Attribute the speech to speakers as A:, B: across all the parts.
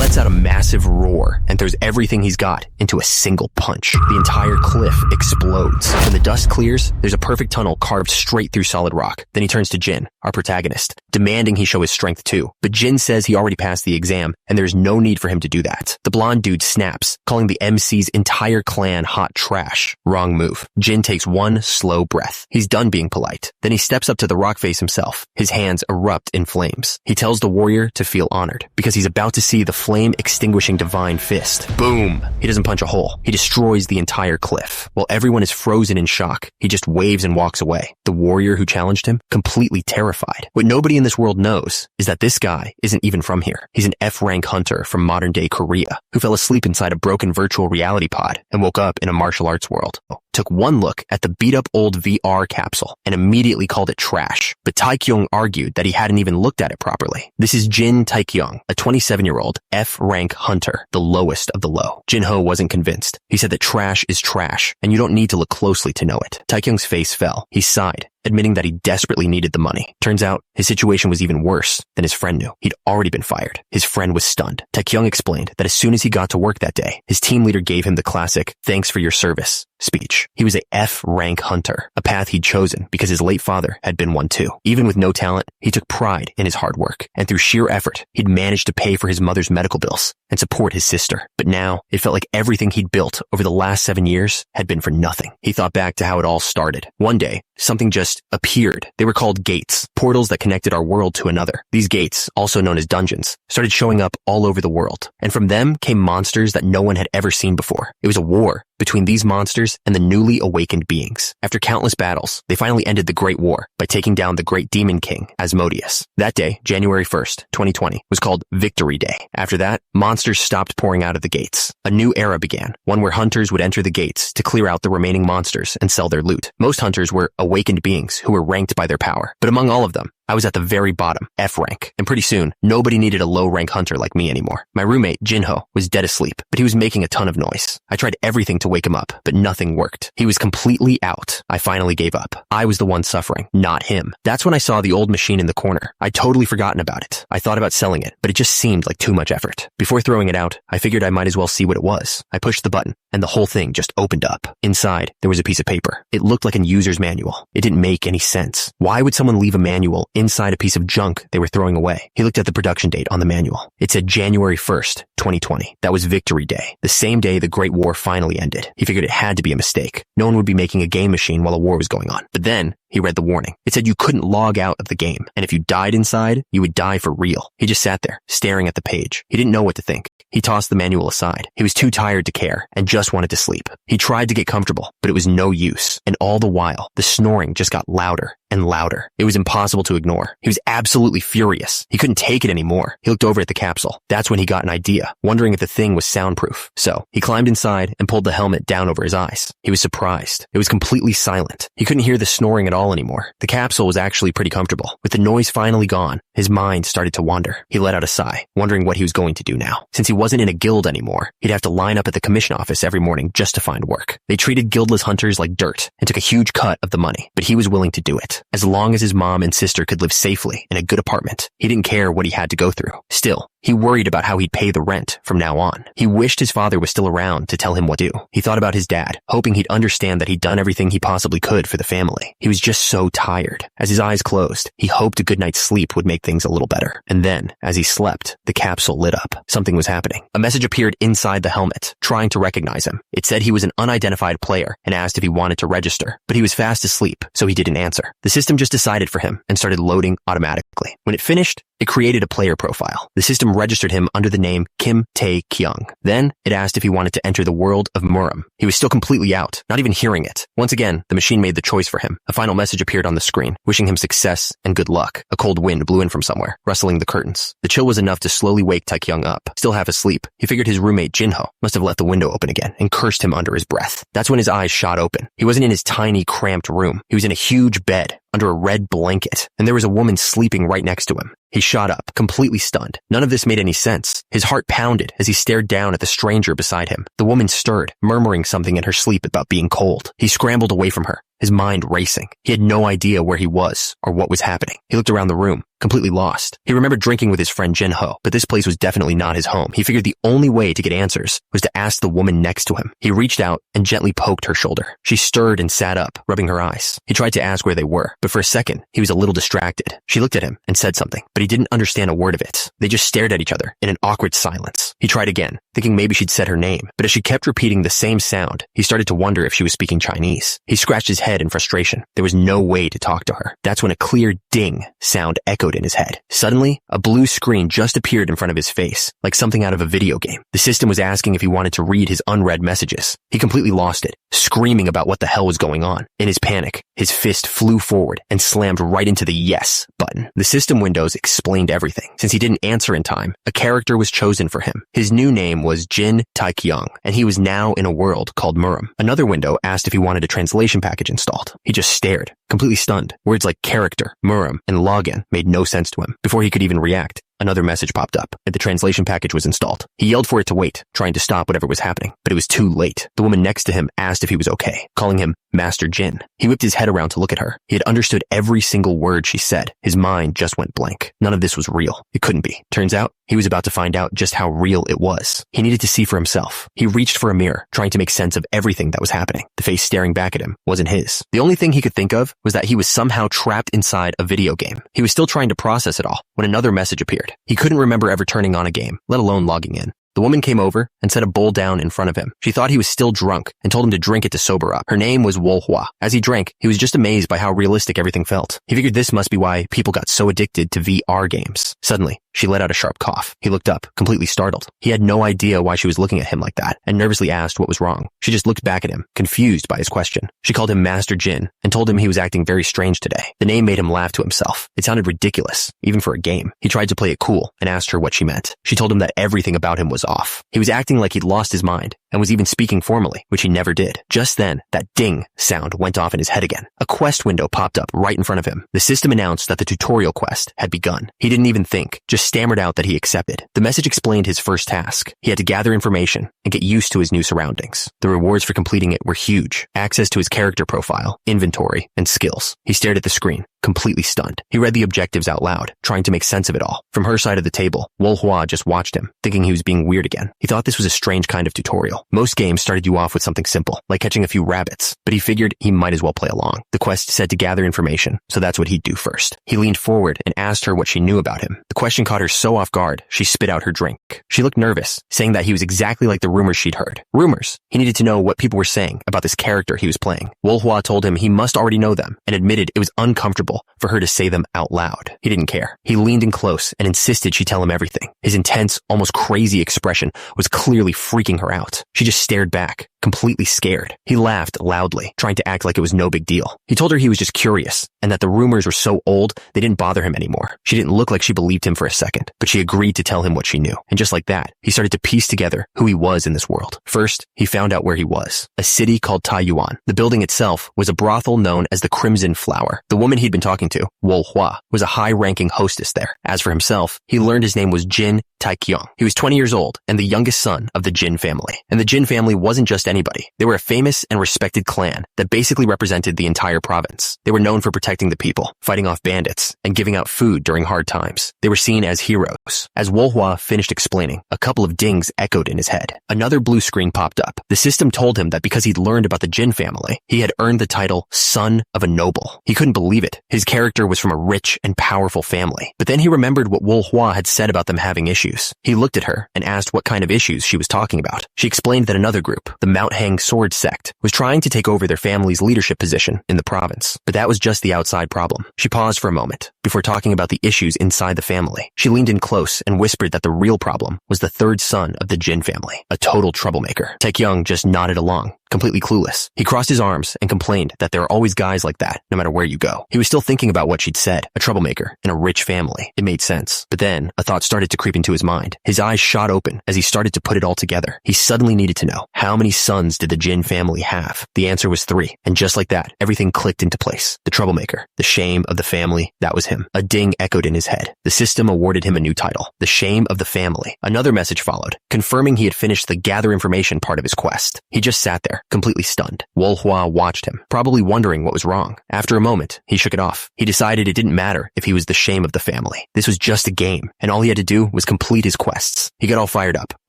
A: lets out a massive roar and throws everything he's got into a single punch. The entire cliff explodes. When the dust clears, there's a perfect tunnel carved straight through solid rock. Then he turns to Jin, our protagonist, demanding he show his strength too. But Jin says he already passed the exam and there's no need for him to do that. The blonde dude snaps, calling the MC's entire clan hot trash. Wrong move. Jin takes one slow breath. He's done being polite. Then he steps up to the rock face himself. His hands erupt in flames. He tells the warrior to feel honored because he's about to see the flame-extinguishing divine fist. Boom! He doesn't punch a hole. He destroys the entire cliff. While everyone is frozen in shock, he just waves and walks away. The warrior who challenged him, completely terrified. What nobody in this world knows is that this guy isn't even from here. He's an F-rank hunter from modern-day Korea who fell asleep inside a broken virtual reality pod and woke up in a martial arts world. Took one look at the beat-up old VR capsule and immediately called it trash. But Taekyung argued that he hadn't even looked at it properly. This is Jin Taekyung, a 27-year-old F-rank hunter, the lowest of the low. Jin-ho wasn't convinced. He said that trash is trash, and you don't need to look closely to know it. Taekyung's face fell. He sighed, admitting that he desperately needed the money. Turns out, his situation was even worse than his friend knew. He'd already been fired. His friend was stunned. Taekyung explained that as soon as he got to work that day, his team leader gave him the classic, "Thanks for your service" speech. He was a F-rank hunter, a path he'd chosen because his late father had been one too. Even with no talent, he took pride in his hard work, and through sheer effort, he'd managed to pay for his mother's medical bills and support his sister. But now, it felt like everything he'd built over the last 7 years had been for nothing. He thought back to how it all started. One day, something just appeared. They were called gates, portals that connected our world to another. These gates, also known as dungeons, started showing up all over the world. And from them came monsters that no one had ever seen before. It was a war between these monsters and the newly awakened beings. After countless battles, they finally ended the Great War by taking down the Great Demon King, Asmodeus. That day, January 1st, 2020, was called Victory Day. After that, monsters stopped pouring out of the gates. A new era began, one where hunters would enter the gates to clear out the remaining monsters and sell their loot. Most hunters were awakened beings who were ranked by their power. But among all of them, I was at the very bottom, F rank, and pretty soon, nobody needed a low-rank hunter like me anymore. My roommate, Jinho, was dead asleep, but he was making a ton of noise. I tried everything to wake him up, but nothing worked. He was completely out. I finally gave up. I was the one suffering, not him. That's when I saw the old machine in the corner. I'd totally forgotten about it. I thought about selling it, but it just seemed like too much effort. Before throwing it out, I figured I might as well see what it was. I pushed the button, and the whole thing just opened up. Inside, there was a piece of paper. It looked like a user's manual. It didn't make any sense. Why would someone leave a manual inside a piece of junk they were throwing away? He looked at the production date on the manual. It said January 1st, 2020. That was Victory Day, the same day the Great War finally ended. He figured it had to be a mistake. No one would be making a game machine while a war was going on. But then, he read the warning. It said you couldn't log out of the game, and if you died inside, you would die for real. He just sat there, staring at the page. He didn't know what to think. He tossed the manual aside. He was too tired to care, and just wanted to sleep. He tried to get comfortable, but it was no use. And all the while, the snoring just got louder and louder. It was impossible to ignore. He was absolutely furious. He couldn't take it anymore. He looked over at the capsule. That's when he got an idea, wondering if the thing was soundproof. So, he climbed inside and pulled the helmet down over his eyes. He was surprised. It was completely silent. He couldn't hear the snoring at all anymore. The capsule was actually pretty comfortable. With the noise finally gone, his mind started to wander. He let out a sigh, wondering what he was going to do now. Since he wasn't in a guild anymore, he'd have to line up at the commission office every morning just to find work. They treated guildless hunters like dirt and took a huge cut of the money, but he was willing to do it. As long as his mom and sister could live safely in a good apartment, he didn't care what he had to go through. Still, he worried about how he'd pay the rent from now on. He wished his father was still around to tell him what to do. He thought about his dad, hoping he'd understand that he'd done everything he possibly could for the family. He was just so tired. As his eyes closed, he hoped a good night's sleep would make things a little better. And then, as he slept, the capsule lit up. Something was happening. A message appeared inside the helmet, trying to recognize him. It said he was an unidentified player and asked if he wanted to register, but he was fast asleep, so he didn't answer. The system just decided for him and started loading automatically. When it finished, it created a player profile. The system registered him under the name Kim Tae-kyung. Then, it asked if he wanted to enter the world of Muram. He was still completely out, not even hearing it. Once again, the machine made the choice for him. A final message appeared on the screen, wishing him success and good luck. A cold wind blew in from somewhere, rustling the curtains. The chill was enough to slowly wake Taekyung up. Still half asleep, he figured his roommate Jinho must have left the window open again and cursed him under his breath. That's when his eyes shot open. He wasn't in his tiny, cramped room. He was in a huge bed, under a red blanket, and there was a woman sleeping right next to him. He shot up, completely stunned. None of this made any sense. His heart pounded as he stared down at the stranger beside him. The woman stirred, murmuring something in her sleep about being cold. He scrambled away from her, his mind racing. He had no idea where he was or what was happening. He looked around the room, completely lost. He remembered drinking with his friend Jinho, but this place was definitely not his home. He figured the only way to get answers was to ask the woman next to him. He reached out and gently poked her shoulder. She stirred and sat up, rubbing her eyes. He tried to ask where they were, but for a second, he was a little distracted. She looked at him and said something, but he didn't understand a word of it. They just stared at each other in an awkward silence. He tried again, thinking maybe she'd said her name, but as she kept repeating the same sound, he started to wonder if she was speaking Chinese. He scratched his head in frustration. There was no way to talk to her. That's when a clear ding sound echoed in his head. Suddenly, a blue screen just appeared in front of his face, like something out of a video game. The system was asking if he wanted to read his unread messages. He completely lost it, screaming about what the hell was going on. In his panic, his fist flew forward and slammed right into the yes button. The system windows explained everything. Since he didn't answer in time, a character was chosen for him. His new name was Jin Taekyung, and he was now in a world called Murim. Another window asked if he wanted a translation package installed. He just stared, completely stunned. Words like character, Murim, and login made no sense to him. Before he could even react, another message popped up, and the translation package was installed. He yelled for it to wait, trying to stop whatever was happening, but it was too late. The woman next to him asked if he was okay, calling him Master Jin. He whipped his head around to look at her. He had understood every single word she said. His mind just went blank. None of this was real. It couldn't be. Turns out, he was about to find out just how real it was. He needed to see for himself. He reached for a mirror, trying to make sense of everything that was happening. The face staring back at him wasn't his. The only thing he could think of was that he was somehow trapped inside a video game. He was still trying to process it all when another message appeared. He couldn't remember ever turning on a game, let alone logging in. The woman came over and set a bowl down in front of him. She thought he was still drunk and told him to drink it to sober up. Her name was Wolhua. As he drank, he was just amazed by how realistic everything felt. He figured this must be why people got so addicted to VR games. Suddenly, she let out a sharp cough. He looked up, completely startled. He had no idea why she was looking at him like that and nervously asked what was wrong. She just looked back at him, confused by his question. She called him Master Jin and told him he was acting very strange today. The name made him laugh to himself. It sounded ridiculous, even for a game. He tried to play it cool and asked her what she meant. She told him that everything about him was off. He was acting like he'd lost his mind and was even speaking formally, which he never did. Just then, that ding sound went off in his head again. A quest window popped up right in front of him. The system announced that the tutorial quest had begun. He didn't even think, just stammered out that he accepted. The message explained his first task. He had to gather information and get used to his new surroundings. The rewards for completing it were huge. Access to his character profile, inventory, and skills. He stared at the screen, completely stunned. He read the objectives out loud, trying to make sense of it all. From her side of the table, Wolhua just watched him, thinking he was being weird again. He thought this was a strange kind of tutorial. Most games started you off with something simple, like catching a few rabbits, but he figured he might as well play along. The quest said to gather information, so that's what he'd do first. He leaned forward and asked her what she knew about him. The question caught her so off guard, she spit out her drink. She looked nervous, saying that he was exactly like the rumors she'd heard. Rumors. He needed to know what people were saying about this character he was playing. Wolhua told him he must already know them and admitted it was uncomfortable for her to say them out loud. He didn't care. He leaned in close and insisted she tell him everything. His intense, almost crazy expression was clearly freaking her out. She just stared back, completely scared. He laughed loudly, trying to act like it was no big deal. He told her he was just curious and that the rumors were so old they didn't bother him anymore. She didn't look like she believed him for a second, but she agreed to tell him what she knew. And just like that, he started to piece together who he was in this world. First, he found out where he was. A city called Taiyuan. The building itself was a brothel known as the Crimson Flower. The woman he'd been talking to, Wolhua, was a high-ranking hostess there. As for himself, he learned his name was Jin Taekyung. He was 20 years old and the youngest son of the Jin family. And the Jin family wasn't just anybody. They were a famous and respected clan that basically represented the entire province. They were known for protecting the people, fighting off bandits, and giving out food during hard times. They were seen as heroes. As Wolhua finished explaining, a couple of dings echoed in his head. Another blue screen popped up. The system told him that because he'd learned about the Jin family, he had earned the title Son of a Noble. He couldn't believe it. His character was from a rich and powerful family. But then he remembered what Wolhua had said about them having issues. He looked at her and asked what kind of issues she was talking about. She explained that another group, the Mount Hang Sword Sect, was trying to take over their family's leadership position in the province. But that was just the outside problem. She paused for a moment before talking about the issues inside the family. She leaned in close and whispered that the real problem was the third son of the Jin family, a total troublemaker. Taekyung just nodded along, completely clueless. He crossed his arms and complained that there are always guys like that, no matter where you go. He was still thinking about what she'd said, a troublemaker in a rich family. It made sense. But then, a thought started to creep into his mind. His eyes shot open as he started to put it all together. He suddenly needed to know, how many sons did the Jin family have? The answer was 3. And just like that, everything clicked into place. The troublemaker, the shame of the family, that was him. A ding echoed in his head. The system awarded him a new title, the shame of the family. Another message followed, confirming he had finished the gather information part of his quest. He just sat there, there, completely stunned. Wolhua watched him, probably wondering what was wrong. After a moment, he shook it off. He decided it didn't matter if he was the shame of the family. This was just a game, and all he had to do was complete his quests. He got all fired up,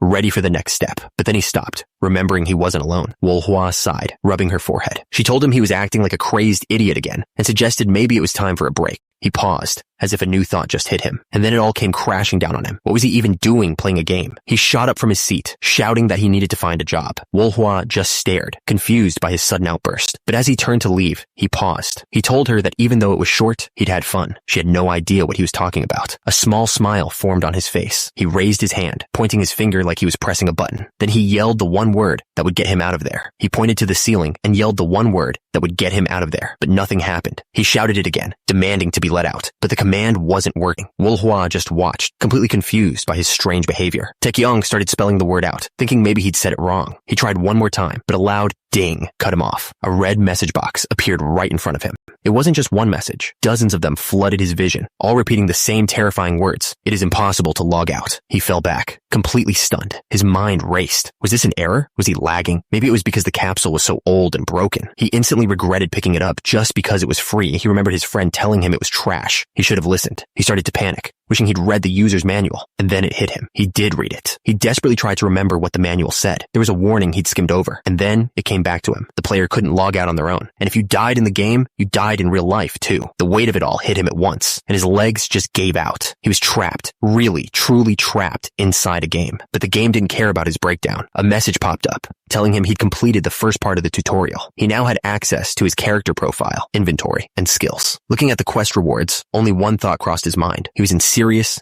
A: ready for the next step. But then he stopped, remembering he wasn't alone. Wolhua sighed, rubbing her forehead. She told him he was acting like a crazed idiot again, and suggested maybe it was time for a break. He paused, as if a new thought just hit him, and then it all came crashing down on him. What was he even doing playing a game? He shot up from his seat, shouting that he needed to find a job. Wolhua just stared, confused by his sudden outburst. But as he turned to leave, he paused. He told her that even though it was short, he'd had fun. She had no idea what he was talking about. A small smile formed on his face. He raised his hand, pointing his finger like he was pressing a button. Then he yelled the one word that would get him out of there. He pointed to the ceiling and yelled the one word that would get him out of there, but nothing happened. He shouted it again, demanding to be let out, but the command wasn't working. Wolhua just watched, completely confused by his strange behavior. Taekyung started spelling the word out, thinking maybe he'd said it wrong. He tried one more time, but a loud ding cut him off. A red message box appeared right in front of him. It wasn't just one message. Dozens of them flooded his vision, all repeating the same terrifying words. It is impossible to log out. He fell back, completely stunned. His mind raced. Was this an error? Was he lagging? Maybe it was because the capsule was so old and broken. He instantly regretted picking it up just because it was free. He remembered his friend telling him it was trash. He should have listened. He started to panic, wishing he'd read the user's manual. And then it hit him. He did read it. He desperately tried to remember what the manual said. There was a warning he'd skimmed over. And then it came back to him. The player couldn't log out on their own. And if you died in the game, you died in real life too. The weight of it all hit him at once, and his legs just gave out. He was trapped, really, truly trapped inside a game. But the game didn't care about his breakdown. A message popped up, telling him he'd completed the first part of the tutorial. He now had access to his character profile, inventory, and skills. Looking at the quest rewards, only one thought crossed his mind. He was in serious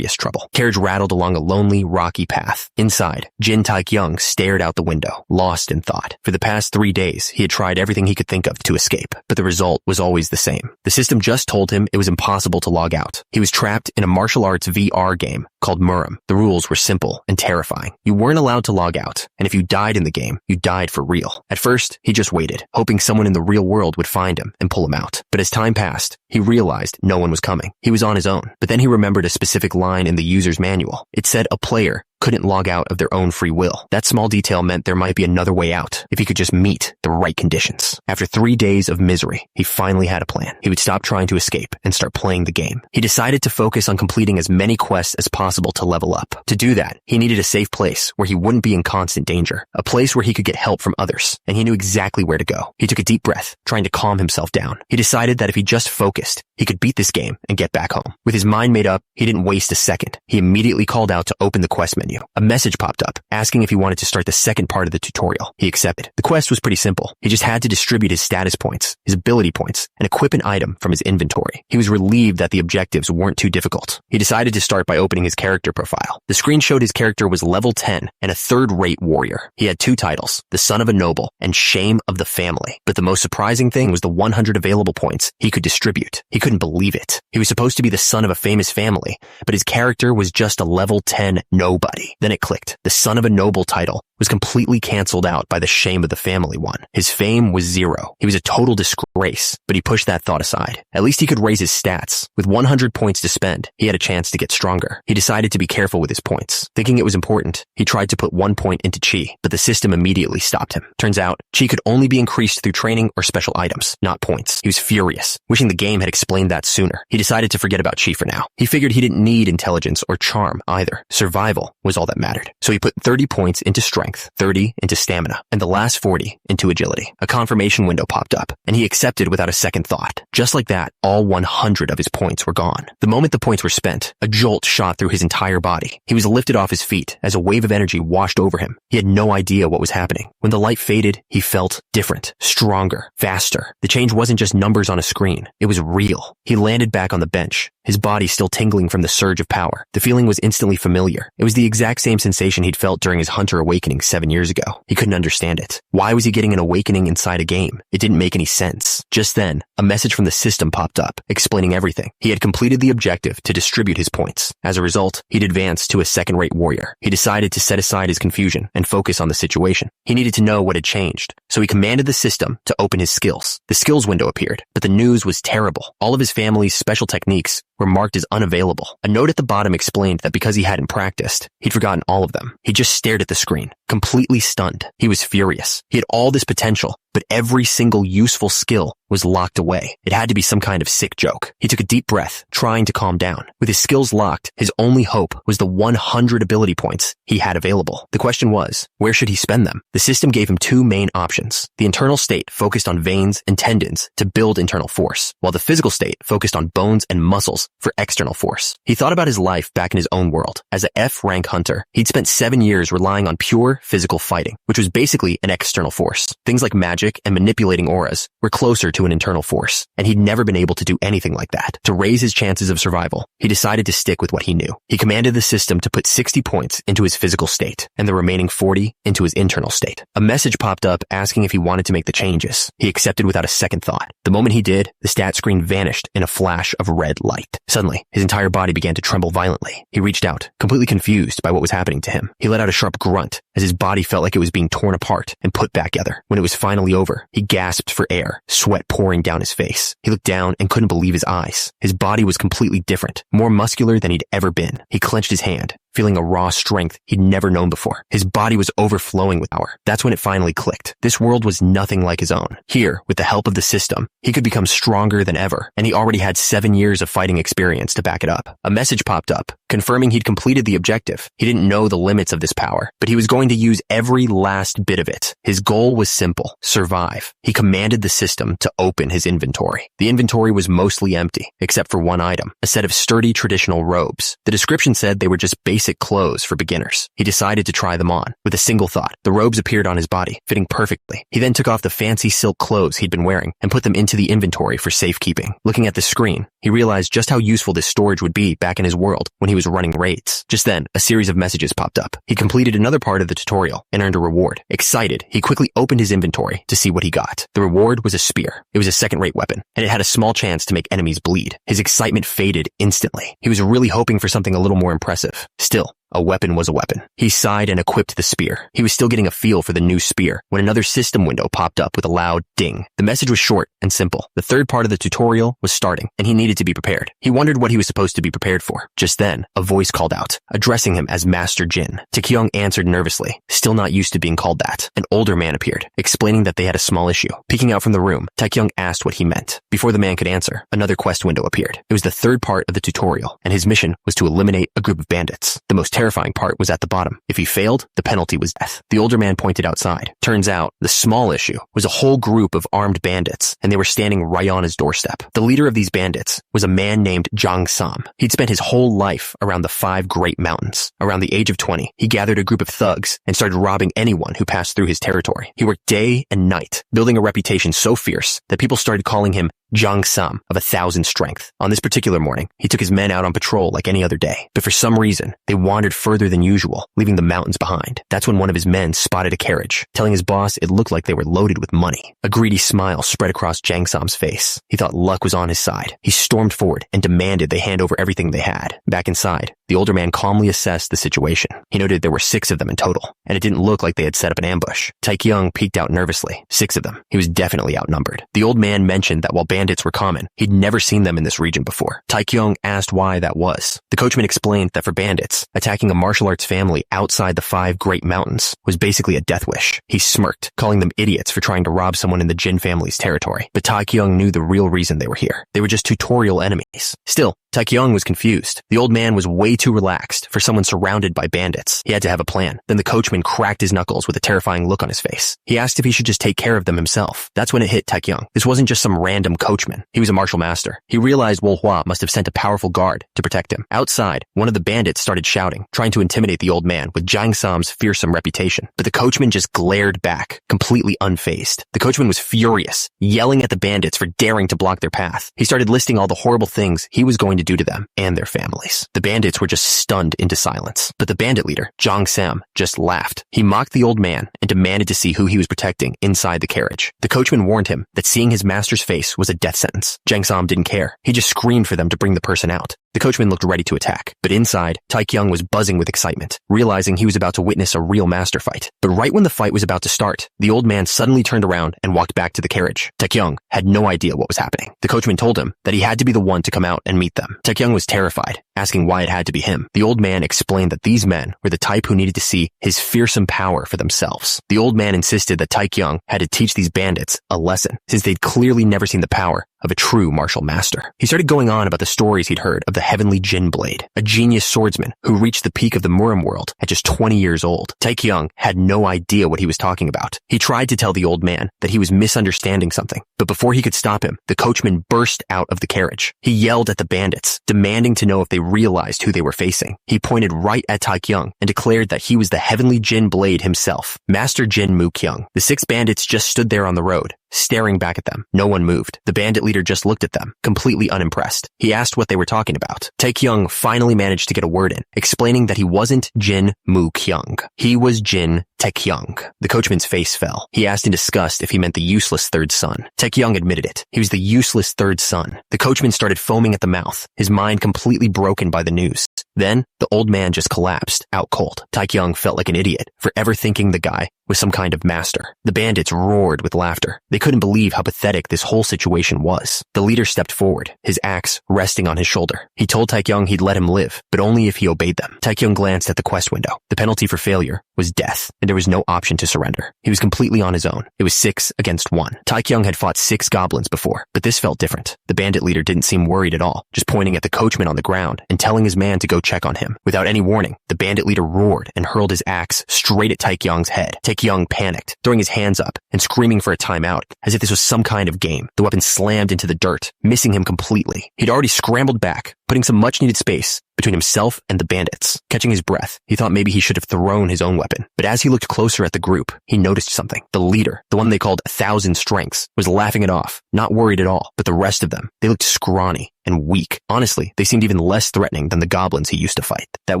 A: trouble. Carriage rattled along a lonely, rocky path. Inside, Jin Taekyung stared out the window, lost in thought. For the past 3 days, he had tried everything he could think of to escape, but the result was always the same. The system just told him it was impossible to log out. He was trapped in a martial arts VR game called Muram. The rules were simple and terrifying. You weren't allowed to log out, and if you died in the game, you died for real. At first, he just waited, hoping someone in the real world would find him and pull him out. But as time passed, he realized no one was coming. He was on his own. But then he remembered a specific line in the user's manual. It said a player couldn't log out of their own free will. That small detail meant there might be another way out if he could just meet the right conditions. After 3 days of misery, he finally had a plan. He would stop trying to escape and start playing the game. He decided to focus on completing as many quests as possible to level up. To do that, he needed a safe place where he wouldn't be in constant danger, a place where he could get help from others, and he knew exactly where to go. He took a deep breath, trying to calm himself down. He decided that if he just focused, he could beat this game and get back home. With his mind made up, he didn't waste a second. He immediately called out to open the quest menu. A message popped up, asking if he wanted to start the second part of the tutorial. He accepted. The quest was pretty simple. He just had to distribute his status points, his ability points, and equip an item from his inventory. He was relieved that the objectives weren't too difficult. He decided to start by opening his character profile. The screen showed his character was level 10 and a third-rate warrior. He had 2 titles, the son of a noble and shame of the family. But the most surprising thing was the 100 available points he could distribute. He couldn't believe it. He was supposed to be the son of a famous family, but his character was just a level 10 nobody. Then it clicked. The son of a noble title was completely canceled out by the shame of the family one. His fame was 0. He was a total disgrace, but he pushed that thought aside. At least he could raise his stats. With 100 points to spend, he had a chance to get stronger. He decided to be careful with his points. Thinking it was important, he tried to put 1 point into chi, but the system immediately stopped him. Turns out, chi could only be increased through training or special items, not points. He was furious, wishing the game had explained that sooner. He decided to forget about chi for now. He figured he didn't need intelligence or charm either. Survival was all that mattered. So he put 30 points into strength, 30 into stamina, and the last 40 into agility. A confirmation window popped up, and he accepted without a second thought. Just like that, all 100 of his points were gone. The moment the points were spent, a jolt shot through his entire body. He was lifted off his feet as a wave of energy washed over him. He had no idea what was happening. When the light faded, he felt different, stronger, faster. The change wasn't just numbers on a screen. It was real. He landed back on the bench, his body still tingling from the surge of power. The feeling was instantly familiar. It was the exact same sensation he'd felt during his Hunter awakening 7 years ago. He couldn't understand it. Why was he getting an awakening inside a game? It didn't make any sense. Just then, a message from the system popped up, explaining everything. He had completed the objective to distribute his points. As a result, he'd advanced to a second-rate warrior. He decided to set aside his confusion and focus on the situation. He needed to know what had changed, so he commanded the system to open his skills. The skills window appeared, but the news was terrible. All of his family's special techniques were marked as unavailable. A note at the bottom explained that because he hadn't practiced, he'd forgotten all of them. He just stared at the screen, completely stunned. He was furious. He had all this potential, but every single useful skill was locked away. It had to be some kind of sick joke. He took a deep breath, trying to calm down. With his skills locked, his only hope was the 100 ability points he had available. The question was, where should he spend them? The system gave him two main options. The internal state focused on veins and tendons to build internal force, while the physical state focused on bones and muscles for external force. He thought about his life back in his own world. As a F-rank hunter, he'd spent 7 years relying on pure physical fighting, which was basically an external force. Things like magic and manipulating auras were closer to an internal force, and he'd never been able to do anything like that. To raise his chances of survival, he decided to stick with what he knew. He commanded the system to put 60 points into his physical state, and the remaining 40 into his internal state. A message popped up asking if he wanted to make the changes. He accepted without a second thought. The moment he did, the stat screen vanished in a flash of red light. Suddenly, his entire body began to tremble violently. He reached out, completely confused by what was happening to him. He let out a sharp grunt as his body felt like it was being torn apart and put back together. When it was finally over, he gasped for air, sweat pouring down his face. He looked down and couldn't believe his eyes. His body was completely different, more muscular than he'd ever been. He clenched his hand, feeling a raw strength he'd never known before. His body was overflowing with power. That's when it finally clicked. This world was nothing like his own. Here, with the help of the system, he could become stronger than ever, and he already had 7 years of fighting experience to back it up. A message popped up, confirming he'd completed the objective. He didn't know the limits of this power, but he was going to use every last bit of it. His goal was simple: survive. He commanded the system to open his inventory. The inventory was mostly empty, except for one item, a set of sturdy traditional robes. The description said they were just basic clothes for beginners. He decided to try them on. With a single thought, the robes appeared on his body, fitting perfectly. He then took off the fancy silk clothes he'd been wearing and put them into the inventory for safekeeping. Looking at the screen, he realized just how useful this storage would be back in his world when he was running raids. Just then, a series of messages popped up. He completed another part of the tutorial and earned a reward. Excited, he quickly opened his inventory to see what he got. The reward was a spear. It was a second-rate weapon, and it had a small chance to make enemies bleed. His excitement faded instantly. He was really hoping for something a little more impressive. Still, a weapon was a weapon. He sighed and equipped the spear. He was still getting a feel for the new spear when another system window popped up with a loud ding. The message was short and simple. The third part of the tutorial was starting, and he needed to be prepared. He wondered what he was supposed to be prepared for. Just then, a voice called out, addressing him as Master Jin. Taekyung answered nervously, still not used to being called that. An older man appeared, explaining that they had a small issue. Peeking out from the room, Taekyung asked what he meant. Before the man could answer, another quest window appeared. It was the third part of the tutorial, and his mission was to eliminate a group of bandits. The most terrifying part was at the bottom. If he failed, the penalty was death. The older man pointed outside. Turns out, the small issue was a whole group of armed bandits, and they were standing right on his doorstep. The leader of these bandits was a man named Jang Sam. He'd spent his whole life around the 5 Great Mountains. Around the age of 20, he gathered a group of thugs and started robbing anyone who passed through his territory. He worked day and night, building a reputation so fierce that people started calling him Jang Sam of 1,000 strength. On this particular morning, he took his men out on patrol like any other day, but for some reason, they wandered further than usual, leaving the mountains behind. That's when one of his men spotted a carriage, telling his boss it looked like they were loaded with money. A greedy smile spread across Jang Sam's face. He thought luck was on his side. He stormed forward and demanded they hand over everything they had. Back inside, the older man calmly assessed the situation. He noted there were 6 of them in total, and it didn't look like they had set up an ambush. Taekyung peeked out nervously. 6 of them. He was definitely outnumbered. The old man mentioned that while bandits were common, he'd never seen them in this region before. Taekyung asked why that was. The coachman explained that for bandits, attacking a martial arts family outside the 5 Great Mountains was basically a death wish. He smirked, calling them idiots for trying to rob someone in the Jin family's territory. But Taekyung knew the real reason they were here. They were just tutorial enemies. Still, Taekyung was confused. The old man was way too relaxed for someone surrounded by bandits. He had to have a plan. Then the coachman cracked his knuckles with a terrifying look on his face. He asked if he should just take care of them himself. That's when it hit Taekyung. This wasn't just some random coachman. He was a martial master. He realized Wolhua must have sent a powerful guard to protect him. Outside, one of the bandits started shouting, trying to intimidate the old man with Jang Sam's fearsome reputation. But the coachman just glared back, completely unfazed. The coachman was furious, yelling at the bandits for daring to block their path. He started listing all the horrible things he was going to do to them and their families. The bandits were just stunned into silence. But the bandit leader, Jang Sam, just laughed. He mocked the old man and demanded to see who he was protecting inside the carriage. The coachman warned him that seeing his master's face was a death sentence. Jang Sam didn't care. He just screamed for them to bring the person out. The coachman looked ready to attack, but inside, Taekyung was buzzing with excitement, realizing he was about to witness a real master fight. But right when the fight was about to start, the old man suddenly turned around and walked back to the carriage. Taekyung had no idea what was happening. The coachman told him that he had to be the one to come out and meet them. Taekyung was terrified, asking why it had to be him. The old man explained that these men were the type who needed to see his fearsome power for themselves. The old man insisted that Taekyung had to teach these bandits a lesson, since they'd clearly never seen the power of a true martial master. He started going on about the stories he'd heard of the heavenly Jin Blade, a genius swordsman who reached the peak of the Murim world at just 20 years old. Taekyung had no idea what he was talking about. He tried to tell the old man that he was misunderstanding something, but before he could stop him, the coachman burst out of the carriage. He yelled at the bandits, demanding to know if they realized who they were facing. He pointed right at Taekyung and declared that he was the heavenly Jin Blade himself, Master Jin Moo-kyung. The 6 bandits just stood there on the road, staring back at them. No one moved. The bandit leader just looked at them, completely unimpressed. He asked what they were talking about. Taekyung finally managed to get a word in, explaining that he wasn't Jin Moo-kyung. He was Jin Taekyung. The coachman's face fell. He asked in disgust if he meant the useless third son. Taekyung admitted it. He was the useless third son. The coachman started foaming at the mouth, his mind completely broken by the news. Then, the old man just collapsed, out cold. Taekyung felt like an idiot for ever thinking the guy was some kind of master. The bandits roared with laughter. They couldn't believe how pathetic this whole situation was. The leader stepped forward, his axe resting on his shoulder. He told Taekyung he'd let him live, but only if he obeyed them. Taekyung glanced at the quest window. The penalty for failure was death, and there was no option to surrender. He was completely on his own. It was 6 against 1. Taekyung had fought 6 goblins before, but this felt different. The bandit leader didn't seem worried at all, just pointing at the coachman on the ground and telling his man to go check on him. Without any warning, the bandit leader roared and hurled his axe straight at Taekyung's head. Taekyung panicked, throwing his hands up and screaming for a timeout, as if this was some kind of game. The weapon slammed into the dirt, missing him completely. He'd already scrambled back, putting some much-needed space between himself and the bandits. Catching his breath, he thought maybe he should have thrown his own weapon. But as he looked closer at the group, he noticed something. The leader, the one they called 1,000 Strengths, was laughing it off, not worried at all. But the rest of them, they looked scrawny and weak. Honestly, they seemed even less threatening than the goblins he used to fight. That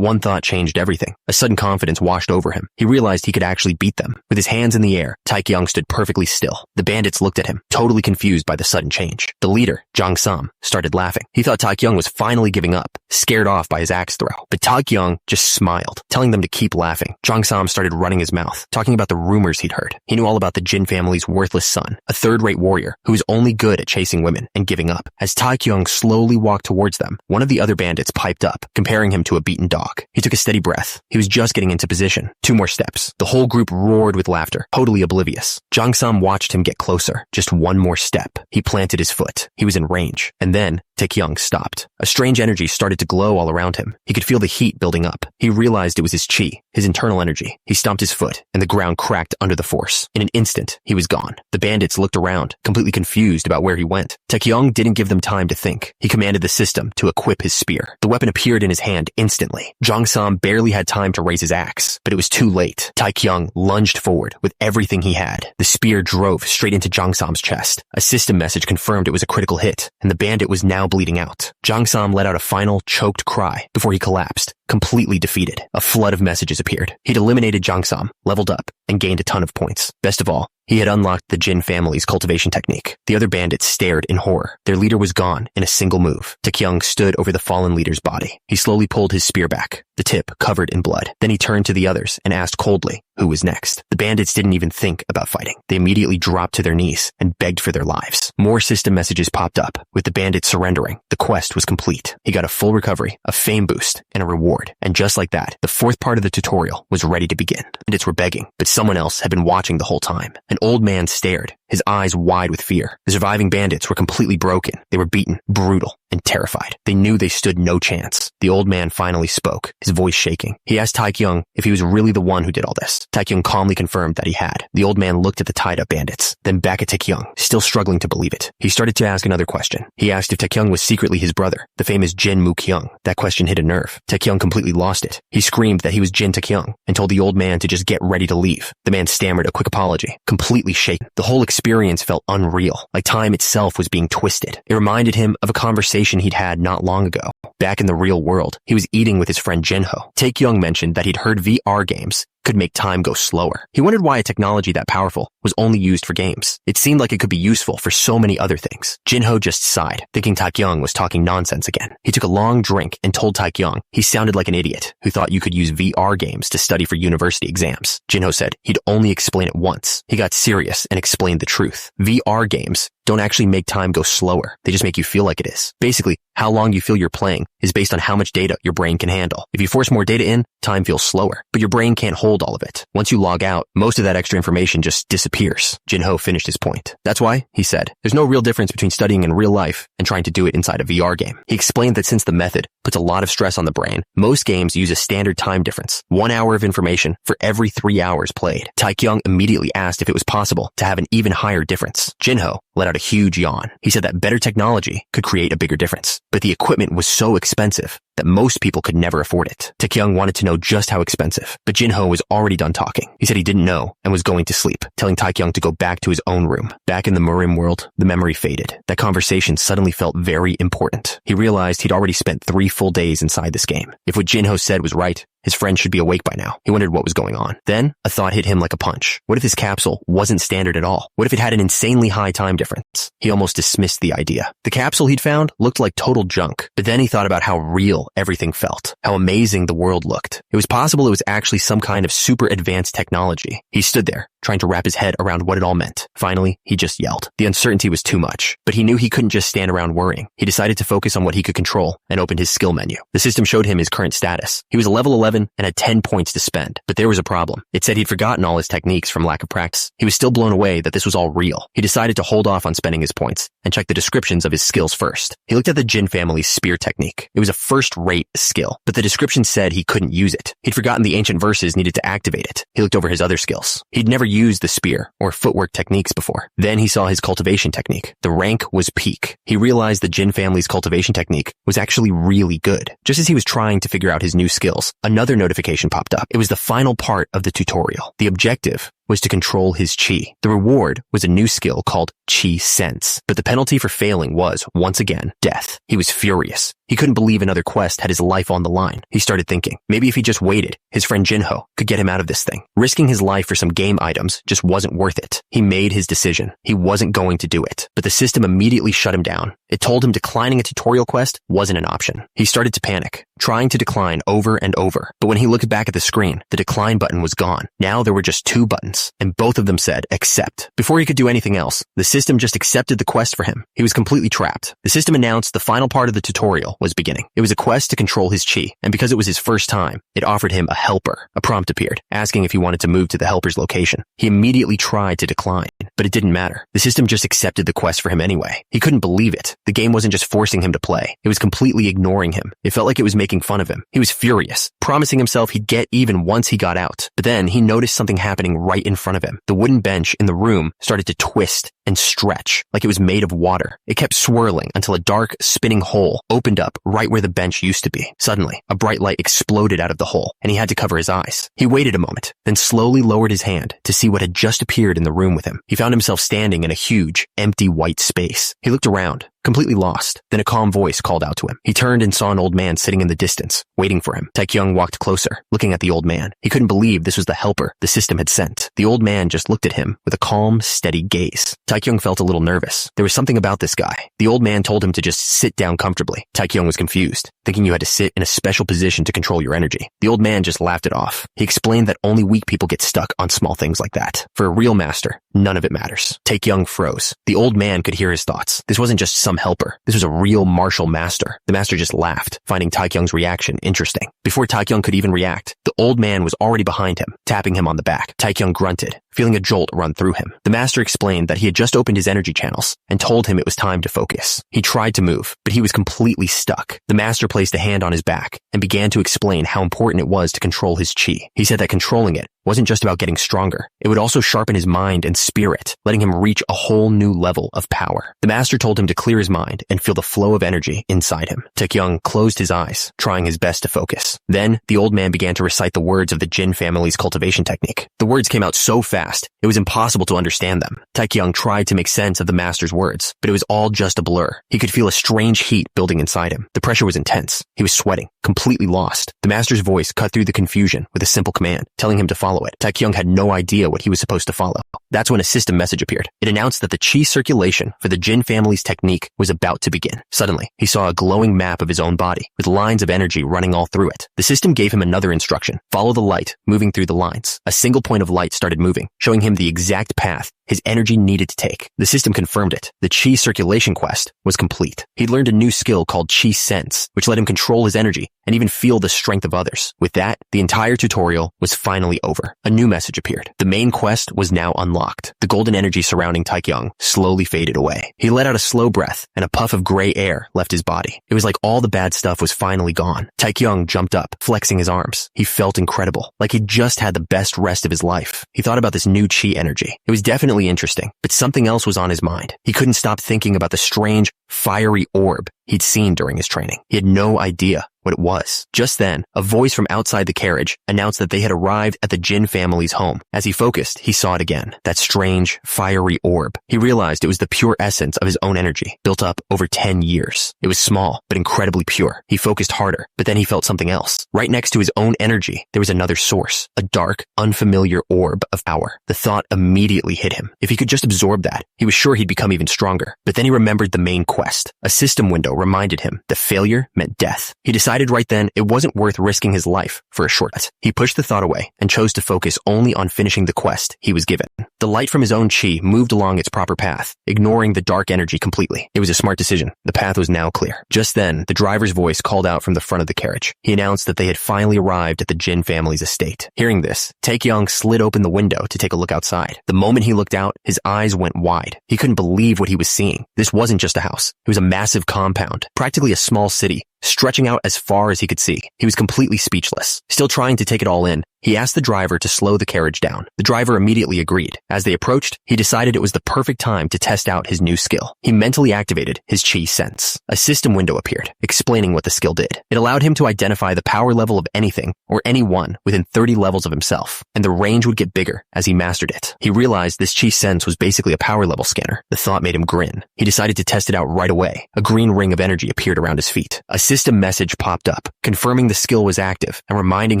A: one thought changed everything. A sudden confidence washed over him. He realized he could actually beat them. With his hands in the air, Taekyung stood perfectly still. The bandits looked at him, totally confused by the sudden change. The leader, Jang Sam, started laughing. He thought Taekyung was finally giving up, scared off by his axe throw. But Taekyung just smiled, telling them to keep laughing. Jang Sam started running his mouth, talking about the rumors he'd heard. He knew all about the Jin family's worthless son, a third-rate warrior who was only good at chasing women and giving up. As Taekyung slowly walked towards them, one of the other bandits piped up, comparing him to a beaten dog. He took a steady breath. He was just getting into position. 2 more steps. The whole group roared with laughter, totally oblivious. Jang Sam watched him get closer. Just 1 more step. He planted his foot. He was in range. And then Taekyung stopped. A strange energy started to glow all around him. He could feel the heat building up. He realized it was his chi, his internal energy. He stomped his foot, and the ground cracked under the force. In an instant, he was gone. The bandits looked around, completely confused about where he went. Taekyung didn't give them time to think. He commanded the system to equip his spear. The weapon appeared in his hand instantly. Jang Sam barely had time to raise his axe, but it was too late. Taekyung lunged forward with everything he had. The spear drove straight into Jang Sam's chest. A system message confirmed it was a critical hit, and the bandit was now bleeding out. Jang Sam let out a final, choked cry before he collapsed, completely defeated. A flood of messages appeared. He'd eliminated Jang Sam, leveled up, and gained a ton of points. Best of all, he had unlocked the Jin family's cultivation technique. The other bandits stared in horror. Their leader was gone in a single move. Taekyung stood over the fallen leader's body. He slowly pulled his spear back, the tip covered in blood. Then he turned to the others and asked coldly who was next. The bandits didn't even think about fighting. They immediately dropped to their knees and begged for their lives. More system messages popped up. With the bandits surrendering, the quest was complete. He got a full recovery, a fame boost, and a reward. And just like that, the 4th part of the tutorial was ready to begin. Bandits were begging, but someone else had been watching the whole time. An old man stared, his eyes wide with fear. The surviving bandits were completely broken. They were beaten, brutal, and terrified. They knew they stood no chance. The old man finally spoke, his voice shaking. He asked Taekyung if he was really the one who did all this. Taekyung calmly confirmed that he had. The old man looked at the tied-up bandits, then back at Taekyung, still struggling to believe it. He started to ask another question. He asked if Taekyung was secretly his brother, the famous Jin Moo-kyung. That question hit a nerve. Taekyung completely lost it. He screamed that he was Jin Taekyung and told the old man to just get ready to leave. The man stammered a quick apology, completely shaken. The whole experience felt unreal, like time itself was being twisted. It reminded him of a conversation he'd had not long ago. Back in the real world, he was eating with his friend Jinho. Taekyung mentioned that he'd heard VR games could make time go slower. He wondered why a technology that powerful was only used for games. It seemed like it could be useful for so many other things. Jinho just sighed, thinking Taekyung was talking nonsense again. He took a long drink and told Taekyung he sounded like an idiot who thought you could use VR games to study for university exams. Jinho said he'd only explain it once. He got serious and explained the truth. VR games don't actually make time go slower. They just make you feel like it is. Basically, how long you feel you're playing is based on how much data your brain can handle. If you force more data in, time feels slower, but your brain can't hold all of it. Once you log out, most of that extra information just disappears. Jinho finished his point. That's why, he said, there's no real difference between studying in real life and trying to do it inside a VR game. He explained that since the method puts a lot of stress on the brain, most games use a standard time difference, 1 hour of information for every 3 hours played. Taekyung immediately asked if it was possible to have an even higher difference. Jinho let out a huge yawn. He said that better technology could create a bigger difference, but the equipment was so expensive that most people could never afford it. Taekyung wanted to know just how expensive, but Jinho was already done talking. He said he didn't know and was going to sleep, telling Taekyung to go back to his own room. Back in the Murim world, the memory faded. That conversation suddenly felt very important. He realized he'd already spent 3 full days inside this game. If what Jinho said was right, his friend should be awake by now. He wondered what was going on. Then, a thought hit him like a punch. What if his capsule wasn't standard at all? What if it had an insanely high time difference? He almost dismissed the idea. The capsule he'd found looked like total junk, but then he thought about how real everything felt, how amazing the world looked. It was possible it was actually some kind of super advanced technology. He stood there, trying to wrap his head around what it all meant. Finally, he just yelled. The uncertainty was too much, but he knew he couldn't just stand around worrying. He decided to focus on what he could control and opened his skill menu. The system showed him his current status. He was a level 11 and had 10 points to spend, but there was a problem. It said he'd forgotten all his techniques from lack of practice. He was still blown away that this was all real. He decided to hold off on spending his points and check the descriptions of his skills first. He looked at the Jin family's spear technique. It was a first-rate skill, but the description said he couldn't use it. He'd forgotten the ancient verses needed to activate it. He looked over his other skills. He'd never used the spear or footwork techniques before. Then he saw his cultivation technique. The rank was peak. He realized the Jin family's cultivation technique was actually really good. Just as he was trying to figure out his new skills, another notification popped up. It was the final part of the tutorial. The objective was to control his chi. The reward was a new skill called Chi Sense, but the penalty for failing was, once again, death. He was furious. He couldn't believe another quest had his life on the line. He started thinking, maybe if he just waited, his friend Jinho could get him out of this thing. Risking his life for some game items just wasn't worth it. He made his decision. He wasn't going to do it, but the system immediately shut him down. It told him declining a tutorial quest wasn't an option. He started to panic, trying to decline over and over, but when he looked back at the screen, the decline button was gone. Now there were just 2 buttons, and both of them said accept. Before he could do anything else, the system just accepted the quest for him. He was completely trapped. The system announced the final part of the tutorial was beginning. It was a quest to control his chi, and because it was his first time, it offered him a helper. A prompt appeared, asking if he wanted to move to the helper's location. He immediately tried to decline, but it didn't matter. The system just accepted the quest for him anyway. He couldn't believe it. The game wasn't just forcing him to play. It was completely ignoring him. It felt like it was making fun of him. He was furious, promising himself he'd get even once he got out. But then he noticed something happening right in front of him. The wooden bench in the room started to twist and stretch like it was made of water. It kept swirling until a dark, spinning hole opened up right where the bench used to be. Suddenly, a bright light exploded out of the hole, and he had to cover his eyes. He waited a moment, then slowly lowered his hand to see what had just appeared in the room with him. He found himself standing in a huge, empty white space. He looked around, completely lost. Then a calm voice called out to him. He turned and saw an old man sitting in the distance, waiting for him. Taekyung walked closer, looking at the old man. He couldn't believe this was the helper the system had sent. The old man just looked at him with a calm, steady gaze. Taekyung felt a little nervous. There was something about this guy. The old man told him to just sit down comfortably. Taekyung was confused, thinking you had to sit in a special position to control your energy. The old man just laughed it off. He explained that only weak people get stuck on small things like that. For a real master, none of it matters. Taekyung froze. The old man could hear his thoughts. This wasn't just some helper. This was a real martial master. The master just laughed, finding Taekyung's reaction interesting. Before Taekyung could even react, the old man was already behind him, tapping him on the back. Taekyung grunted, feeling a jolt run through him. The master explained that he had just opened his energy channels and told him it was time to focus. He tried to move, but he was completely stuck. The master placed a hand on his back and began to explain how important it was to control his chi. He said that controlling it wasn't just about getting stronger. It would also sharpen his mind and spirit, letting him reach a whole new level of power. The master told him to clear his mind and feel the flow of energy inside him. Taekyung closed his eyes, trying his best to focus. Then, the old man began to recite the words of the Jin family's cultivation technique. The words came out so fast, it was impossible to understand them. Taekyung tried to make sense of the master's words, but it was all just a blur. He could feel a strange heat building inside him. The pressure was intense. He was sweating, completely lost. The master's voice cut through the confusion with a simple command, telling him to follow follow it. Taekyung had no idea what he was supposed to follow. That's when a system message appeared. It announced that the chi circulation for the Jin family's technique was about to begin. Suddenly, he saw a glowing map of his own body, with lines of energy running all through it. The system gave him another instruction: follow the light, moving through the lines. A single point of light started moving, showing him the exact path his energy needed to take. The system confirmed it. The chi circulation quest was complete. He'd learned a new skill called chi sense, which let him control his energy and even feel the strength of others. With that, the entire tutorial was finally over. A new message appeared. The main quest was now unlocked. The golden energy surrounding Taekyung slowly faded away. He let out a slow breath, and a puff of gray air left his body. It was like all the bad stuff was finally gone. Taekyung jumped up, flexing his arms. He felt incredible, like he'd just had the best rest of his life. He thought about this new chi energy. It was definitely interesting, but something else was on his mind. He couldn't stop thinking about the strange, fiery orb he'd seen during his training. He had no idea what it was. Just then, a voice from outside the carriage announced that they had arrived at the Jin family's home. As he focused, he saw it again, that strange, fiery orb. He realized it was the pure essence of his own energy, built up over 10 years. It was small, but incredibly pure. He focused harder, but then he felt something else. Right next to his own energy, there was another source, a dark, unfamiliar orb of power. The thought immediately hit him. If he could just absorb that, he was sure he'd become even stronger. But then he remembered the main quest. A system window reminded him that failure meant death. He decided right then it wasn't worth risking his life for a shortcut. He pushed the thought away and chose to focus only on finishing the quest he was given. The light from his own chi moved along its proper path, ignoring the dark energy completely. It was a smart decision. The path was now clear. Just then, the driver's voice called out from the front of the carriage. He announced that they had finally arrived at the Jin family's estate. Hearing this, Taekyung slid open the window to take a look outside. The moment he looked out, his eyes went wide. He couldn't believe what he was seeing. This wasn't just a house. It was a massive compound, practically a small city, stretching out as far as he could see. He was completely speechless. Still trying to take it all in, he asked the driver to slow the carriage down. The driver immediately agreed. As they approached, he decided it was the perfect time to test out his new skill. He mentally activated his chi sense. A system window appeared, explaining what the skill did. It allowed him to identify the power level of anything or anyone within 30 levels of himself, and the range would get bigger as he mastered it. He realized this chi sense was basically a power level scanner. The thought made him grin. He decided to test it out right away. A green ring of energy appeared around his feet. A system message popped up, confirming the skill was active and reminding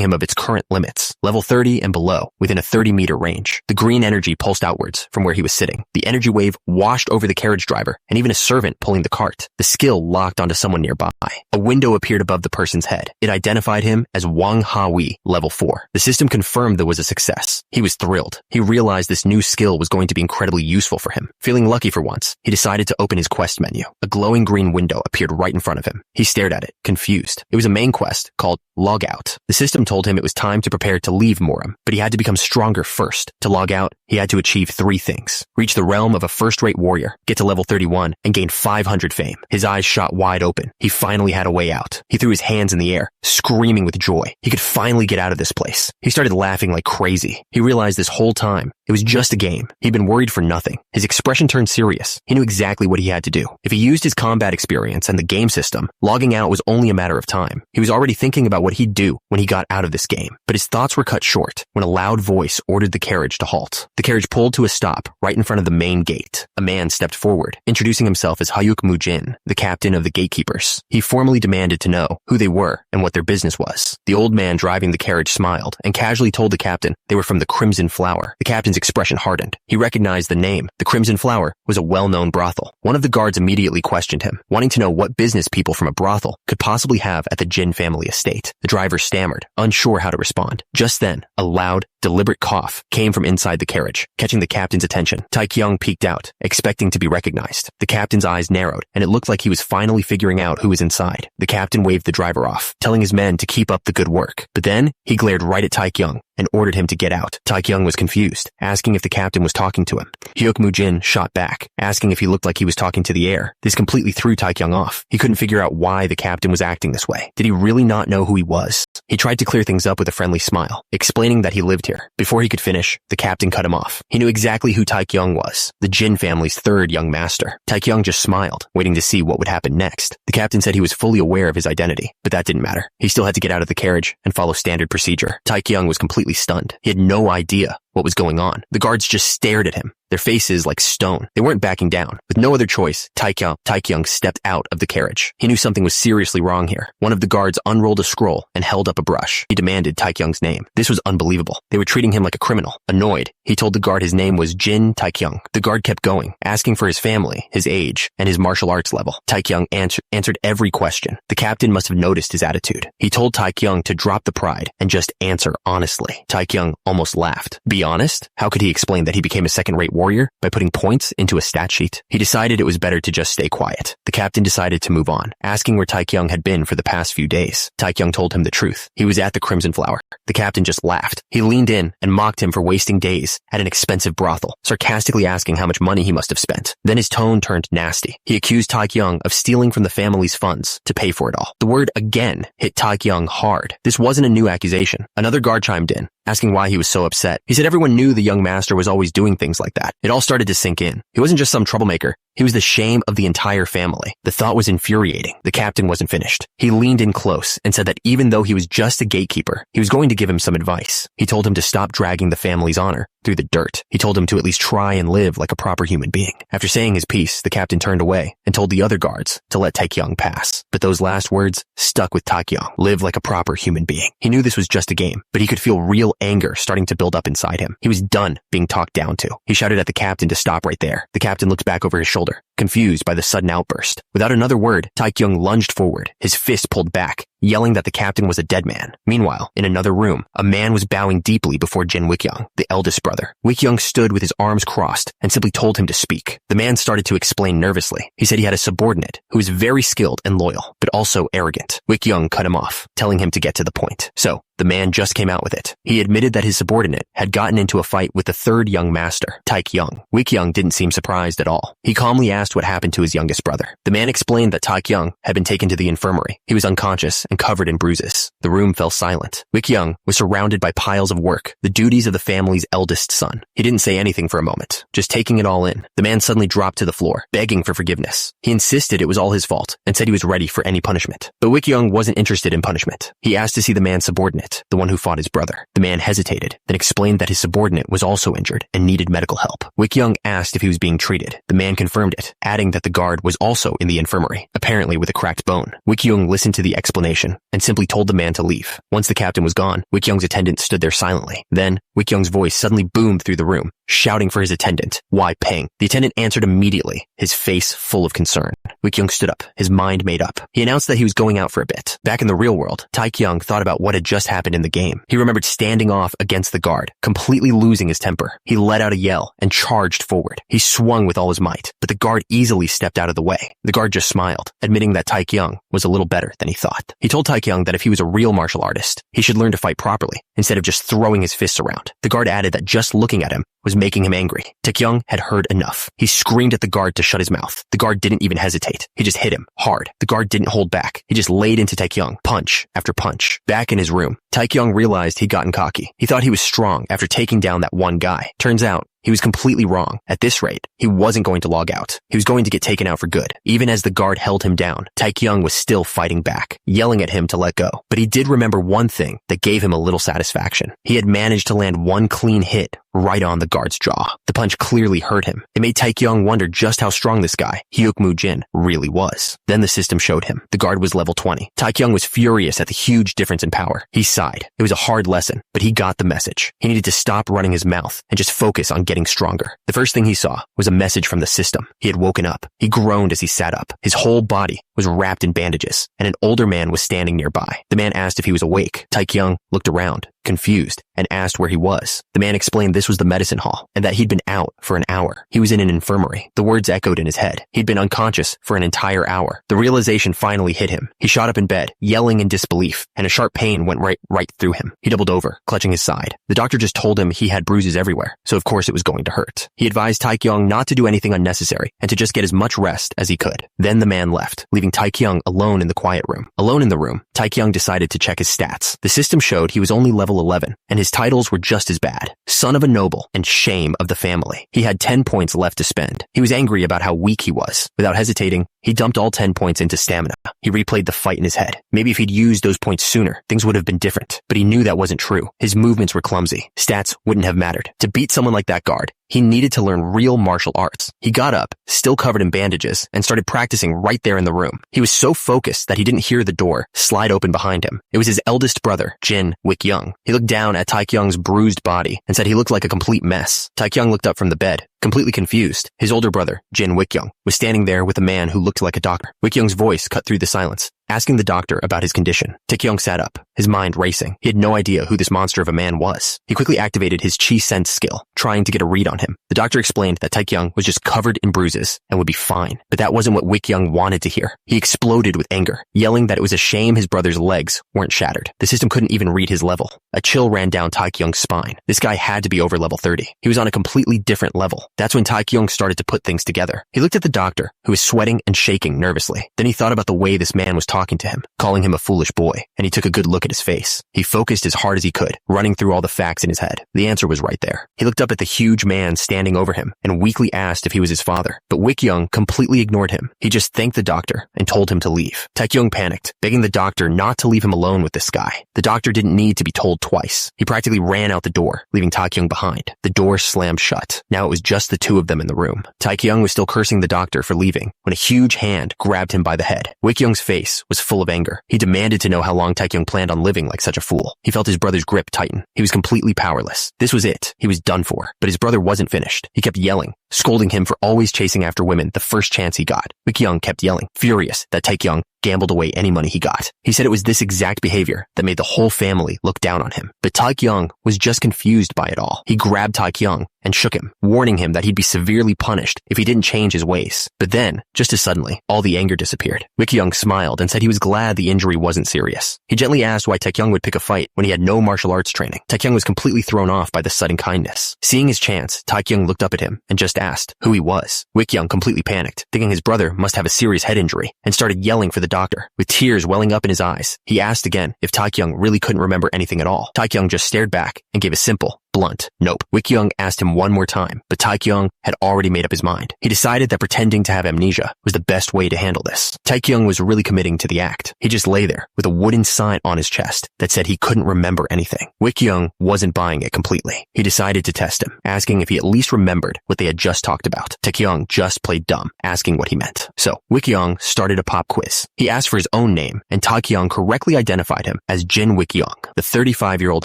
A: him of its current limits. Level 30 and below, within a 30-meter range. The green energy pulsed outwards from where he was sitting. The energy wave washed over the carriage driver and even a servant pulling the cart. The skill locked onto someone nearby. A window appeared above the person's head. It identified him as Wang Hawi, level 4. The system confirmed there was a success. He was thrilled. He realized this new skill was going to be incredibly useful for him. Feeling lucky for once, he decided to open his quest menu. A glowing green window appeared right in front of him. He stared at it, confused. It was a main quest called Log Out. The system told him it was time to prepare to leave Morum, but he had to become stronger first. To log out, he had to achieve 3 things. Reach the realm of a first-rate warrior, get to level 31, and gain 500 fame. His eyes shot wide open. He finally had a way out. He threw his hands in the air, screaming with joy. He could finally get out of this place. He started laughing like crazy. He realized this whole time it was just a game. He'd been worried for nothing. His expression turned serious. He knew exactly what he had to do. If he used his combat experience and the game system, logging out was only a matter of time. He was already thinking about what he'd do when he got out of this game. But his thoughts were cut short when a loud voice ordered the carriage to halt. The carriage pulled to a stop right in front of the main gate. A man stepped forward, introducing himself as Hayuk Mujin, the captain of the gatekeepers. He formally demanded to know who they were and what their business was. The old man driving the carriage smiled and casually told the captain they were from the Crimson Flower. The captain's expression hardened. He recognized the name. The Crimson Flower was a well-known brothel. One of the guards immediately questioned him, wanting to know what business people from a brothel could possibly have at the Jin family estate. The driver stammered, unsure how to respond. Just then, a loud, deliberate cough came from inside the carriage, catching the captain's attention. Taekyung peeked out, expecting to be recognized. The captain's eyes narrowed, and it looked like he was finally figuring out who was inside. The captain waved the driver off, telling his men to keep up the good work. But then, he glared right at Taekyung and ordered him to get out. Taekyung was confused, asking if the captain was talking to him. Hyuk Mujin shot back, asking if he looked like he was talking to the air. This completely threw Taekyung off. He couldn't figure out why the captain was acting this way. Did he really not know who he was? He tried to clear things up with a friendly smile, explaining that he lived here. Before he could finish, the captain cut him off. He knew exactly who Taekyung was, the Jin family's 3rd young master. Taekyung just smiled, waiting to see what would happen next. The captain said he was fully aware of his identity, but that didn't matter. He still had to get out of the carriage and follow standard procedure. Taekyung was completely stunned. He had no idea what was going on. The guards just stared at him, their faces like stone. They weren't backing down. With no other choice, Taekyung stepped out of the carriage. He knew something was seriously wrong here. One of the guards unrolled a scroll and held up a brush. He demanded Taekyung's name. This was unbelievable. They were treating him like a criminal. Annoyed, he told the guard his name was Jin Taekyung. The guard kept going, asking for his family, his age, and his martial arts level. Taekyung answered every question. The captain must have noticed his attitude. He told Taekyung to drop the pride and just answer honestly. Taekyung almost laughed. Be honest? How could he explain that he became a second-rate warrior? By putting points into a stat sheet? He decided it was better to just stay quiet. The captain decided to move on, asking where Taekyung had been for the past few days. Taekyung told him the truth. He was at the Crimson Flower. The captain just laughed. He leaned in and mocked him for wasting days at an expensive brothel, sarcastically asking how much money he must have spent. Then his tone turned nasty. He accused Taekyung of stealing from the family's funds to pay for it all. The word again hit Taekyung hard. This wasn't a new accusation. Another guard chimed in, asking why he was so upset. He said everyone knew the young master was always doing things like that. It all started to sink in. He wasn't just some troublemaker. He was the shame of the entire family. The thought was infuriating. The captain wasn't finished. He leaned in close and said that even though he was just a gatekeeper, he was going to give him some advice. He told him to stop dragging the family's honor through the dirt. He told him to at least try and live like a proper human being. After saying his piece, the captain turned away and told the other guards to let Taekyung pass. But those last words stuck with Taekyung. Live like a proper human being. He knew this was just a game, but he could feel real anger starting to build up inside him. He was done being talked down to. He shouted at the captain to stop right there. The captain looked back over his shoulder, confused by the sudden outburst. Without another word, Taekyung lunged forward, his fist pulled back, yelling that the captain was a dead man. Meanwhile, in another room, a man was bowing deeply before Jin Wik-young, the eldest brother. Wik-young stood with his arms crossed and simply told him to speak. The man started to explain nervously. He said he had a subordinate who was very skilled and loyal, but also arrogant. Wik-young cut him off, telling him to get to the point. So, the man just came out with it. He admitted that his subordinate had gotten into a fight with the third young master, Taekyung. Wik-young didn't seem surprised at all. He calmly asked what happened to his youngest brother. The man explained that Taekyung had been taken to the infirmary. He was unconscious and covered in bruises. The room fell silent. Wik-young was surrounded by piles of work, the duties of the family's eldest son. He didn't say anything for a moment, just taking it all in. The man suddenly dropped to the floor, begging for forgiveness. He insisted it was all his fault and said he was ready for any punishment. But Wik-young wasn't interested in punishment. He asked to see the man's subordinate, the one who fought his brother. The man hesitated, then explained that his subordinate was also injured and needed medical help. Wik-young asked if he was being treated. The man confirmed it, adding that the guard was also in the infirmary, apparently with a cracked bone. Wik-young listened to the explanation and simply told the man to leave. Once the captain was gone, Wik-young's attendant stood there silently. Then, Wik-young's voice suddenly boomed through the room, shouting for his attendant, Wai Peng. The attendant answered immediately, his face full of concern. Wik-young stood up, his mind made up. He announced that he was going out for a bit. Back in the real world, Taekyung thought about what had just happened in the game. He remembered standing off against the guard, completely losing his temper. He let out a yell and charged forward. He swung with all his might, but the guard easily stepped out of the way. The guard just smiled, admitting that Taekyung was a little better than he thought. He told Taekyung that if he was a real martial artist, he should learn to fight properly, instead of just throwing his fists around. The guard added that just looking at him was making him angry. Taekyung had heard enough. He screamed at the guard to shut his mouth. The guard didn't even hesitate. He just hit him hard. The guard didn't hold back. He just laid into Taekyung, punch after punch. Back in his room, Taekyung realized he'd gotten cocky. He thought he was strong after taking down that one guy. Turns out, he was completely wrong. At this rate, he wasn't going to log out. He was going to get taken out for good. Even as the guard held him down, Taekyung was still fighting back, yelling at him to let go. But he did remember one thing that gave him a little satisfaction. He had managed to land one clean hit right on the guard's jaw. The punch clearly hurt him. It made Taekyung wonder just how strong this guy, Hyuk-moo Jin, really was. Then the system showed him. The guard was level 20. Taekyung was furious at the huge difference in power. He sighed. It was a hard lesson, but he got the message. He needed to stop running his mouth and just focus on getting stronger. The first thing he saw was a message from the system. He had woken up. He groaned as he sat up. His whole body was wrapped in bandages, and an older man was standing nearby. The man asked if he was awake. Taekyung looked around, confused, and asked where he was. The man explained this was the medicine hall, and that he'd been out for an hour. He was in an infirmary. The words echoed in his head. He'd been unconscious for an entire hour. The realization finally hit him. He shot up in bed, yelling in disbelief, and a sharp pain went right through him. He doubled over, clutching his side. The doctor just told him he had bruises everywhere, so of course it was going to hurt. He advised Taekyung not to do anything unnecessary, and to just get as much rest as he could. Then the man left, leaving Taekyung alone in the quiet room. Alone in the room, Taekyung decided to check his stats. The system showed he was only level 11, and his titles were just as bad. Son of a noble and shame of the family. He had 10 points left to spend. He was angry about how weak he was. Without hesitating, he dumped all 10 points into stamina. Manga. He replayed the fight in his head. Maybe if he'd used those points sooner, things would have been different. But he knew that wasn't true. His movements were clumsy. Stats wouldn't have mattered. To beat someone like that guard, he needed to learn real martial arts. He got up, still covered in bandages, and started practicing right there in the room. He was so focused that he didn't hear the door slide open behind him. It was his eldest brother, Jin Wik-young. He looked down at Taekyung's bruised body and said he looked like a complete mess. Taekyung looked up from the bed, completely confused. His older brother, Jin Wik-young, was standing there with a man who looked like a doctor. Wik-young's voice cut through the silence, asking the doctor about his condition. Taekyung sat up, his mind racing. He had no idea who this monster of a man was. He quickly activated his chi sense skill, trying to get a read on him. The doctor explained that Taekyung was just covered in bruises and would be fine. But that wasn't what Wik-young wanted to hear. He exploded with anger, yelling that it was a shame his brother's legs weren't shattered. The system couldn't even read his level. A chill ran down Taekyung's spine. This guy had to be over level 30. He was on a completely different level. That's when Taekyung started to put things together. He looked at the doctor, who was sweating and shaking nervously. Then he thought about the way this man was talking to him, calling him a foolish boy, and he took a good look at his face. He focused as hard as he could, running through all the facts in his head. The answer was right there. He looked up at the huge man standing over him and weakly asked if he was his father. But Wik-young completely ignored him. He just thanked the doctor and told him to leave. Taekyung panicked, begging the doctor not to leave him alone with this guy. The doctor didn't need to be told twice. He practically ran out the door, leaving Taekyung behind. The door slammed shut. Now it was just the two of them in the room. Taekyung was still cursing the doctor for leaving when a huge hand grabbed him by the head. Wik-young's face was full of anger. He demanded to know how long Taekyung planned on living like such a fool. He felt his brother's grip tighten. He was completely powerless. This was it. He was done for. But his brother wasn't finished. He kept yelling, scolding him for always chasing after women the first chance he got. Wik-young kept yelling, furious that Taekyung gambled away any money he got. He said it was this exact behavior that made the whole family look down on him. But Taekyung was just confused by it all. He grabbed Taekyung and shook him, warning him that he'd be severely punished if he didn't change his ways. But then, just as suddenly, all the anger disappeared. Wik-young smiled and said he was glad the injury wasn't serious. He gently asked why Taekyung would pick a fight when he had no martial arts training. Taekyung was completely thrown off by the sudden kindness. Seeing his chance, Taekyung looked up at him and just asked who he was. Wik-young completely panicked, thinking his brother must have a serious head injury, and started yelling for the doctor. With tears welling up in his eyes, he asked again if Taekyung really couldn't remember anything at all. Taekyung just stared back and gave a simple, blunt nope. Wik-young asked him one more time, but Taekyung had already made up his mind. He decided that pretending to have amnesia was the best way to handle this. Taekyung was really committing to the act. He just lay there with a wooden sign on his chest that said he couldn't remember anything. Wik-young wasn't buying it completely. He decided to test him, asking if he at least remembered what they had just talked about. Taekyung just played dumb, asking what he meant. So, Wik-young started a pop quiz. He asked for his own name, and Taekyung correctly identified him as Jin Wik-young, the 35-year-old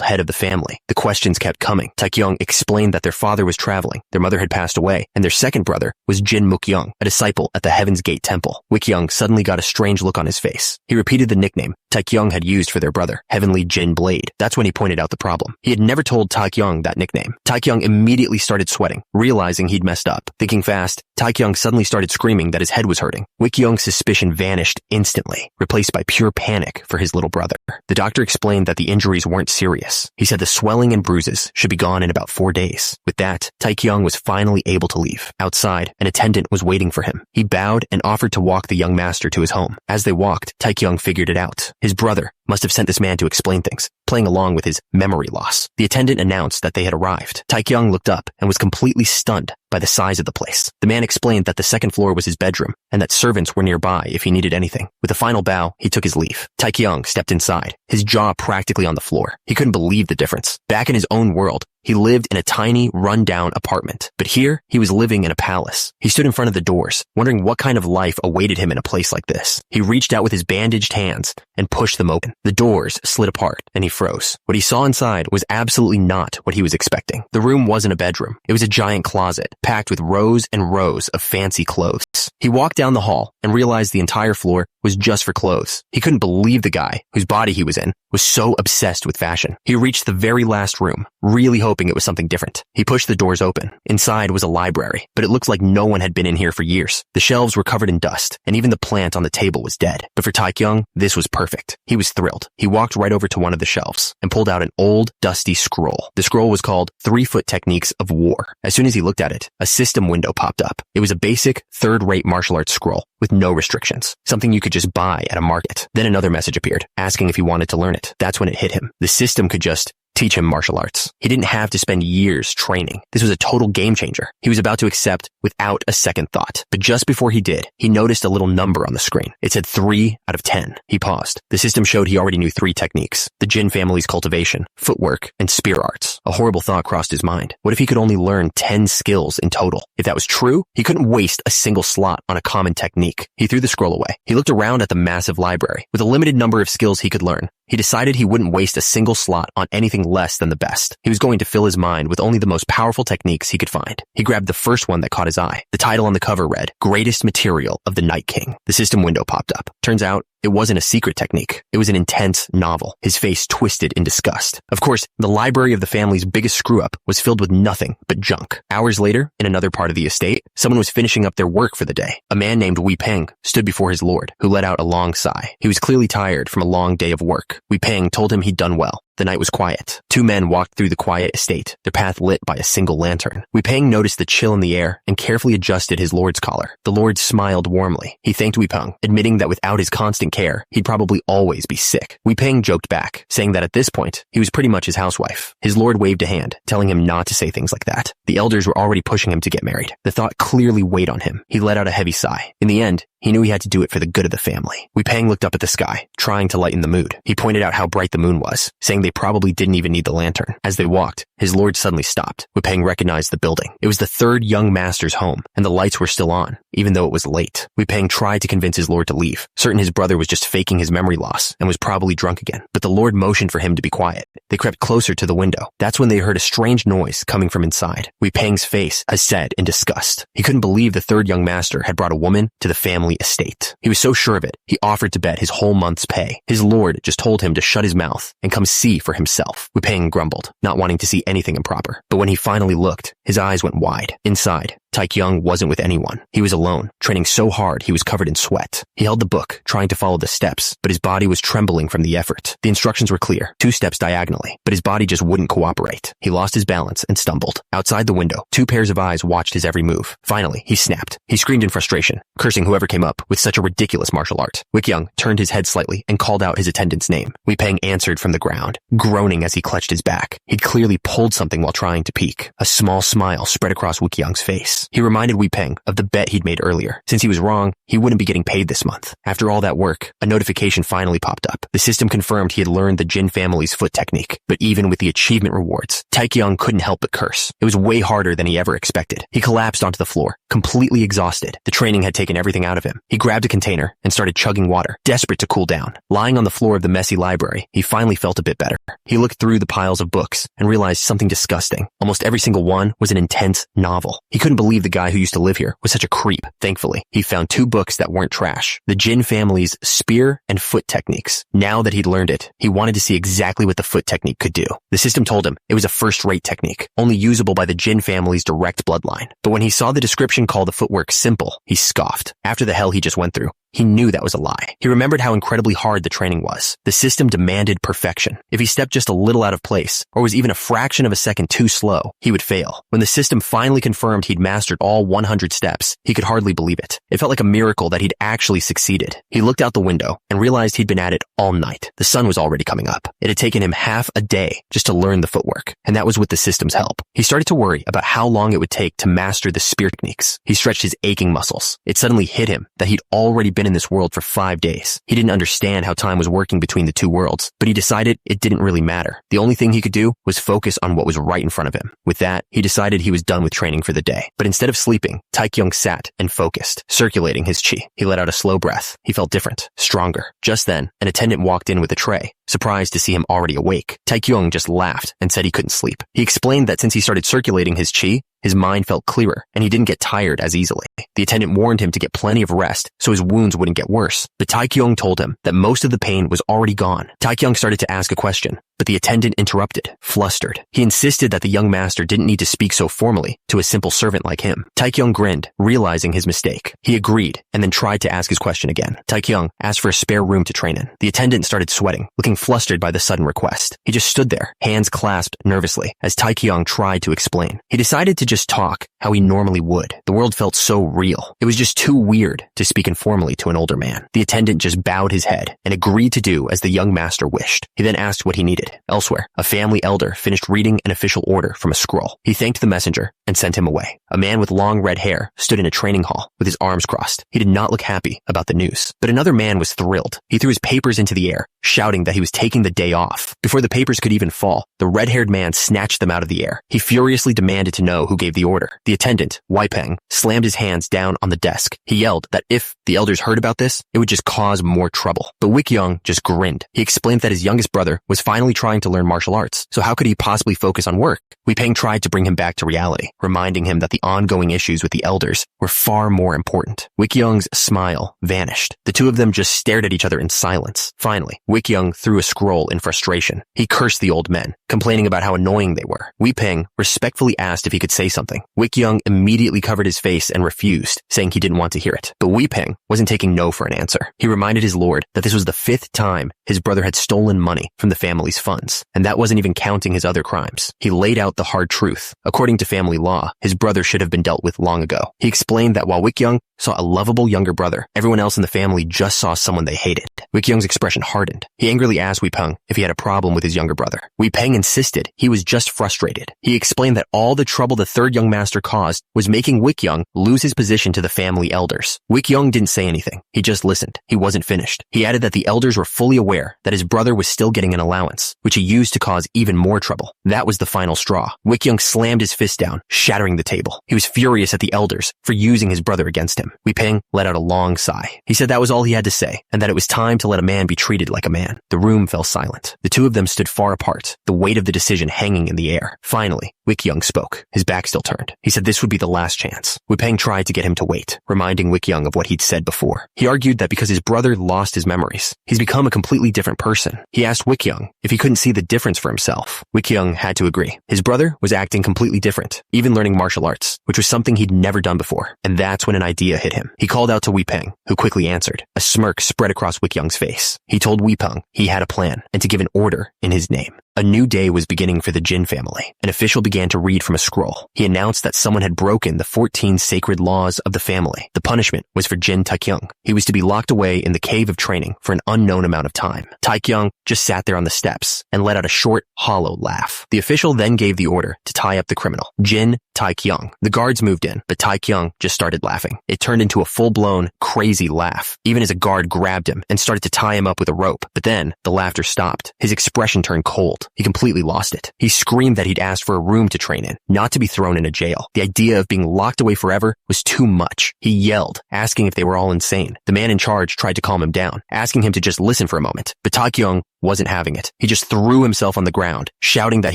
A: head of the family. The questions kept coming. Taekyung explained that their father was traveling, their mother had passed away, and their second brother was Jin Muk-young, a disciple at the Heaven's Gate Temple. Wik-young suddenly got a strange look on his face. He repeated the nickname Taekyung had used for their brother, Heavenly Jin Blade. That's when he pointed out the problem. He had never told Taekyung that nickname. Taekyung immediately started sweating, realizing he'd messed up. Thinking fast, Taekyung suddenly started screaming that his head was hurting. Wik-young's suspicion vanished instantly, replaced by pure panic for his little brother. The doctor explained that the injuries weren't serious. He said the swelling and bruises should be gone in about 4 days. With that, Taekyung was finally able to leave. Outside, an attendant was waiting for him. He bowed and offered to walk the young master to his home. As they walked, Taekyung figured it out. His brother must have sent this man to explain things, playing along with his memory loss. The attendant announced that they had arrived. Taekyung looked up and was completely stunned by the size of the place. The man explained that the second floor was his bedroom and that servants were nearby if he needed anything. With a final bow, he took his leave. Taekyung stepped inside, his jaw practically on the floor. He couldn't believe the difference. Back in his own world, he lived in a tiny, run-down apartment. But here, he was living in a palace. He stood in front of the doors, wondering what kind of life awaited him in a place like this. He reached out with his bandaged hands and pushed them open. The doors slid apart, and he froze. What he saw inside was absolutely not what he was expecting. The room wasn't a bedroom. It was a giant closet, packed with rows and rows of fancy clothes. He walked down the hall and realized the entire floor was just for clothes. He couldn't believe the guy, whose body he was in, was so obsessed with fashion. He reached the very last room, really hoping it was something different. He pushed the doors open. Inside was a library, but it looked like no one had been in here for years. The shelves were covered in dust, and even the plant on the table was dead. But for Taekyung, this was perfect. He was thrilled. He walked right over to one of the shelves and pulled out an old, dusty scroll. The scroll was called 3-Foot Techniques of War. As soon as he looked at it, a system window popped up. It was a basic, third-rate martial arts scroll with no restrictions, something you could just buy at a market. Then another message appeared, asking if he wanted to learn it. That's when it hit him. The system could just teach him martial arts. He didn't have to spend years training. This was a total game changer. He was about to accept without a second thought. But just before he did, he noticed a little number on the screen. It said 3 out of 10. He paused. The system showed he already knew 3 techniques: the Jin family's cultivation, footwork, and spear arts. A horrible thought crossed his mind. What if he could only learn 10 skills in total? If that was true, he couldn't waste a single slot on a common technique. He threw the scroll away. He looked around at the massive library. With a limited number of skills he could learn, he decided he wouldn't waste a single slot on anything less than the best. He was going to fill his mind with only the most powerful techniques he could find. He grabbed the first one that caught his eye. The title on the cover read, "Greatest Material of the Night King." The system window popped up. Turns out, it wasn't a secret technique. It was an intense novel. His face twisted in disgust. Of course, the library of the family's biggest screw-up was filled with nothing but junk. Hours later, in another part of the estate, someone was finishing up their work for the day. A man named Wei Peng stood before his lord, who let out a long sigh. He was clearly tired from a long day of work. Wei Peng told him he'd done well. The night was quiet. 2 men walked through the quiet estate, their path lit by a single lantern. Wei Peng noticed the chill in the air and carefully adjusted his lord's collar. The lord smiled warmly. He thanked Wei Peng, admitting that without his constant care, he'd probably always be sick. Wei Peng joked back, saying that at this point, he was pretty much his housewife. His lord waved a hand, telling him not to say things like that. The elders were already pushing him to get married. The thought clearly weighed on him. He let out a heavy sigh. In the end, he knew he had to do it for the good of the family. Wei Peng looked up at the sky, trying to lighten the mood. He pointed out how bright the moon was, saying they probably didn't even need the lantern. As they walked, his lord suddenly stopped. Wei Peng recognized the building. It was the 3rd young master's home, and the lights were still on, even though it was late. Wei Peng tried to convince his lord to leave, certain his brother was just faking his memory loss and was probably drunk again. But the lord motioned for him to be quiet. They crept closer to the window. That's when they heard a strange noise coming from inside. Wei Peng's face was set in disgust. He couldn't believe the 3rd young master had brought a woman to the family estate. He was so sure of it, he offered to bet his whole month's pay. His lord just told him to shut his mouth and come see for himself. Wei Peng grumbled, not wanting to see anything improper. But when he finally looked, his eyes went wide. Inside, Taekyung wasn't with anyone. He was alone, training so hard he was covered in sweat. He held the book, trying to follow the steps, but his body was trembling from the effort. The instructions were clear, 2 steps diagonally, but his body just wouldn't cooperate. He lost his balance and stumbled. Outside the window, 2 pairs of eyes watched his every move. Finally, he snapped. He screamed in frustration, cursing whoever came up with such a ridiculous martial art. Wickyung turned his head slightly and called out his attendant's name. Wei Peng answered from the ground, groaning as he clutched his back. He'd clearly pulled something while trying to peek. A small smile spread across Wikyung's face. He reminded Wei Peng of the bet he'd made earlier. Since he was wrong, he wouldn't be getting paid this month. After all that work, a notification finally popped up. The system confirmed he had learned the Jin family's foot technique. But even with the achievement rewards, Taekyung couldn't help but curse. It was way harder than he ever expected. He collapsed onto the floor, completely exhausted. The training had taken everything out of him. He grabbed a container and started chugging water, desperate to cool down. Lying on the floor of the messy library, he finally felt a bit better. He looked through the piles of books and realized something disgusting. Almost every single one was an intense novel. He couldn't believe the guy who used to live here was such a creep. Thankfully, he found 2 books that weren't trash. The Jin family's spear and foot techniques. Now that he'd learned it, he wanted to see exactly what the foot technique could do. The system told him it was a first-rate technique, only usable by the Jin family's direct bloodline. But when he saw the description call the footwork simple, he scoffed. After the hell he just went through, he knew that was a lie. He remembered how incredibly hard the training was. The system demanded perfection. If he stepped just a little out of place, or was even a fraction of a second too slow, he would fail. When the system finally confirmed he'd mastered all 100 steps, he could hardly believe it. It felt like a miracle that he'd actually succeeded. He looked out the window and realized he'd been at it all night. The sun was already coming up. It had taken him half a day just to learn the footwork, and that was with the system's help. He started to worry about how long it would take to master the spear techniques. He stretched his aching muscles. It suddenly hit him that he'd already been in this world for 5 days. He didn't understand how time was working between the 2 worlds, but he decided it didn't really matter. The only thing he could do was focus on what was right in front of him. With that, he decided he was done with training for the day. But instead of sleeping, Taekyung sat and focused, circulating his chi. He let out a slow breath. He felt different, stronger. Just then, an attendant walked in with a tray. Surprised to see him already awake, Taekyung just laughed and said he couldn't sleep. He explained that since he started circulating his chi, his mind felt clearer, and he didn't get tired as easily. The attendant warned him to get plenty of rest so his wounds wouldn't get worse, but Taekyung told him that most of the pain was already gone. Taekyung started to ask a question, but the attendant interrupted, flustered. He insisted that the young master didn't need to speak so formally to a simple servant like him. Taekyung grinned, realizing his mistake. He agreed, and then tried to ask his question again. Taekyung asked for a spare room to train in. The attendant started sweating, looking flustered by the sudden request. He just stood there, hands clasped nervously, as Taekyung tried to explain. He decided to just talk how he normally would. The world felt so real. It was just too weird to speak informally to an older man. The attendant just bowed his head and agreed to do as the young master wished. He then asked what he needed. did. Elsewhere, a family elder finished reading an official order from a scroll. He thanked the messenger and sent him away. A man with long red hair stood in a training hall with his arms crossed. He did not look happy about the news. But another man was thrilled. He threw his papers into the air, shouting that he was taking the day off. Before the papers could even fall, the red-haired man snatched them out of the air. He furiously demanded to know who gave the order. The attendant, Wei Peng, slammed his hands down on the desk. He yelled that if the elders heard about this, it would just cause more trouble. But Wick Young just grinned. He explained that his youngest brother was finally trying to learn martial arts, so how could he possibly focus on work? Wei Peng tried to bring him back to reality, reminding him that the ongoing issues with the elders were far more important. Wick Young's smile vanished. The two of them just stared at each other in silence. Finally, Wick Young threw a scroll in frustration. He cursed the old men, complaining about how annoying they were. Wei Peng respectfully asked if he could say something. Wick Young immediately covered his face and refused, saying he didn't want to hear it. But Wei Peng wasn't taking no for an answer. He reminded his lord that this was the 5th time his brother had stolen money from the family's funds, and that wasn't even counting his other crimes. He laid out the hard truth. According to family law, his brother should have been dealt with long ago. He explained that while Wick Young saw a lovable younger brother, everyone else in the family just saw someone they hated. Wick Young's expression hardened. He angrily asked Wei Peng if he had a problem with his younger brother. Wei Peng insisted he was just frustrated. He explained that all the trouble the third young master caused was making Wick Young lose his position to the family elders. Wick Young didn't say anything. He just listened. He wasn't finished. He added that the elders were fully aware that his brother was still getting an allowance, which he used to cause even more trouble. That was the final straw. Wick Young slammed his fist down, shattering the table. He was furious at the elders for using his brother against him. Wei Peng let out a long sigh. He said that was all he had to say, and that it was time to let a man be treated like a man. The room fell silent. The two of them stood far apart, the weight of the decision hanging in the air. Finally, Wick Young spoke, his back still turned. He said this would be the last chance. Wei Peng tried to get him to wait, reminding Wick Young of what he'd said before. He argued that because his brother lost his memories, he's become a completely different person. He asked Wick Young if he couldn't see the difference for himself. Wick Young had to agree. His brother was acting completely different, even learning martial arts, which was something he'd never done before. And that's when an idea hit him. He called out to Wei Peng, who quickly answered. A smirk spread across Wick Young's face. He told Wei Peng he had a plan and to give an order in his name. A new day was beginning for the Jin family. An official began to read from a scroll. He announced that someone had broken the 14 sacred laws of the family. The punishment was for Jin Taekyung. He was to be locked away in the cave of training for an unknown amount of time. Taekyung just sat there on the steps and let out a short, hollow laugh. The official then gave the order to tie up the criminal, Jin Taekyung. The guards moved in, but Taekyung just started laughing. It turned into a full-blown, crazy laugh, even as a guard grabbed him and started to tie him up with a rope. But then, the laughter stopped. His expression turned cold. He completely lost it. He screamed that he'd asked for a room to train in, not to be thrown in a jail. The idea of being locked away forever was too much. He yelled, asking if they were all insane. The man in charge tried to calm him down, asking him to just listen for a moment. But Taekyung wasn't having it. He just threw himself on the ground, shouting that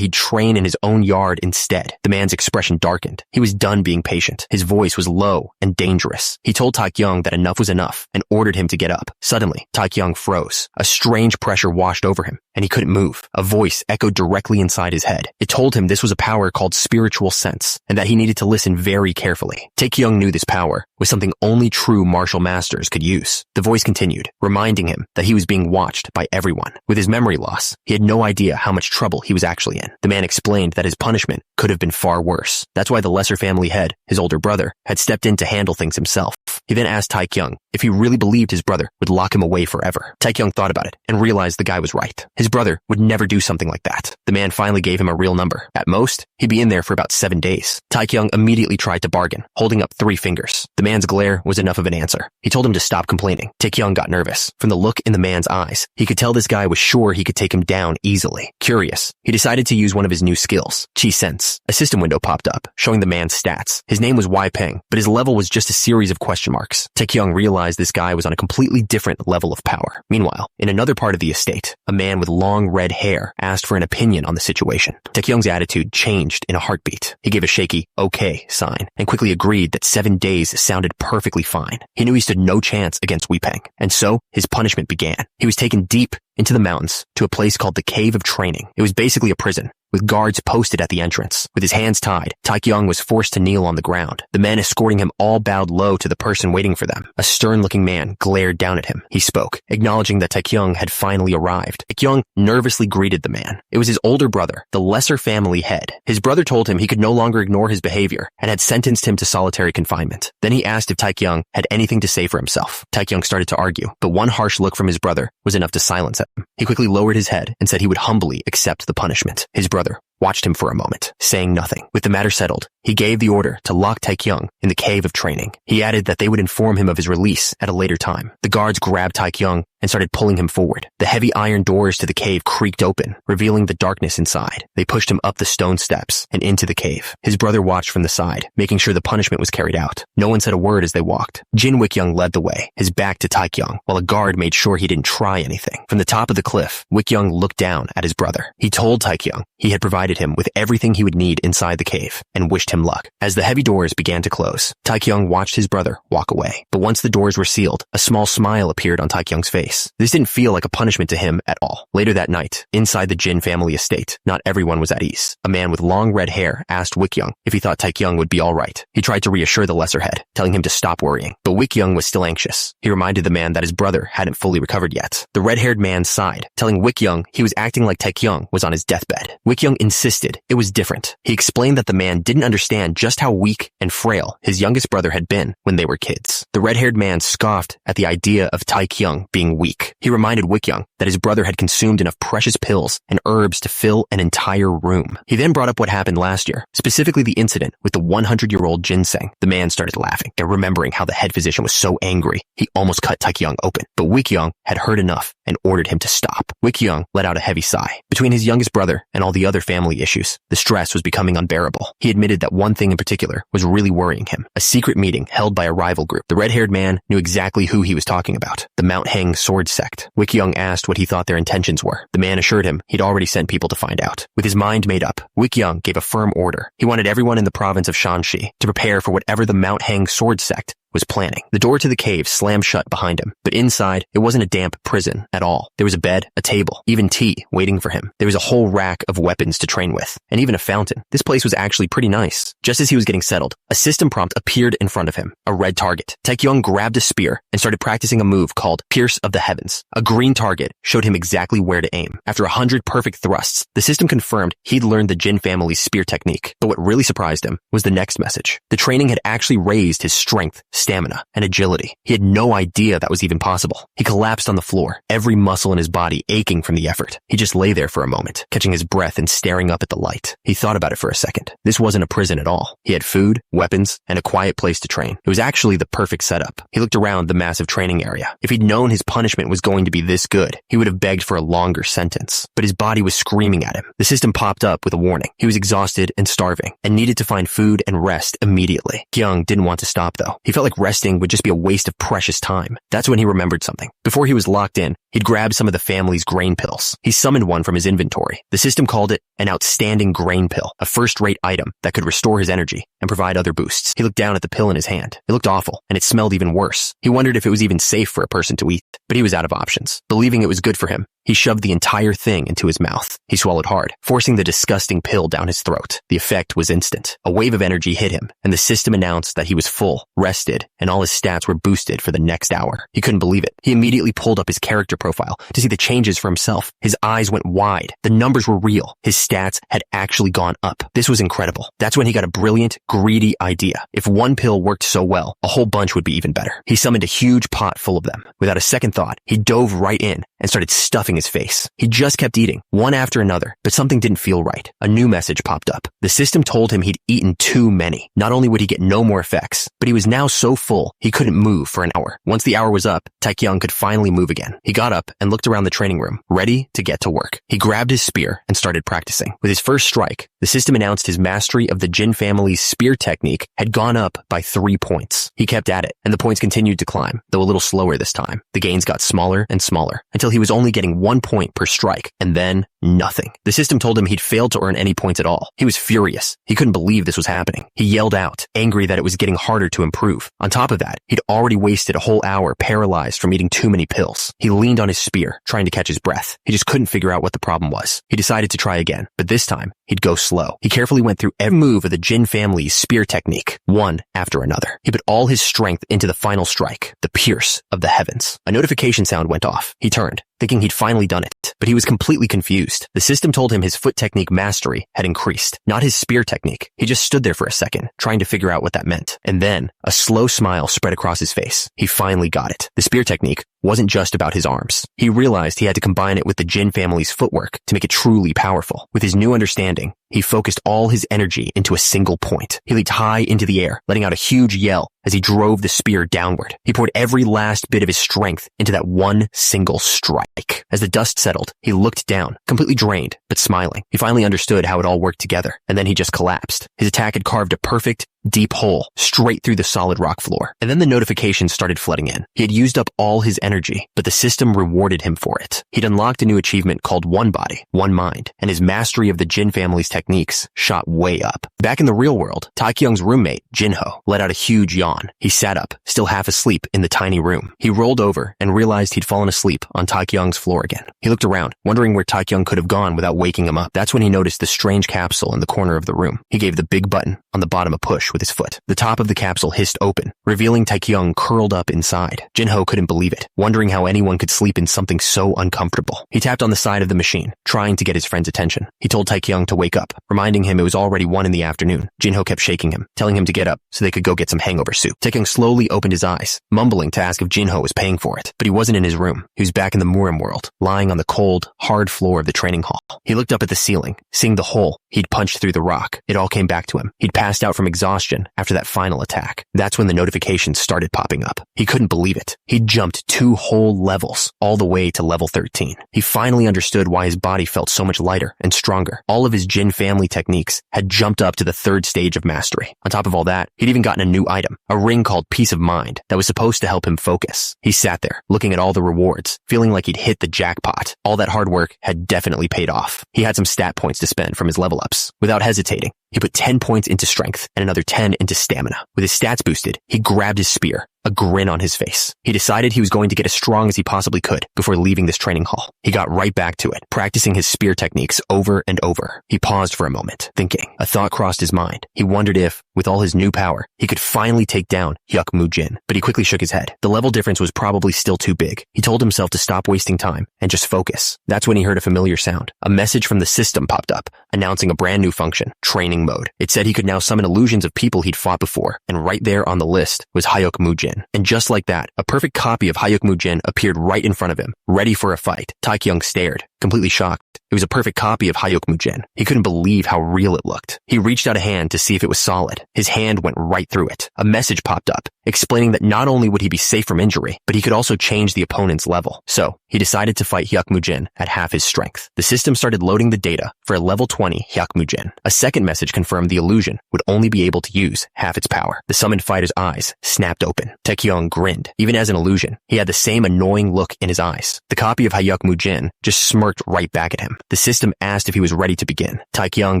A: he'd train in his own yard instead. The man's expression darkened. He was done being patient. His voice was low and dangerous. He told Taekyung that enough was enough and ordered him to get up. Suddenly, Taekyung froze. A strange pressure washed over him, and he couldn't move. A voice echoed directly inside his head. It told him this was a power called spiritual sense, and that he needed to listen very carefully. Taekyung knew this power was something only true martial masters could use. The voice continued, reminding him that he was being watched by everyone. With his memory loss, he had no idea how much trouble he was actually in. The man explained that his punishment could have been far worse. That's why the lesser family head, his older brother, had stepped in to handle things himself. He then asked Taekyung if he really believed his brother would lock him away forever. Taekyung thought about it and realized the guy was right. His brother would never do something like that. The man finally gave him a real number. At most, he'd be in there for about 7 days. Taekyung immediately tried to bargain, holding up 3 fingers. The man's glare was enough of an answer. He told him to stop complaining. Taekyung got nervous. From the look in the man's eyes, he could tell this guy was sure he could take him down easily. Curious, he decided to use one of his new skills, Chi Sense. A system window popped up, showing the man's stats. His name was Wei Peng, but his level was just a series of question marks. Taekyung realized this guy was on a completely different level of power. Meanwhile, in another part of the estate, a man with long red hair asked for an opinion on the situation. Taekyung's attitude changed in a heartbeat. He gave a shaky, okay sign, and quickly agreed that 7 days sounded perfectly fine. He knew he stood no chance against Wei Peng, and so his punishment began. He was taken deep into the mountains to a place called the Cave of Training. It was basically a prison. with guards posted at the entrance. With his hands tied, Taekyung was forced to kneel on the ground. The men escorting him all bowed low to the person waiting for them. A stern-looking man glared down at him. He spoke, acknowledging that Taekyung had finally arrived. Taekyung nervously greeted the man. It was his older brother, the lesser family head. His brother told him he could no longer ignore his behavior and had sentenced him to solitary confinement. Then he asked if Taekyung had anything to say for himself. Taekyung started to argue, but one harsh look from his brother was enough to silence him. He quickly lowered his head and said he would humbly accept the punishment. His brother watched him for a moment, saying nothing. With the matter settled, he gave the order to lock Taekyung in the cave of training. He added that they would inform him of his release at a later time. The guards grabbed Taekyung and started pulling him forward. The heavy iron doors to the cave creaked open, revealing the darkness inside. They pushed him up the stone steps and into the cave. His brother watched from the side, making sure the punishment was carried out. No one said a word as they walked. Jin Wik-young led the way, his back to Taekyung, while a guard made sure he didn't try anything. From the top of the cliff, Wik-young looked down at his brother. He told Taekyung he had provided him with everything he would need inside the cave and wished him luck. As the heavy doors began to close, Taekyung watched his brother walk away. But once the doors were sealed, a small smile appeared on Taekyung's face. This didn't feel like a punishment to him at all. Later that night, inside the Jin family estate, not everyone was at ease. A man with long red hair asked Wik-young if he thought Taekyung would be all right. He tried to reassure the lesser head, telling him to stop worrying. But Wik-young was still anxious. He reminded the man that his brother hadn't fully recovered yet. The red-haired man sighed, telling Wik-young he was acting like Taekyung was on his deathbed. Wik-young insisted it was different. He explained that the man didn't understand just how weak and frail his youngest brother had been when they were kids. The red-haired man scoffed at the idea of Taekyung being weak. He reminded Wik-young that his brother had consumed enough precious pills and herbs to fill an entire room. He then brought up what happened last year, specifically the incident with the 100-year-old ginseng. The man started laughing and remembering how the head physician was so angry, he almost cut Taekyung open. But Wik-young had heard enough and ordered him to stop. Wik-young let out a heavy sigh. Between his youngest brother and all the other family issues, the stress was becoming unbearable. He admitted that one thing in particular was really worrying him. A secret meeting held by a rival group. The red-haired man knew exactly who he was talking about. The Mount Hang sword sect. Wik-young asked what he thought their intentions were. The man assured him he'd already sent people to find out. With his mind made up, Wik-young gave a firm order. He wanted everyone in the province of Shanxi to prepare for whatever the Mount Hang sword sect was planning. The door to the cave slammed shut behind him, but inside, it wasn't a damp prison at all. There was a bed, a table, even tea waiting for him. There was a whole rack of weapons to train with, and even a fountain. This place was actually pretty nice. Just as he was getting settled, a system prompt appeared in front of him, a red target. Taekyung grabbed a spear and started practicing a move called Pierce of the Heavens. A green target showed him exactly where to aim. After 100 perfect thrusts, the system confirmed he'd learned the Jin family's spear technique. But what really surprised him was the next message. The training had actually raised his strength, stamina, and agility. He had no idea that was even possible. He collapsed on the floor, every muscle in his body aching from the effort. He just lay there for a moment, catching his breath and staring up at the light. He thought about it for a second. This wasn't a prison at all. He had food, weapons, and a quiet place to train. It was actually the perfect setup. He looked around the massive training area. If he'd known his punishment was going to be this good, he would have begged for a longer sentence. But his body was screaming at him. The system popped up with a warning. He was exhausted and starving, and needed to find food and rest immediately. Kyung didn't want to stop though. He felt like resting would just be a waste of precious time. That's when he remembered something. Before he was locked in, he'd grabbed some of the family's grain pills. He summoned one from his inventory. The system called it an outstanding grain pill, a first-rate item that could restore his energy and provide other boosts. He looked down at the pill in his hand. It looked awful, and it smelled even worse. He wondered if it was even safe for a person to eat, but he was out of options. Believing it was good for him, he shoved the entire thing into his mouth. He swallowed hard, forcing the disgusting pill down his throat. The effect was instant. A wave of energy hit him, and the system announced that he was full, rested, and all his stats were boosted for the next hour. He couldn't believe it. He immediately pulled up his character profile to see the changes for himself. His eyes went wide. The numbers were real. His stats had actually gone up. This was incredible. That's when he got a brilliant, greedy idea. If one pill worked so well, a whole bunch would be even better. He summoned a huge pot full of them. Without a second thought, he dove right in and started stuffing his face. He just kept eating, one after another, but something didn't feel right. A new message popped up. The system told him he'd eaten too many. Not only would he get no more effects, but he was now so full he couldn't move for an hour. Once the hour was up, Taekyung could finally move again. He got up and looked around the training room, ready to get to work. He grabbed his spear and started practicing. With his first strike, the system announced his mastery of the Jin family's spear technique had gone up by 3 points. He kept at it, and the points continued to climb, though a little slower this time. The gains got smaller and smaller, until he was only getting 1 point per strike, and then nothing. The system told him he'd failed to earn any points at all. He was furious. He couldn't believe this was happening. He yelled out, angry that it was getting harder to improve. On top of that, he'd already wasted a whole hour paralyzed from eating too many pills. He leaned on his spear, trying to catch his breath. He just couldn't figure out what the problem was. He decided to try again, but this time, he'd go slow. He carefully went through every move of the Jin family's spear technique, one after another. He put all his strength into the final strike, the pierce of the heavens. A notification sound went off. He turned, thinking he'd finally done it, but he was completely confused. The system told him his foot technique mastery had increased, not his spear technique. He just stood there for a second, trying to figure out what that meant. And then, a slow smile spread across his face. He finally got it. The spear technique wasn't just about his arms. He realized he had to combine it with the Jin family's footwork to make it truly powerful. With his new understanding, he focused all his energy into a single point. He leaped high into the air, letting out a huge yell as he drove the spear downward. He poured every last bit of his strength into that one single strike. As the dust settled, he looked down, completely drained, but smiling. He finally understood how it all worked together, and then he just collapsed. His attack had carved a perfect, deep hole straight through the solid rock floor. And then the notifications started flooding in. He had used up all his energy, but the system rewarded him for it. He'd unlocked a new achievement called One Body, One Mind, and his mastery of the Jin family's techniques shot way up. Back in the real world, Taekyung's roommate, Jinho, let out a huge yawn. He sat up, still half asleep in the tiny room. He rolled over and realized he'd fallen asleep on Taekyung's floor again. He looked around, wondering where Taekyung could have gone without waking him up. That's when he noticed the strange capsule in the corner of the room. He gave the big button on the bottom a push with his foot. The top of the capsule hissed open, revealing Taekyung curled up inside. Jinho couldn't believe it, wondering how anyone could sleep in something so uncomfortable. He tapped on the side of the machine, trying to get his friend's attention. He told Taekyung to wake up, reminding him it was already 1 in the afternoon. Jinho kept shaking him, telling him to get up so they could go get some hangover soup. Taekyung slowly opened his eyes, mumbling to ask if Jinho was paying for it. But he wasn't in his room. He was back in the Murim world, lying on the cold, hard floor of the training hall. He looked up at the ceiling, seeing the hole he'd punched through the rock. It all came back to him. He'd passed out from exhaustion after that final attack. That's when the notifications started popping up. He couldn't believe it. He'd jumped 2 whole levels, all the way to level 13. He finally understood why his body felt so much lighter and stronger. All of his Jin family techniques had jumped up to the 3rd stage of mastery. On top of all that, he'd even gotten a new item, a ring called Peace of Mind that was supposed to help him focus. He sat there, looking at all the rewards, feeling like he'd hit the jackpot. All that hard work had definitely paid off. He had some stat points to spend from his level ups. Without hesitating, he put 10 points into strength and another 10 into stamina. With his stats boosted, he grabbed his spear, a grin on his face. He decided he was going to get as strong as he possibly could before leaving this training hall. He got right back to it, practicing his spear techniques over and over. He paused for a moment, thinking. A thought crossed his mind. He wondered if, with all his new power, he could finally take down Hyuk Moo Jin. But he quickly shook his head. The level difference was probably still too big. He told himself to stop wasting time and just focus. That's when he heard a familiar sound. A message from the system popped up, announcing a brand new function, training mode. It said he could now summon illusions of people he'd fought before, and right there on the list was Hyuk Moo Jin. And just like that, a perfect copy of Hyuk Moo Jin appeared right in front of him, ready for a fight. Taekyung stared, completely shocked. It was a perfect copy of Hyuk Moo Jin. He couldn't believe how real it looked. He reached out a hand to see if it was solid. His hand went right through it. A message popped up, explaining that not only would he be safe from injury, but he could also change the opponent's level. So, he decided to fight Hyuk Moo Jin at half his strength. The system started loading the data for a level 20 Hyuk Moo Jin. A second message confirmed the illusion would only be able to use half its power. The summoned fighter's eyes snapped open. Taekyung grinned. Even as an illusion, he had the same annoying look in his eyes. The copy of Hyuk Moo Jin just smirked right back at him. The system asked if he was ready to begin. Taekyung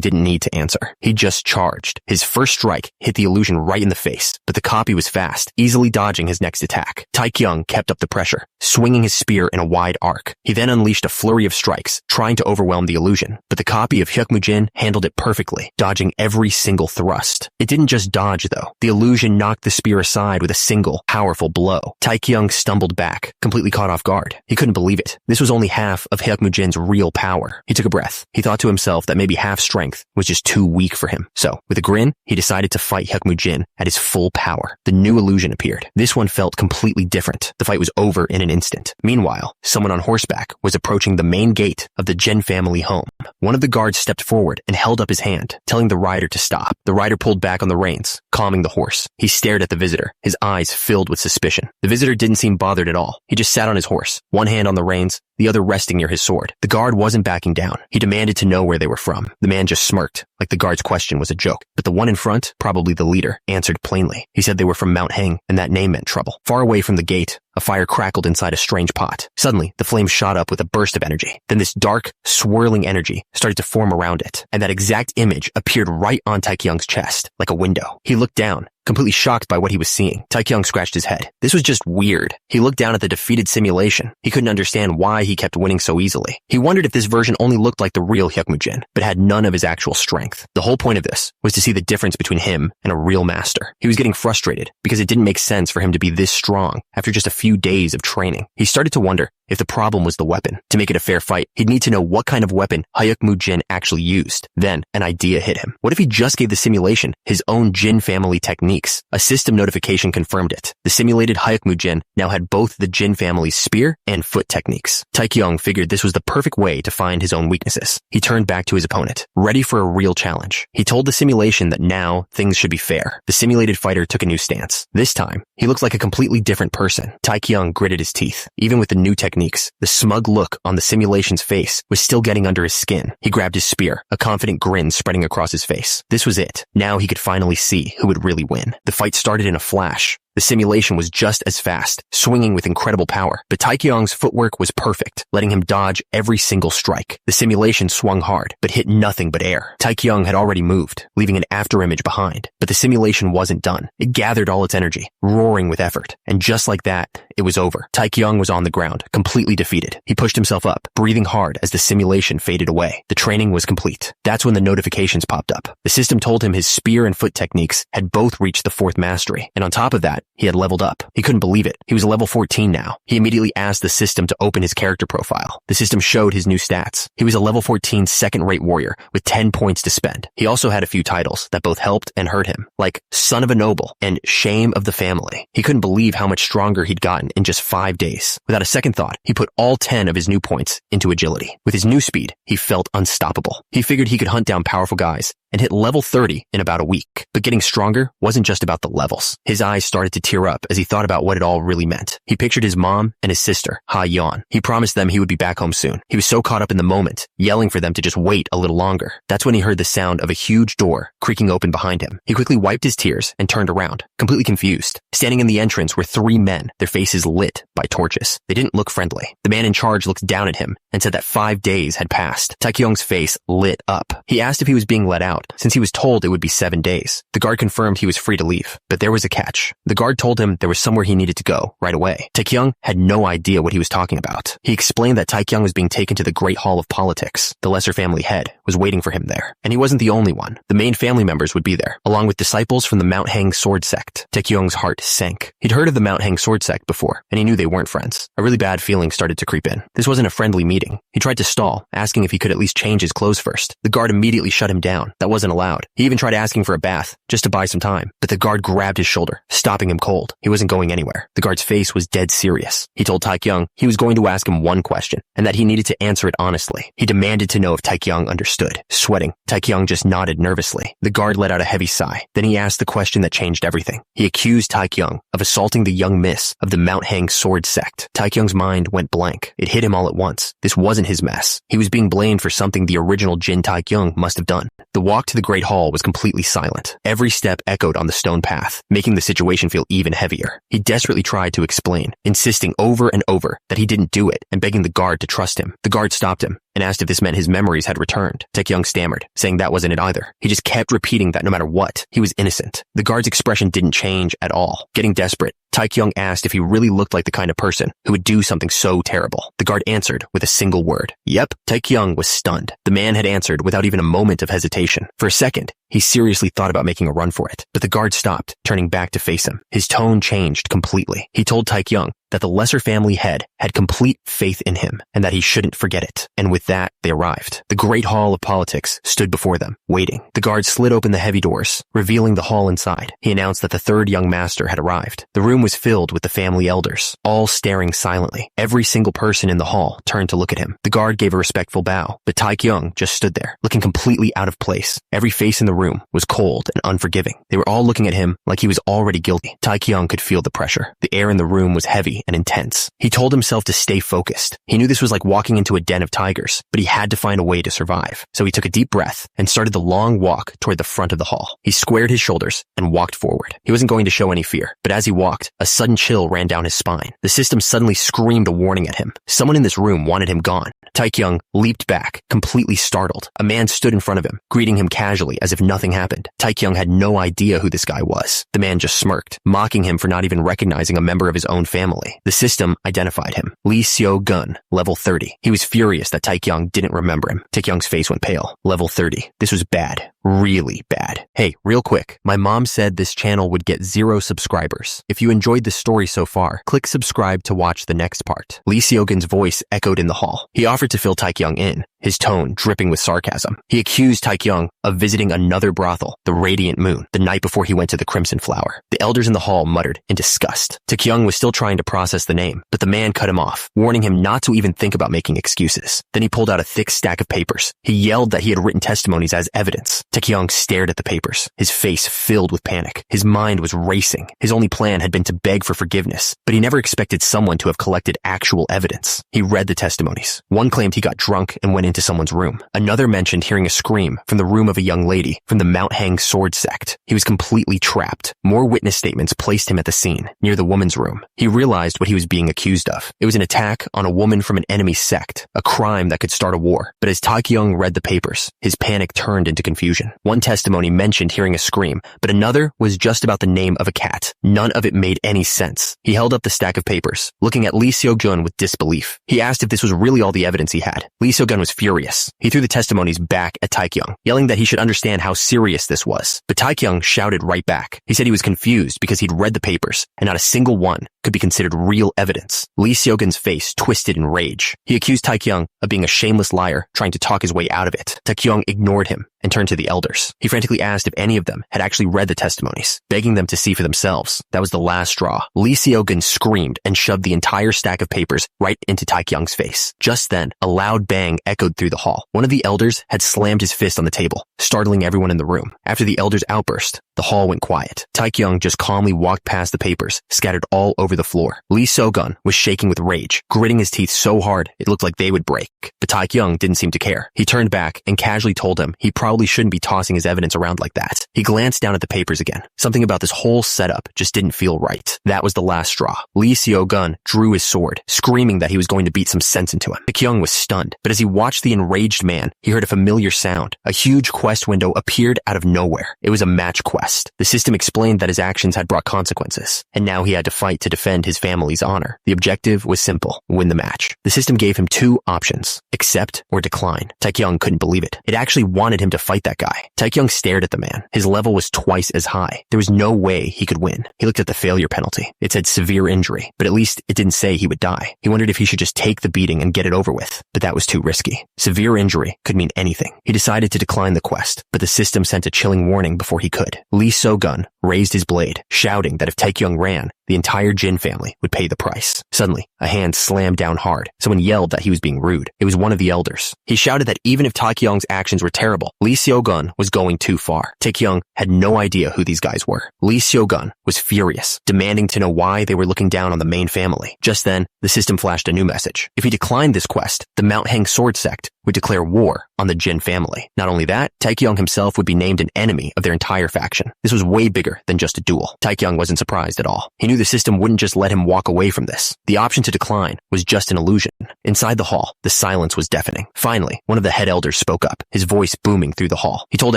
A: didn't need to answer. He just charged. His first strike hit the illusion right in the face, but the copy was fast, easily dodging his next attack. Taekyung kept up the pressure, swinging his spear in a wide arc. He then unleashed a flurry of strikes, trying to overwhelm the illusion, but the copy of Hyuk Moo Jin handled it perfectly, dodging every single thrust. It didn't just dodge, though. The illusion knocked the spear aside with a single, powerful blow. Taekyung stumbled back, completely caught off guard. He couldn't believe it. This was only half of Hyuk Moo Jin's real power. He took a breath. He thought to himself that maybe half strength was just too weak for him. So, with a grin, he decided to fight Hyuk Moo Jin at his full power. The new illusion appeared. This one felt completely different. The fight was over in an instant. Meanwhile, someone on horseback was approaching the main gate of the Jin family home. One of the guards stepped forward and held up his hand, telling the rider to stop. The rider pulled back on the reins, calming the horse. He stared at the visitor, his eyes filled with suspicion. The visitor didn't seem bothered at all. He just sat on his horse, one hand on the reins, the the other resting near his sword. The guard wasn't backing down. He demanded to know where they were from. The man just smirked, like the guard's question was a joke. But the one in front, probably the leader, answered plainly. He said they were from Mount Heng, and that name meant trouble. Far away from the gate, a fire crackled inside a strange pot. Suddenly, the flame shot up with a burst of energy. Then this dark, swirling energy started to form around it, and that exact image appeared right on Taekyung's chest, like a window. He looked down, completely shocked by what he was seeing. Taekyung scratched his head. This was just weird. He looked down at the defeated simulation. He couldn't understand why he kept winning so easily. He wondered if this version only looked like the real Hyukmujin, but had none of his actual strength. The whole point of this was to see the difference between him and a real master. He was getting frustrated because it didn't make sense for him to be this strong after just a few days of training. He started to wonder if the problem was the weapon. To make it a fair fight, he'd need to know what kind of weapon Hyukmujin actually used. Then, an idea hit him. What if he just gave the simulation his own Jin family techniques? A system notification confirmed it. The simulated Hyukmujin now had both the Jin family's spear and foot techniques. Taekyung figured this was the perfect way to find his own weaknesses. He turned back to his opponent, ready for a real challenge. He told the simulation that now things should be fair. The simulated fighter took a new stance. This time, he looked like a completely different person. Taekyung gritted his teeth. Even with the new techniques, the smug look on the simulation's face was still getting under his skin. He grabbed his spear, a confident grin spreading across his face. This was it. Now he could finally see who would really win. The fight started in a flash. The simulation was just as fast, swinging with incredible power, but Taekyung's footwork was perfect, letting him dodge every single strike. The simulation swung hard, but hit nothing but air. Taekyung had already moved, leaving an afterimage behind, but the simulation wasn't done. It gathered all its energy, roaring with effort, and just like that, it was over. Taekyung was on the ground, completely defeated. He pushed himself up, breathing hard as the simulation faded away. The training was complete. That's when the notifications popped up. The system told him his spear and foot techniques had both reached the 4th mastery, and on top of that, he had leveled up. He couldn't believe it. He was level 14 now. He immediately asked the system to open his character profile. The system showed his new stats. He was a level 14 second-rate warrior with 10 points to spend. He also had a few titles that both helped and hurt him, like Son of a Noble and Shame of the Family. He couldn't believe how much stronger he'd gotten in just 5 days. Without a second thought, he put all 10 of his new points into agility. With his new speed, he felt unstoppable. He figured he could hunt down powerful guys and hit level 30 in about a week. But getting stronger wasn't just about the levels. His eyes started to tear up as he thought about what it all really meant. He pictured his mom and his sister, Ha Yeon. He promised them he would be back home soon. He was so caught up in the moment, yelling for them to just wait a little longer. That's when he heard the sound of a huge door creaking open behind him. He quickly wiped his tears and turned around, completely confused. Standing in the entrance were 3 men, their faces lit by torches. They didn't look friendly. The man in charge looked down at him and said that 5 days had passed. Taekyung's face lit up. He asked if he was being let out, since he was told it would be 7 days. The guard confirmed he was free to leave, but there was a catch. The guard told him there was somewhere he needed to go right away. Taekyung had no idea what he was talking about. He explained that Taekyung was being taken to the Great Hall of Politics. The lesser family head was waiting for him there, and he wasn't the only one. The main family members would be there, along with disciples from the Mount Heng sword sect. Taekyung's heart sank. He'd heard of the Mount Heng sword sect before, and he knew they weren't friends. A really bad feeling started to creep in. This wasn't a friendly meeting. He tried to stall, asking if he could at least change his clothes first. The guard immediately shut him down. That wasn't allowed. He even tried asking for a bath, just to buy some time. But the guard grabbed his shoulder, stopping him cold. He wasn't going anywhere. The guard's face was dead serious. He told Taekyung he was going to ask him one question, and that he needed to answer it honestly. He demanded to know if Taekyung understood. Sweating, Taekyung just nodded nervously. The guard let out a heavy sigh. Then he asked the question that changed everything. He accused Taekyung of assaulting the young miss of the Mount Heng sword sect. Taekyung's mind went blank. It hit him all at once. This wasn't his mess. He was being blamed for something the original Jin Taekyung must have done. The walk to the Great Hall was completely silent. Every step echoed on the stone path, making the situation feel even heavier. He desperately tried to explain, insisting over and over that he didn't do it and begging the guard to trust him. The guard stopped him and asked if this meant his memories had returned. Taekyung stammered, saying that wasn't it either. He just kept repeating that no matter what, he was innocent. The guard's expression didn't change at all. Getting desperate, Taekyung asked if he really looked like the kind of person who would do something so terrible. The guard answered with a single word. Yep. Taekyung was stunned. The man had answered without even a moment of hesitation. For a second, he seriously thought about making a run for it, but the guard stopped, turning back to face him. His tone changed completely. He told Taekyung that the lesser family head had complete faith in him and that he shouldn't forget it. And with that, they arrived. The Great Hall of Politics stood before them, waiting. The guard slid open the heavy doors, revealing the hall inside. He announced that the 3rd young master had arrived. The room was filled with the family elders, all staring silently. Every single person in the hall turned to look at him. The guard gave a respectful bow, but Taekyung just stood there, looking completely out of place. Every face in the room was cold and unforgiving. They were all looking at him like he was already guilty. Taekyung could feel the pressure. The air in the room was heavy and intense. He told himself to stay focused. He knew this was like walking into a den of tigers, but he had to find a way to survive. So he took a deep breath and started the long walk toward the front of the hall. He squared his shoulders and walked forward. He wasn't going to show any fear, but as he walked, a sudden chill ran down his spine. The system suddenly screamed a warning at him. Someone in this room wanted him gone. Taekyung leaped back, completely startled. A man stood in front of him, greeting him casually as if nothing happened. Taekyung had no idea who this guy was. The man just smirked, mocking him for not even recognizing a member of his own family. The system identified him. Lee Seo-gun, level 30. He was furious that Taekyung didn't remember him. Taekyung's face went pale. Level 30. This was bad. Really bad. Hey, real quick. My mom said this channel would get 0 subscribers. If you enjoyed this story so far, click subscribe to watch the next part. Lee Seo-gun's voice echoed in the hall. He offered to fill Taekyung in, his tone dripping with sarcasm. He accused Taekyung of visiting another brothel, the Radiant Moon, the night before he went to the Crimson Flower. The elders in the hall muttered in disgust. Taekyung was still trying to process the name, but the man cut him off, warning him not to even think about making excuses. Then he pulled out a thick stack of papers. He yelled that he had written testimonies as evidence. Taekyung stared at the papers, his face filled with panic. His mind was racing. His only plan had been to beg for forgiveness, but he never expected someone to have collected actual evidence. He read the testimonies. One claimed he got drunk and went into someone's room. Another mentioned hearing a scream from the room of a young lady from the Mount Hang sword sect. He was completely trapped. More witness statements placed him at the scene, near the woman's room. He realized what he was being accused of. It was an attack on a woman from an enemy sect, a crime that could start a war. But as Taekyung read the papers, his panic turned into confusion. One testimony mentioned hearing a scream, but another was just about the name of a cat. None of it made any sense. He held up the stack of papers, looking at Lee Seo-gun with disbelief. He asked if this was really all the evidence he had. Lee Seo-gun was furious. He threw the testimonies back at Taekyung, yelling that he should understand how serious this was. But Taekyung shouted right back. He said he was confused because he'd read the papers, and not a single one could be considered real evidence. Lee Seo-gun's face twisted in rage. He accused Taekyung of being a shameless liar trying to talk his way out of it. Taekyung ignored him and turned to the elders. He frantically asked if any of them had actually read the testimonies, begging them to see for themselves. That was the last straw. Lee Seo-gun screamed and shoved the entire stack of papers right into Taekyung's face. Just then, a loud bang echoed through the hall. One of the elders had slammed his fist on the table, startling everyone in the room. After the elder's outburst, the hall went quiet. Taekyung just calmly walked past the papers, scattered all over the floor. Lee Seo-gun was shaking with rage, gritting his teeth so hard it looked like they would break. But Taekyung didn't seem to care. He turned back and casually told him he probably shouldn't be tossing his evidence around like that. He glanced down at the papers again. Something about this whole setup just didn't feel right. That was the last straw. Lee Seo-gun drew his sword, screaming that he was going to beat some sense into him. Taekyung was stunned, but as he watched the enraged man, he heard a familiar sound. A huge quest window appeared out of nowhere. It was a match quest. The system explained that his actions had brought consequences, and now he had to fight to defend his family's honor. The objective was simple: win the match. The system gave him 2 options: accept or decline. Taekyung couldn't believe it. It actually wanted him to fight that guy. Taekyung stared at the man. His level was twice as high. There was no way he could win. He looked at the failure penalty. It said severe injury, but at least it didn't say he would die. He wondered if he should just take the beating and get it over with, but that was too risky. Severe injury could mean anything. He decided to decline the quest, but the system sent a chilling warning before he could. Lee Seo-gun raised his blade, shouting that if Taekyung ran, the entire Jin family would pay the price. Suddenly, a hand slammed down hard. Someone yelled that he was being rude. It was one of the elders. He shouted that even if Taekyung's actions were terrible, Lee Seo-gun was going too far. Taekyung had no idea who these guys were. Lee Seo-gun was furious, demanding to know why they were looking down on the main family. Just then, the system flashed a new message. If he declined this quest, the Mount Hang sword sect would declare war on the Jin family. Not only that, Taekyung himself would be named an enemy of their entire faction. This was way bigger than just a duel. Taekyung wasn't surprised at all. He knew the system wouldn't just let him walk away from this. The option to decline was just an illusion. Inside the hall, the silence was deafening. Finally, one of the head elders spoke up, his voice booming through the hall. He told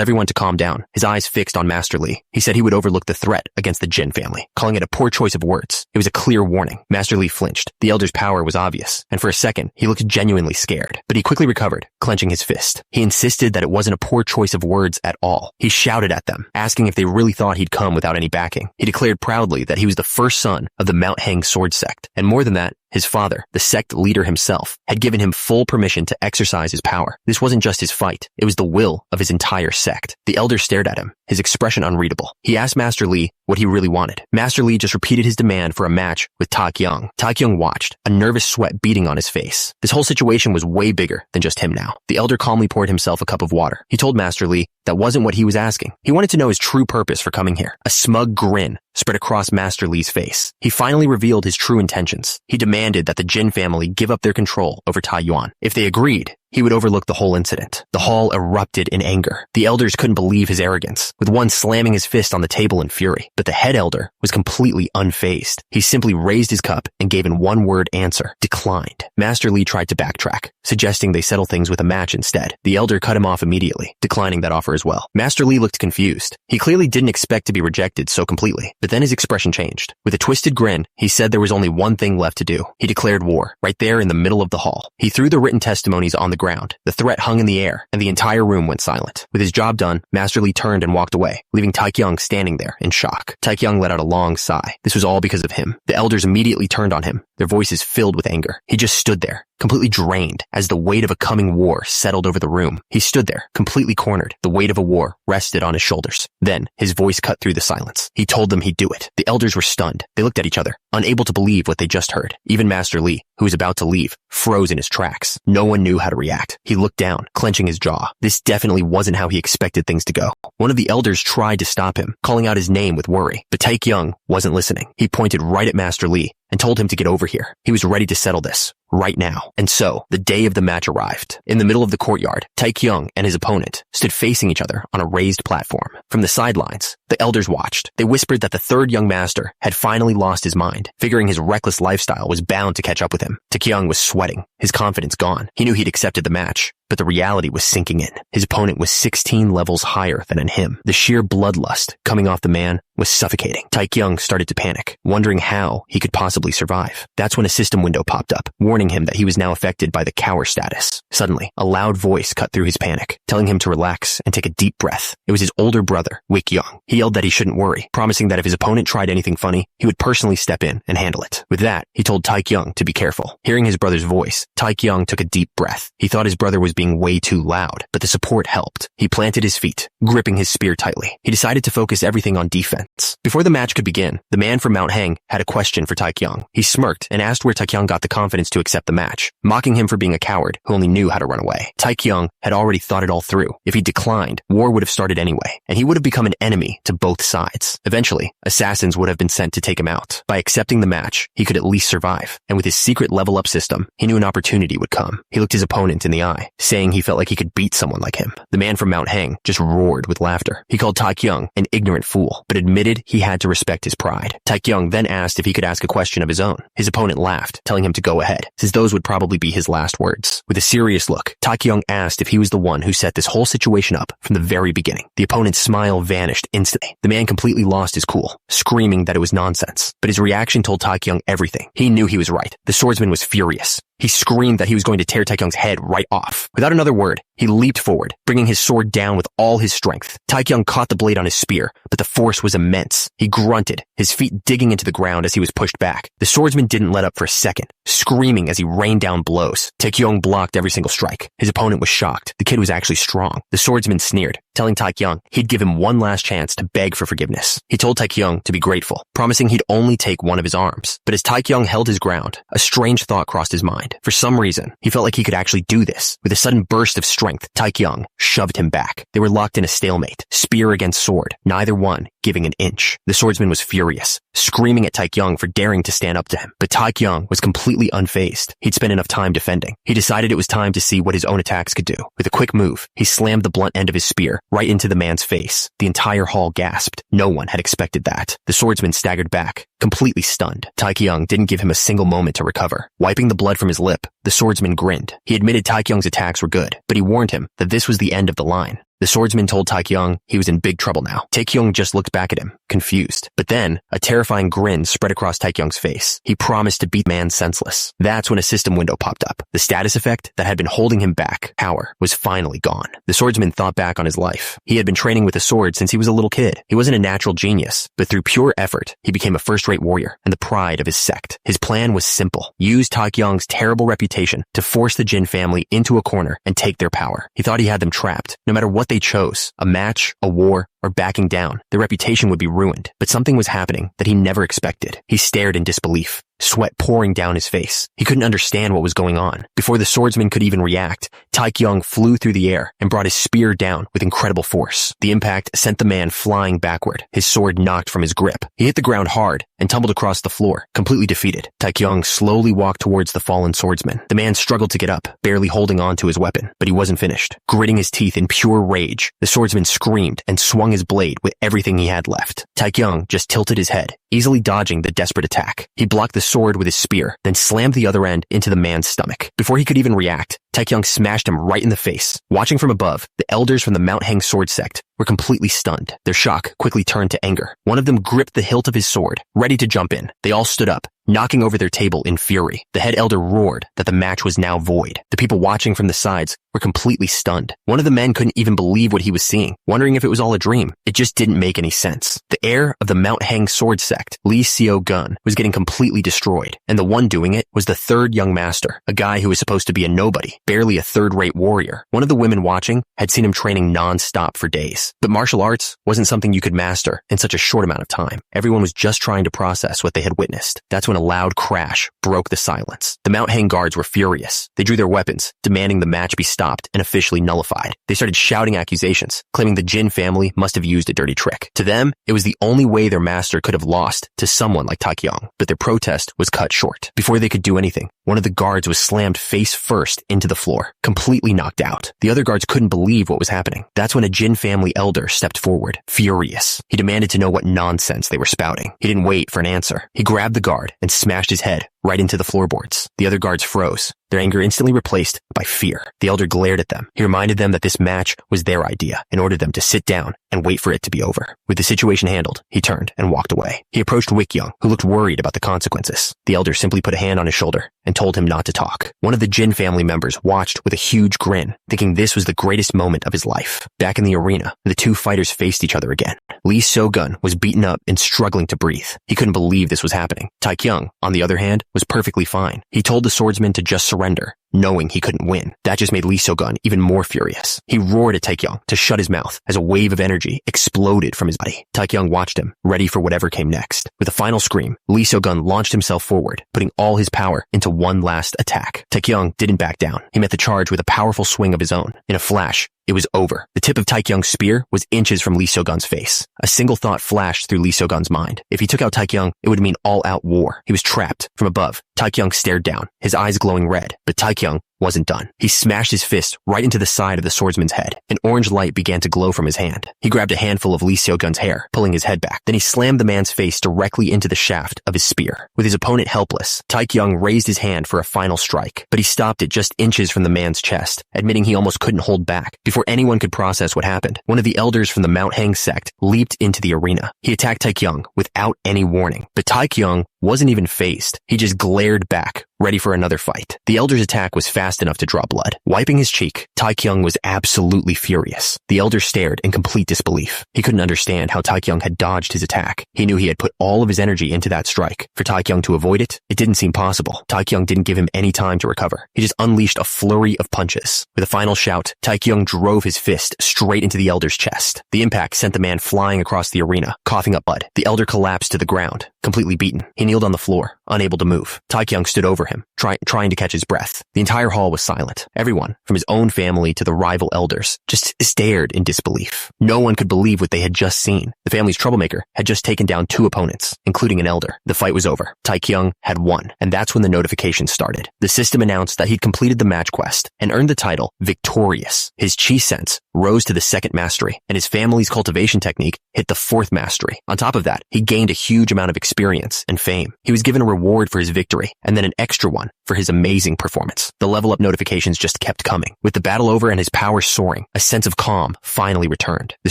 A: everyone to calm down, his eyes fixed on Master Lee. He said he would overlook the threat against the Jin family, calling it a poor choice of words. It was a clear warning. Master Lee flinched. The elder's power was obvious, and for a second, he looked genuinely scared. But he quickly recovered, clenching his fist. He insisted that it wasn't a poor choice of words at all. He shouted at them, asking if they really thought he'd come without any backing. He declared proudly that he was the first son of the Mount Hang sword sect, and more than that, His father, the sect leader himself, had given him full permission to exercise his power. This wasn't just his fight, it was the will of his entire sect. The elder stared at him, his expression unreadable. He asked Master Lee what he really wanted. Master Lee just repeated his demand for a match with Tak-young. Tak-young watched, a nervous sweat beating on his face. This whole situation was way bigger than just him now. The elder calmly poured himself a cup of water. He told Master Lee that wasn't what he was asking. He wanted to know his true purpose for coming here. A smug grin spread across Master Lee's face. He finally revealed his true intentions. He demanded that the Jin family give up their control over Taiyuan. If they agreed, he would overlook the whole incident. The hall erupted in anger. The elders couldn't believe his arrogance, with one slamming his fist on the table in fury. But the head elder was completely unfazed. He simply raised his cup and gave an one-word answer: declined. Master Lee tried to backtrack, suggesting they settle things with a match instead. The elder cut him off immediately, declining that offer as well. Master Lee looked confused. He clearly didn't expect to be rejected so completely. But then his expression changed. With a twisted grin, he said there was only one thing left to do. He declared war, right there in the middle of the hall. He threw the written testimonies on the ground. The threat hung in the air, and the entire room went silent. With his job done, Master Lee turned and walked away, leaving Tak-young standing there in shock. Tak-young let out a long sigh. This was all because of him. The elders immediately turned on him, their voices filled with anger. He just stood there, completely drained, as the weight of a coming war settled over the room. He stood there, completely cornered. The weight of a war rested on his shoulders. Then, his voice cut through the silence. He told them he'd do it. The elders were stunned. They looked at each other, unable to believe what they just heard. Even Master Lee, who was about to leave, froze in his tracks. No one knew how to react. He looked down, clenching his jaw. This definitely wasn't how he expected things to go. One of the elders tried to stop him, calling out his name with worry. But Tak-young wasn't listening. He pointed right at Master Lee and told him to get over here. He was ready to settle this right now. And so, the day of the match arrived. In the middle of the courtyard, Tak-young and his opponent stood facing each other on a raised platform. From the sidelines, the elders watched. They whispered that the third young master had finally lost his mind, figuring his reckless lifestyle was bound to catch up with him. Tak-young was sweating, his confidence gone. He knew he'd accepted the match, but the reality was sinking in. His opponent was 16 levels higher than him. The sheer bloodlust coming off the man was suffocating. Tak-young started to panic, wondering how he could possibly survive. That's when a system window popped up, warning him that he was now affected by the cower status. Suddenly, a loud voice cut through his panic, telling him to relax and take a deep breath. It was his older brother, Wick-young. He yelled that he shouldn't worry, promising that if his opponent tried anything funny, he would personally step in and handle it. With that, he told Tak-young to be careful. Hearing his brother's voice, Tak-young took a deep breath. He thought his brother was being way too loud, but the support helped. He planted his feet, gripping his spear tightly. He decided to focus everything on defense. Before the match could begin, the man from Mount Hang had a question for Tak-young. He smirked and asked where Tak-young got the confidence to accept the match, mocking him for being a coward who only knew how to run away. Tak-young had already thought it all through. If he declined, war would have started anyway, and he would have become an enemy to both sides. Eventually, assassins would have been sent to take him out. By accepting the match, he could at least survive, and with his secret level-up system, he knew an opportunity would come. He looked his opponent in the eye, saying he felt like he could beat someone like him. The man from Mount Hang just roared with laughter. He called Tak-young an ignorant fool, but admitted he had to respect his pride. Tak-young then asked if he could ask a question of his own. His opponent laughed, telling him to go ahead, since those would probably be his last words. With a serious look, Tak-young asked if he was the one who set this whole situation up from the very beginning. The opponent's smile vanished instantly. The man completely lost his cool, screaming that it was nonsense. But his reaction told Tak-young everything. He knew he was right. The swordsman was furious. He screamed that he was going to tear Tak-young's head right off. Without another word, he leaped forward, bringing his sword down with all his strength. Tak-young caught the blade on his spear, but the force was immense. He grunted, his feet digging into the ground as he was pushed back. The swordsman didn't let up for a second, screaming as he rained down blows. Tak-young blocked every single strike. His opponent was shocked. The kid was actually strong. The swordsman sneered, telling Tak-young he'd give him one last chance to beg for forgiveness. He told Tak-young to be grateful, promising he'd only take one of his arms. But as Tak-young held his ground, a strange thought crossed his mind. For some reason, he felt like he could actually do this. With a sudden burst of strength, Tak-young shoved him back. They were locked in a stalemate, spear against sword, neither one giving an inch. The swordsman was furious, screaming at Tak-young for daring to stand up to him. But Tak-young was completely unfazed. He'd spent enough time defending. He decided it was time to see what his own attacks could do. With a quick move, he slammed the blunt end of his spear right into the man's face. The entire hall gasped. No one had expected that. The swordsman staggered back, completely stunned. Tak-young didn't give him a single moment to recover. Wiping the blood from his lip, the swordsman grinned. He admitted Tak-young's attacks were good, but he warned him that this was the end of the line. The swordsman told Taekyung he was in big trouble now. Taekyung just looked back at him, confused. But then, a terrifying grin spread across Taekyung's face. He promised to beat the man senseless. That's when a system window popped up. The status effect that had been holding him back, power, was finally gone. The swordsman thought back on his life. He had been training with a sword since he was a little kid. He wasn't a natural genius, but through pure effort, he became a first-rate warrior and the pride of his sect. His plan was simple. Use Taekyung's terrible reputation to force the Jin family into a corner and take their power. He thought he had them trapped. No matter what they chose, a match, a war, or backing down, their reputation would be ruined. But something was happening that he never expected. He stared in disbelief, sweat pouring down his face. He couldn't understand what was going on. Before the swordsman could even react, Taekyung flew through the air and brought his spear down with incredible force. The impact sent the man flying backward, his sword knocked from his grip. He hit the ground hard and tumbled across the floor, completely defeated. Taekyung slowly walked towards the fallen swordsman. The man struggled to get up, barely holding on to his weapon, but he wasn't finished. Gritting his teeth in pure rage, the swordsman screamed and swung his blade with everything he had left. Taekyung just tilted his head, easily dodging the desperate attack. He blocked the sword with his spear, then slammed the other end into the man's stomach. Before he could even react, Taekyung smashed him right in the face. Watching from above, the elders from the Mount Hang sword sect were completely stunned. Their shock quickly turned to anger. One of them gripped the hilt of his sword, ready to jump in. They all stood up, knocking over their table in fury. The head elder roared that the match was now void. The people watching from the sides were completely stunned. One of the men couldn't even believe what he was seeing, wondering if it was all a dream. It just didn't make any sense. The heir of the Mount Hang sword sect, Lee Seo-gun, was getting completely destroyed, and the one doing it was the third young master, a guy who was supposed to be a nobody, barely a third-rate warrior. One of the women watching had seen him training non-stop for days. But martial arts wasn't something you could master in such a short amount of time. Everyone was just trying to process what they had witnessed. That's when a loud crash broke the silence. The Mount Hang guards were furious. They drew their weapons, demanding the match be stopped and officially nullified. They started shouting accusations, claiming the Jin family must have used a dirty trick. To them, it was the only way their master could have lost to someone like Taekyung. But their protest was cut short. Before they could do anything, one of the guards was slammed face first into the floor, completely knocked out. The other guards couldn't believe what was happening. That's when a Jin family elder stepped forward, furious. He demanded to know what nonsense they were spouting. He didn't wait for an answer. He grabbed the guard and smashed his head right into the floorboards. The other guards froze, their anger instantly replaced by fear. The elder glared at them. He reminded them that this match was their idea and ordered them to sit down and wait for it to be over. With the situation handled, he turned and walked away. He approached Wik-young, who looked worried about the consequences. The elder simply put a hand on his shoulder and told him not to talk. One of the Jin family members watched with a huge grin, thinking this was the greatest moment of his life. Back in the arena, the two fighters faced each other again. Lee Seo-gun was beaten up and struggling to breathe. He couldn't believe this was happening. Taekyung, on the other hand, was perfectly fine. He told the swordsman to just surrender, knowing he couldn't win. That just made Lee Seo-gun even more furious. He roared at Taekyung to shut his mouth as a wave of energy exploded from his body. Taekyung watched him, ready for whatever came next. With a final scream, Lee Seo-gun launched himself forward, putting all his power into one last attack. Taekyung didn't back down. He met the charge with a powerful swing of his own. In a flash, it was over. The tip of Taekyung's spear was inches from Lee Seo-gun's face. A single thought flashed through Lee Seo-gun's mind. If he took out Taekyung, it would mean all-out war. He was trapped. From above, Taekyung stared down, his eyes glowing red. But Taekyung wasn't done. He smashed his fist right into the side of the swordsman's head. An orange light began to glow from his hand. He grabbed a handful of Lee Seo-gun's hair, pulling his head back. Then he slammed the man's face directly into the shaft of his spear. With his opponent helpless, Taekyung raised his hand for a final strike, but he stopped it just inches from the man's chest, admitting he almost couldn't hold back. Before anyone could process what happened, one of the elders from the Mount Hang sect leaped into the arena. He attacked Taekyung without any warning, but Taekyung wasn't even fazed. He just glared back, ready for another fight. The elder's attack was fast enough to draw blood. Wiping his cheek, Taekyung was absolutely furious. The elder stared in complete disbelief. He couldn't understand how Taekyung had dodged his attack. He knew he had put all of his energy into that strike. For Taekyung to avoid it, it didn't seem possible. Taekyung didn't give him any time to recover. He just unleashed a flurry of punches. With a final shout, Taekyung drove his fist straight into the elder's chest. The impact sent the man flying across the arena, coughing up blood. The elder collapsed to the ground, completely beaten. He kneeled on the floor, unable to move. Taekyung stood over him, trying to catch his breath. The entire hall was silent. Everyone, from his own family to the rival elders, just stared in disbelief. No one could believe what they had just seen. The family's troublemaker had just taken down 2 opponents, including an elder. The fight was over. Taekyung had won, and that's when the notification started. The system announced that he'd completed the match quest and earned the title Victorious. His chi sense rose to the 2nd mastery, and his family's cultivation technique hit the 4th mastery. On top of that, he gained a huge amount of experience experience and fame. He was given a reward for his victory, and then an extra one for his amazing performance. The level up notifications just kept coming. With the battle over and his power soaring, a sense of calm finally returned. The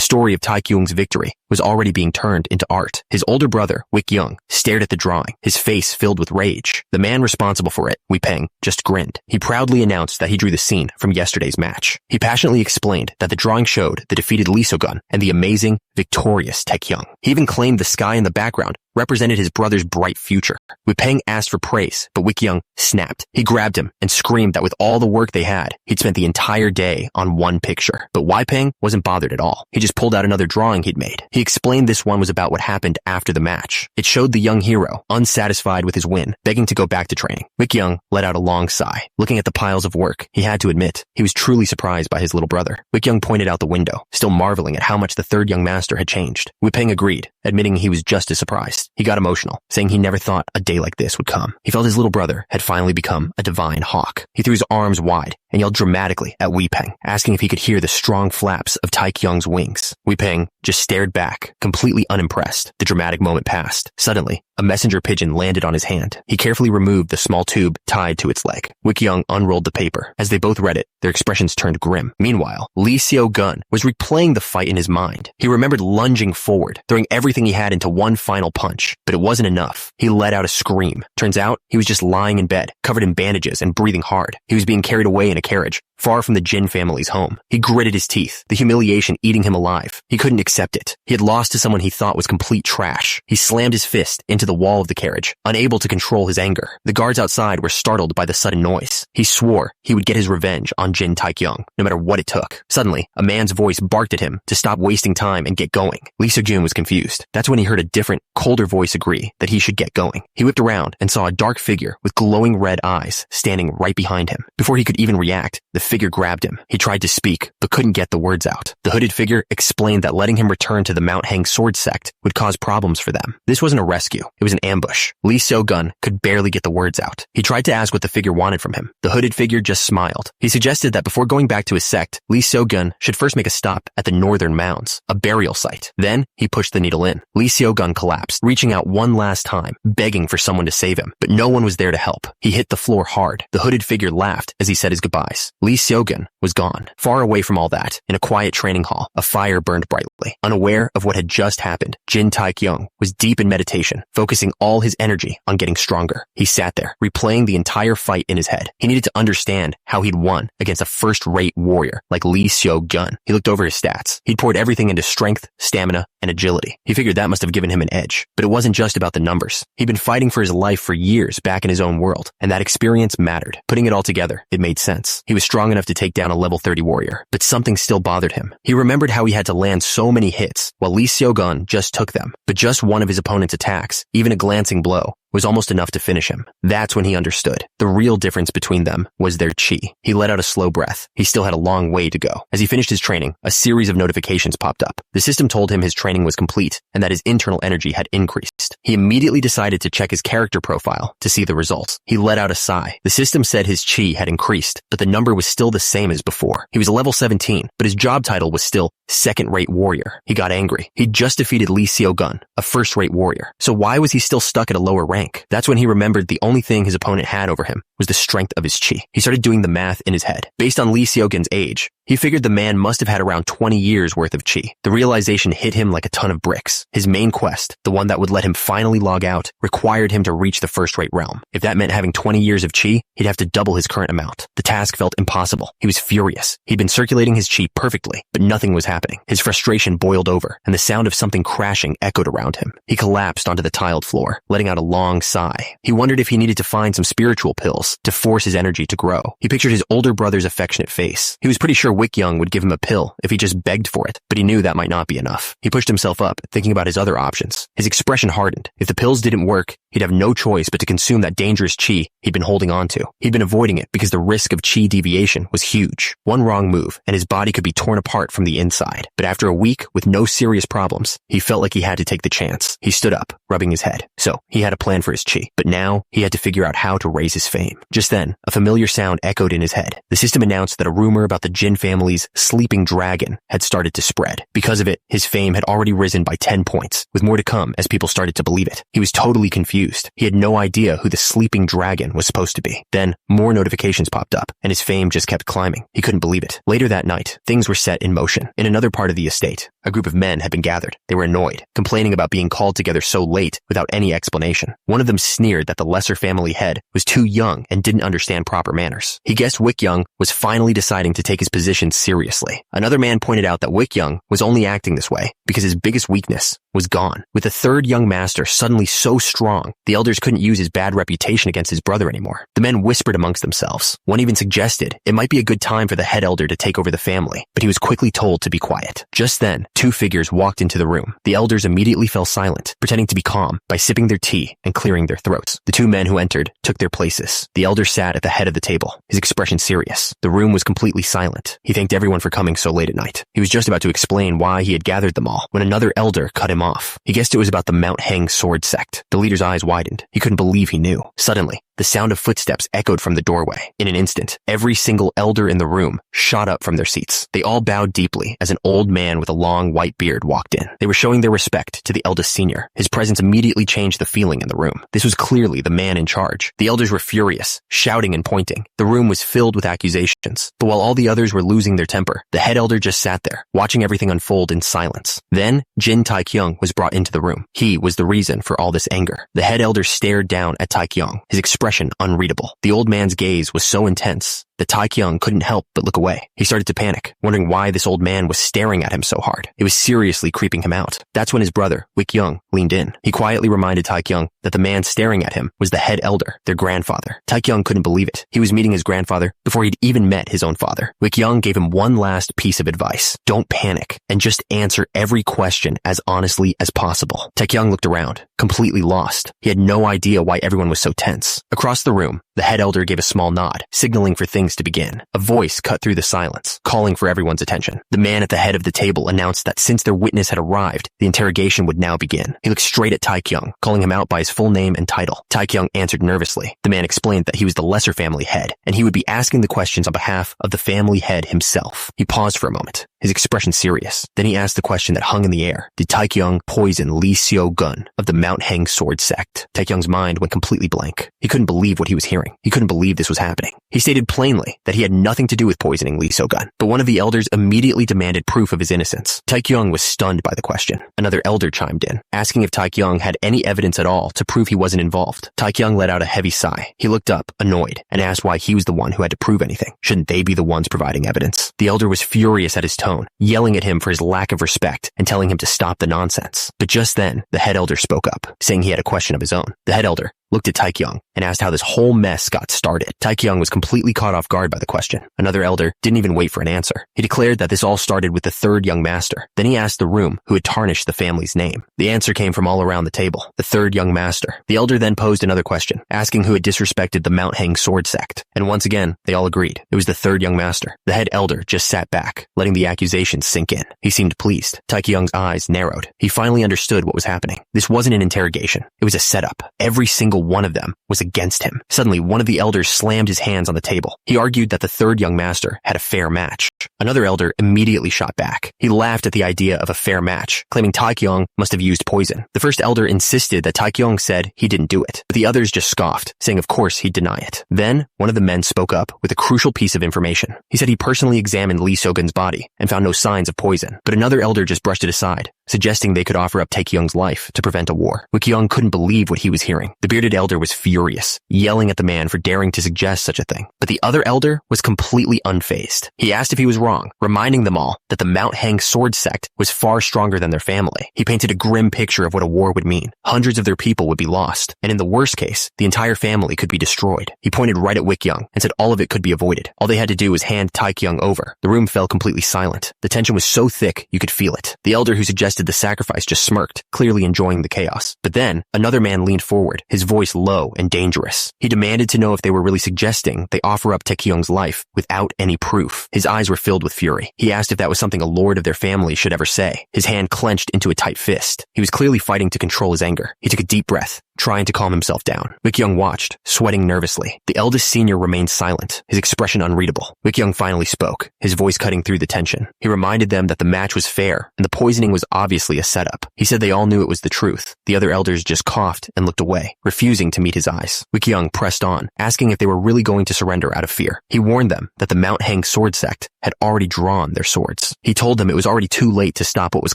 A: story of Taekyung's victory was already being turned into art. His older brother, Wik-young, stared at the drawing, his face filled with rage. The man responsible for it, Wee-peng, just grinned. He proudly announced that he drew the scene from yesterday's match. He passionately explained that the drawing showed the defeated Lee So-gun and the amazing, victorious Taekyung. He even claimed the sky in the background represented his brother's bright future. Wee-peng asked for praise, but Wik-young snapped. He grabbed him and screamed that with all the work they had, he'd spent the entire day on one picture. But Wee-peng wasn't bothered at all. He just pulled out another drawing he'd made. He explained this one was about what happened after the match. It showed the young hero, unsatisfied with his win, begging to go back to training. Wik-young let out a long sigh. Looking at the piles of work, he had to admit, he was truly surprised by his little brother. Wik-young pointed out the window, still marveling at how much the third young master had changed. Wee-peng agreed, admitting he was just as surprised. He got emotional, saying he never thought a day like this would come. He felt his little brother had finally become a divine hawk. He threw his arms wide and yelled dramatically at Wee-peng, asking if he could hear the strong flaps of Taekyung's wings. Wee-peng just stared back, completely unimpressed. The dramatic moment passed. Suddenly, a messenger pigeon landed on his hand. He carefully removed the small tube tied to its leg. Wik-young unrolled the paper. As they both read it, their expressions turned grim. Meanwhile, Lee So-gun was replaying the fight in his mind. He remembered lunging forward, throwing everything he had into one final punch. But it wasn't enough. He let out a scream. Turns out, he was just lying in bed, covered in bandages and breathing hard. He was being carried away in a carriage, far from the Jin family's home. He gritted his teeth, the humiliation eating him alive. He couldn't accept it. He had lost to someone he thought was complete trash. He slammed his fist into the wall of the carriage, unable to control his anger. The guards outside were startled by the sudden noise. He swore he would get his revenge on Jin Taekyung, no matter what it took. Suddenly, a man's voice barked at him to stop wasting time and get going. Lee So-jun was confused. That's when he heard a different, colder voice agree that he should get going. He whipped around and saw a dark figure with glowing red eyes standing right behind him. Before he could even react, the figure grabbed him. He tried to speak, but couldn't get the words out. The hooded figure explained that letting him return to the Mount Hang sword sect would cause problems for them. This wasn't a rescue. It was an ambush. Lee So-gun could barely get the words out. He tried to ask what the figure wanted from him. The hooded figure just smiled. He suggested that before going back to his sect, Lee So-gun should first make a stop at the Northern Mounds, a burial site. Then, he pushed the needle in. Lee So-gun collapsed, reaching out one last time, begging for someone to save him. But no one was there to help. He hit the floor hard. The hooded figure laughed as he said his goodbyes. Lee So-gun was gone. Far away from all that, in a quiet training hall, a fire burned brightly. Unaware of what had just happened, Jin Taekyung was deep in meditation, focusing all his energy on getting stronger. He sat there, replaying the entire fight in his head. He needed to understand how he'd won against a first-rate warrior like Lee So-gun. He looked over his stats. He'd poured everything into strength, stamina, and agility. He figured that must have given him an edge. But it wasn't just about the numbers. He'd been fighting for his life for years back in his own world, and that experience mattered. Putting it all together, it made sense. He was strong enough to take down a level 30 warrior, but something still bothered him. He remembered how he had to land so many hits, while Lee So-gun just took them. But just one of his opponent's attacks, even a glancing blow, was almost enough to finish him. That's when he understood. The real difference between them was their chi. He let out a slow breath. He still had a long way to go. As he finished his training, a series of notifications popped up. The system told him his training was complete and that his internal energy had increased. He immediately decided to check his character profile to see the results. He let out a sigh. The system said his chi had increased, but the number was still the same as before. He was level 17, but his job title was still second-rate warrior. He got angry. He'd just defeated Lee So-gun, a first-rate warrior. So why was he still stuck at a lower rank? That's when he remembered the only thing his opponent had over him was the strength of his chi. He started doing the math in his head. Based on Lee So-gun's age, he figured the man must have had around 20 years worth of chi. The realization hit him like a ton of bricks. His main quest, the one that would let him finally log out, required him to reach the first-rate realm. If that meant having 20 years of chi, he'd have to double his current amount. The task felt impossible. He was furious. He'd been circulating his chi perfectly, but nothing was happening. His frustration boiled over, and the sound of something crashing echoed around him. He collapsed onto the tiled floor, letting out a long sigh. He wondered if he needed to find some spiritual pills to force his energy to grow. He pictured his older brother's affectionate face. He was pretty sure Wik-young would give him a pill if he just begged for it, but he knew that might not be enough. He pushed himself up, thinking about his other options. His expression hardened. If the pills didn't work, he'd have no choice but to consume that dangerous chi he'd been holding on to. He'd been avoiding it because the risk of chi deviation was huge. One wrong move, and his body could be torn apart from the inside. But after a week with no serious problems, he felt like he had to take the chance. He stood up, rubbing his head. So, he had a plan for his chi. But now, he had to figure out how to raise his fame. Just then, a familiar sound echoed in his head. The system announced that a rumor about the Jin family family's sleeping dragon had started to spread. Because of it, his fame had already risen by 10 points, with more to come as people started to believe it. He was totally confused. He had no idea who the sleeping dragon was supposed to be. Then, more notifications popped up, and his fame just kept climbing. He couldn't believe it. Later that night, things were set in motion. In another part of the estate, a group of men had been gathered. They were annoyed, complaining about being called together so late without any explanation. One of them sneered that the lesser family head was too young and didn't understand proper manners. He guessed Wick Young was finally deciding to take his position seriously. Another man pointed out that Wick Young was only acting this way because his biggest weakness was gone. With the third young master suddenly so strong, the elders couldn't use his bad reputation against his brother anymore. The men whispered amongst themselves. One even suggested it might be a good time for the head elder to take over the family, but he was quickly told to be quiet. Just then, two figures walked into the room. The elders immediately fell silent, pretending to be calm by sipping their tea and clearing their throats. The two men who entered took their places. The elder sat at the head of the table, his expression serious. The room was completely silent. He thanked everyone for coming so late at night. He was just about to explain why he had gathered them all when another elder cut him off. He guessed it was about the Mount Hang sword sect. The leader's eyes widened. He couldn't believe he knew. Suddenly, the sound of footsteps echoed from the doorway. In an instant, every single elder in the room shot up from their seats. They all bowed deeply as an old man with a long white beard walked in. They were showing their respect to the eldest senior. His presence immediately changed the feeling in the room. This was clearly the man in charge. The elders were furious, shouting and pointing. The room was filled with accusations. But while all the others were losing their temper, the head elder just sat there, watching everything unfold in silence. Then, Jin Taekyung was brought into the room. He was the reason for all this anger. The head elder stared down at Taekyung, his expression unreadable. The old man's gaze was so intense that Taekyung couldn't help but look away. He started to panic, wondering why this old man was staring at him so hard. It was seriously creeping him out. That's when his brother, Wick Young, leaned in. He quietly reminded Taekyung that the man staring at him was the head elder, their grandfather. Taekyung couldn't believe it. He was meeting his grandfather before he'd even met his own father. Wick Young gave him one last piece of advice. Don't panic, and just answer every question as honestly as possible. Taekyung looked around, completely lost. He had no idea why everyone was so tense. Across the room, the head elder gave a small nod, signaling for things to begin. A voice cut through the silence, calling for everyone's attention. The man at the head of the table announced that since their witness had arrived, the interrogation would now begin. He looked straight at Taekyung, calling him out by his full name and title. Taekyung answered nervously. The man explained that he was the lesser family head, and he would be asking the questions on behalf of the family head himself. He paused for a moment, his expression serious. Then he asked the question that hung in the air. Did Taekyung poison Lee Seo-gun of the Mount Hang sword sect? Taekyung's mind went completely blank. He couldn't believe what he was hearing. He couldn't believe this was happening. He stated plainly that he had nothing to do with poisoning Lee Seo-gun, but one of the elders immediately demanded proof of his innocence. Taekyung was stunned by the question. Another elder chimed in, asking if Taekyung had any evidence at all to prove he wasn't involved. Taekyung let out a heavy sigh. He looked up, annoyed, and asked why he was the one who had to prove anything. Shouldn't they be the ones providing evidence? The elder was furious at his tone, yelling at him for his lack of respect and telling him to stop the nonsense. But just then, the head elder spoke up, saying he had a question of his own. The head elder looked at Taekyung and asked how this whole mess got started. Taekyung was completely caught off guard by the question. Another elder didn't even wait for an answer. He declared that this all started with the third young master. Then he asked the room who had tarnished the family's name. The answer came from all around the table. The third young master. The elder then posed another question, asking who had disrespected the Mount Hang sword sect. And once again, they all agreed. It was the third young master. The head elder just sat back, letting the accusations sink in. He seemed pleased. Taekyung's eyes narrowed. He finally understood what was happening. This wasn't an interrogation. It was a setup. Every single one of them was against him. Suddenly, one of the elders slammed his hands on the table. He argued that the third young master had a fair match. Another elder immediately shot back. He laughed at the idea of a fair match, claiming Taekyung must have used poison. The first elder insisted that Taekyung said he didn't do it, but the others just scoffed, saying of course he'd deny it. Then, one of the men spoke up with a crucial piece of information. He said he personally examined Lee Seo-gun's body and found no signs of poison, but another elder just brushed it aside, suggesting they could offer up Taekyung's life to prevent a war. Wick Young couldn't believe what he was hearing. The bearded elder was furious, yelling at the man for daring to suggest such a thing. But the other elder was completely unfazed. He asked if he was wrong, reminding them all that the Mount Hang sword sect was far stronger than their family. He painted a grim picture of what a war would mean. Hundreds of their people would be lost, and in the worst case, the entire family could be destroyed. He pointed right at Wick Young and said all of it could be avoided. All they had to do was hand Taekyung over. The room fell completely silent. The tension was so thick you could feel it. The elder who suggested the sacrifice just smirked, clearly enjoying the chaos. But then, another man leaned forward, his voice low and dangerous. He demanded to know if they were really suggesting they offer up Taekyung's life without any proof. His eyes were filled with fury. He asked if that was something a lord of their family should ever say. His hand clenched into a tight fist. He was clearly fighting to control his anger. He took a deep breath, trying to calm himself down. Wikyung watched, sweating nervously. The eldest senior remained silent, his expression unreadable. Wikyung finally spoke, his voice cutting through the tension. He reminded them that the match was fair, and the poisoning was obviously a setup. He said they all knew it was the truth. The other elders just coughed and looked away, refusing to meet his eyes. Wikyung pressed on, asking if they were really going to surrender out of fear. He warned them that the Mount Hang sword sect had already drawn their swords. He told them it was already too late to stop what was